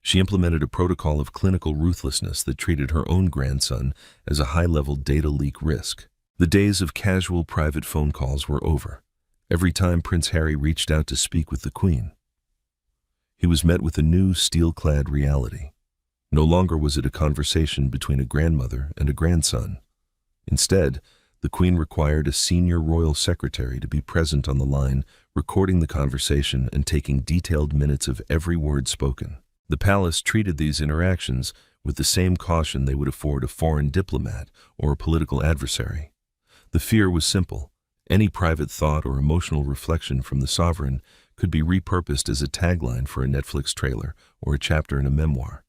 She implemented a protocol of clinical ruthlessness that treated her own grandson as a high-level data leak risk. The days of casual private phone calls were over. Every time Prince Harry reached out to speak with the Queen, he was met with a new steel-clad reality. No longer was it a conversation between a grandmother and a grandson. Instead, the Queen required a senior royal secretary to be present on the line, recording the conversation and taking detailed minutes of every word spoken. The palace treated these interactions with the same caution they would afford a foreign diplomat or a political adversary. The fear was simple. Any private thought or emotional reflection from the sovereign could be repurposed as a tagline for a Netflix trailer or a chapter in a memoir.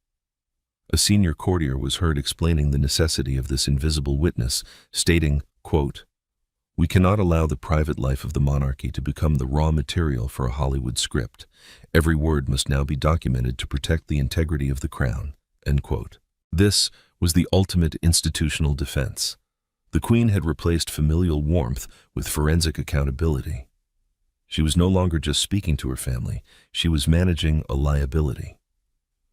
A senior courtier was heard explaining the necessity of this invisible witness, stating, Quote, "We cannot allow the private life of the monarchy to become the raw material for a Hollywood script. Every word must now be documented to protect the integrity of the crown." End quote. This was the ultimate institutional defense. The Queen had replaced familial warmth with forensic accountability. She was no longer just speaking to her family, she was managing a liability.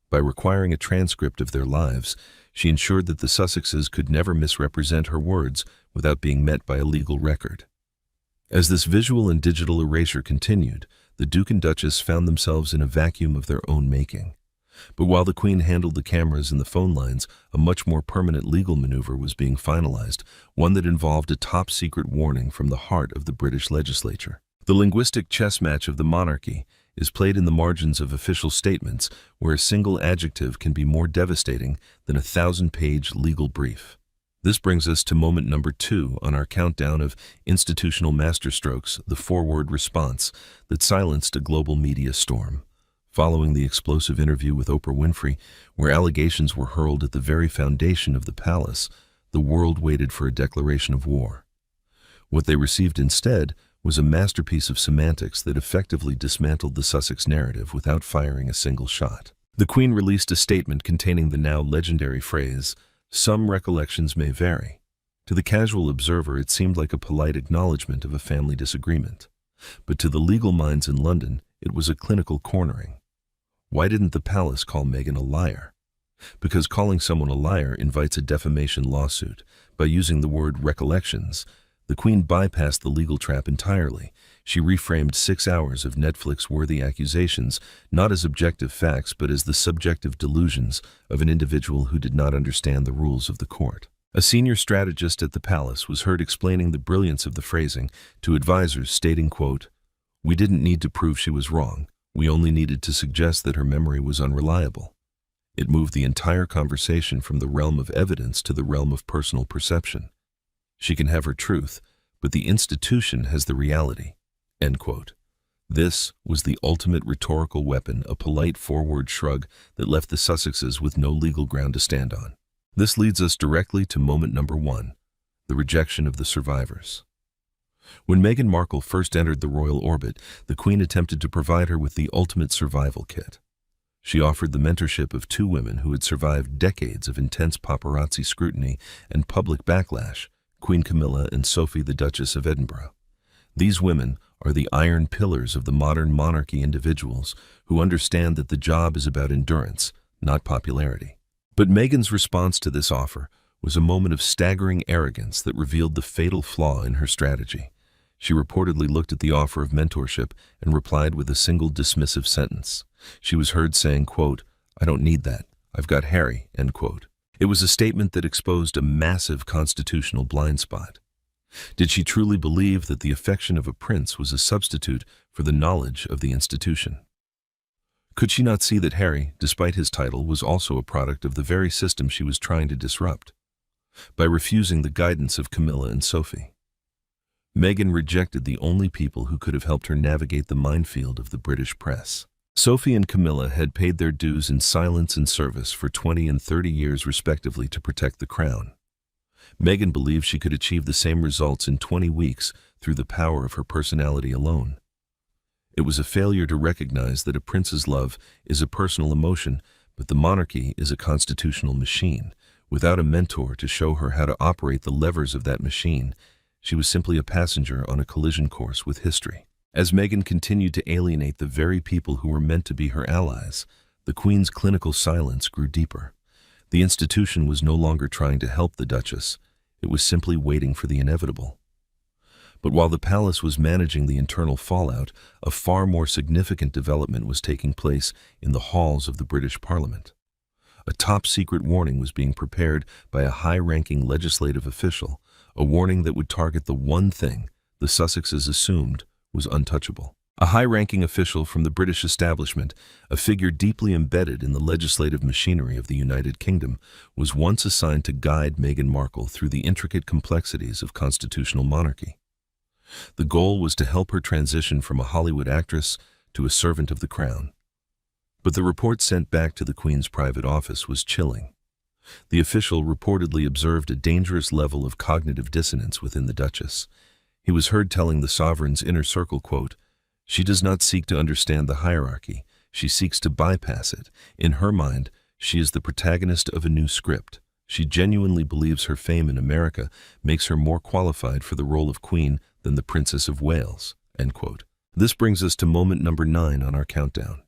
By requiring a transcript of their lives, she ensured that the Sussexes could never misrepresent her words without being met by a legal record. As this visual and digital erasure continued, the Duke and Duchess found themselves in a vacuum of their own making. But while the Queen handled the cameras and the phone lines, a much more permanent legal maneuver was being finalized, one that involved a top-secret warning from the heart of the British legislature. The linguistic chess match of the monarchy is played in the margins of official statements, where a single adjective can be more devastating than a 1,000-page legal brief. This brings us to moment number 2 on our countdown of institutional masterstrokes, the forward response that silenced a global media storm. Following the explosive interview with Oprah Winfrey, where allegations were hurled at the very foundation of the palace, the world waited for a declaration of war. What they received instead was a masterpiece of semantics that effectively dismantled the Sussex narrative without firing a single shot. The Queen released a statement containing the now legendary phrase, "Some recollections may vary." To the casual observer, it seemed like a polite acknowledgement of a family disagreement. But to the legal minds in London, it was a clinical cornering. Why didn't the palace call Meghan a liar? Because calling someone a liar invites a defamation lawsuit. By using the word recollections, the Queen bypassed the legal trap entirely. She reframed 6 hours of Netflix-worthy accusations, not as objective facts, but as the subjective delusions of an individual who did not understand the rules of the court. A senior strategist at the palace was heard explaining the brilliance of the phrasing to advisors, stating, quote, "We didn't need to prove she was wrong. We only needed to suggest that her memory was unreliable." It moved the entire conversation from the realm of evidence to the realm of personal perception. She can have her truth, but the institution has the reality. End quote. This was the ultimate rhetorical weapon, a polite forward shrug that left the Sussexes with no legal ground to stand on. This leads us directly to moment number 1, the rejection of the survivors. When Meghan Markle first entered the royal orbit, the Queen attempted to provide her with the ultimate survival kit. She offered the mentorship of 2 women who had survived decades of intense paparazzi scrutiny and public backlash, Queen Camilla and Sophie, the Duchess of Edinburgh. These women are the iron pillars of the modern monarchy, individuals who understand that the job is about endurance, not popularity. But Meghan's response to this offer was a moment of staggering arrogance that revealed the fatal flaw in her strategy. She reportedly looked at the offer of mentorship and replied with a single dismissive sentence. She was heard saying, quote, "I don't need that. I've got Harry," end quote. It was a statement that exposed a massive constitutional blind spot. Did she truly believe that the affection of a prince was a substitute for the knowledge of the institution? Could she not see that Harry, despite his title, was also a product of the very system she was trying to disrupt? By refusing the guidance of Camilla and Sophie, Meghan rejected the only people who could have helped her navigate the minefield of the British press. Sophie and Camilla had paid their dues in silence and service for 20 and 30 years respectively to protect the crown. Meghan believed she could achieve the same results in 20 weeks through the power of her personality alone. It was a failure to recognize that a prince's love is a personal emotion, but the monarchy is a constitutional machine. Without a mentor to show her how to operate the levers of that machine, she was simply a passenger on a collision course with history. As Meghan continued to alienate the very people who were meant to be her allies, the Queen's clinical silence grew deeper. The institution was no longer trying to help the Duchess, it was simply waiting for the inevitable. But while the palace was managing the internal fallout, a far more significant development was taking place in the halls of the British Parliament. A top-secret warning was being prepared by a high-ranking legislative official, a warning that would target the one thing the Sussexes assumed was untouchable. A high-ranking official from the British establishment, a figure deeply embedded in the legislative machinery of the United Kingdom, was once assigned to guide Meghan Markle through the intricate complexities of constitutional monarchy. The goal was to help her transition from a Hollywood actress to a servant of the crown. But the report sent back to the Queen's private office was chilling. The official reportedly observed a dangerous level of cognitive dissonance within the Duchess. He was heard telling the sovereign's inner circle, quote, "She does not seek to understand the hierarchy. She seeks to bypass it. In her mind, she is the protagonist of a new script. She genuinely believes her fame in America makes her more qualified for the role of queen than the Princess of Wales." End quote. This brings us to moment number 9 on our countdown.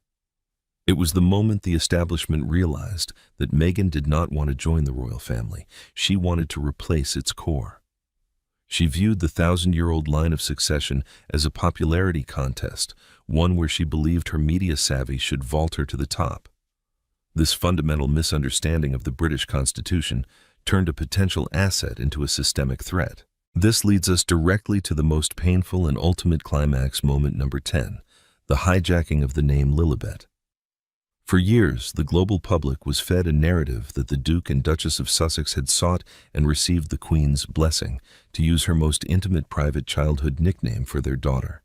It was the moment the establishment realized that Meghan did not want to join the royal family. She wanted to replace its core. She viewed the 1,000-year-old line of succession as a popularity contest, one where she believed her media savvy should vault her to the top. This fundamental misunderstanding of the British Constitution turned a potential asset into a systemic threat. This leads us directly to the most painful and ultimate climax moment number 10, the hijacking of the name Lilibet. For years, the global public was fed a narrative that the Duke and Duchess of Sussex had sought and received the Queen's blessing to use her most intimate private childhood nickname for their daughter.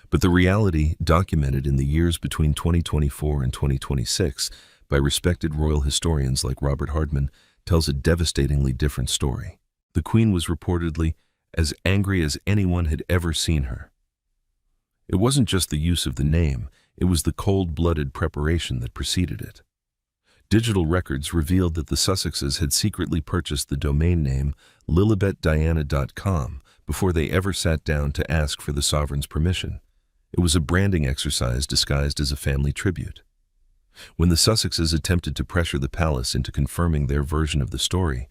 But the reality, documented in the years between 2024 and 2026 by respected royal historians like Robert Hardman, tells a devastatingly different story. The Queen was reportedly as angry as anyone had ever seen her. It wasn't just the use of the name, it was the cold-blooded preparation that preceded it. Digital records revealed that the Sussexes had secretly purchased the domain name lilibetdiana.com before they ever sat down to ask for the sovereign's permission. It was a branding exercise disguised as a family tribute. When the Sussexes attempted to pressure the palace into confirming their version of the story,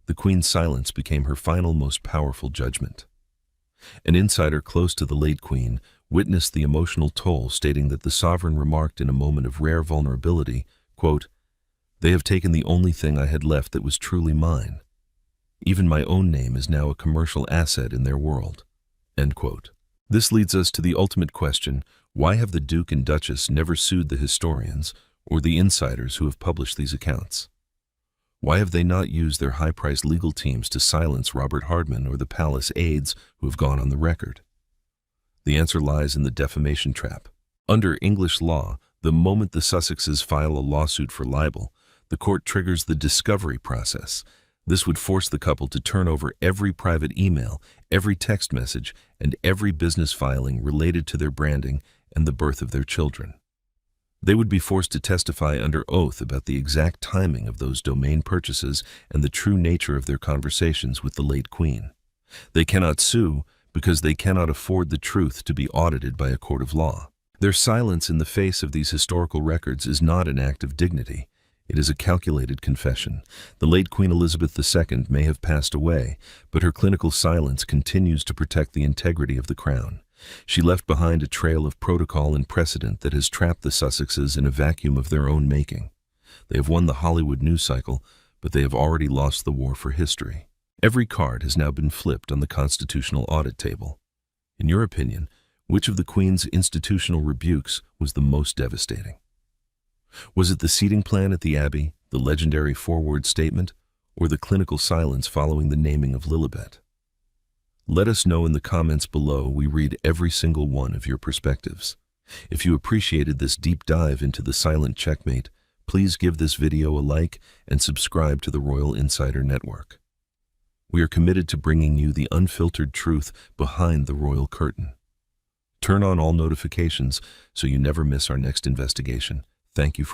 the Queen's silence became her final, most powerful judgment. An insider close to the late Queen witnessed the emotional toll, stating that the sovereign remarked in a moment of rare vulnerability, quote, "They have taken the only thing I had left that was truly mine. Even my own name is now a commercial asset in their world." End quote. This leads us to the ultimate question: why have the Duke and Duchess never sued the historians or the insiders who have published these accounts? Why have they not used their high-priced legal teams to silence Robert Hardman or the palace aides who have gone on the record? The answer lies in the defamation trap. Under English law, the moment the Sussexes file a lawsuit for libel, the court triggers the discovery process. This would force the couple to turn over every private email, every text message, and every business filing related to their branding and the birth of their children. They would be forced to testify under oath about the exact timing of those domain purchases and the true nature of their conversations with the late Queen. They cannot sue because they cannot afford the truth to be audited by a court of law. Their silence in the face of these historical records is not an act of dignity. It is a calculated confession. The late Queen Elizabeth II may have passed away, but her clinical silence continues to protect the integrity of the crown. She left behind a trail of protocol and precedent that has trapped the Sussexes in a vacuum of their own making. They have won the Hollywood news cycle, but they have already lost the war for history. Every card has now been flipped on the constitutional audit table. In your opinion, which of the Queen's institutional rebukes was the most devastating? Was it the seating plan at the Abbey, the legendary forward statement, or the clinical silence following the naming of Lilibet? Let us know in the comments below. We read every single one of your perspectives. If you appreciated this deep dive into the silent checkmate, please give this video a like and subscribe to the Royal Insider Network. We are committed to bringing you the unfiltered truth behind the royal curtain. Turn on all notifications so you never miss our next investigation. Thank you for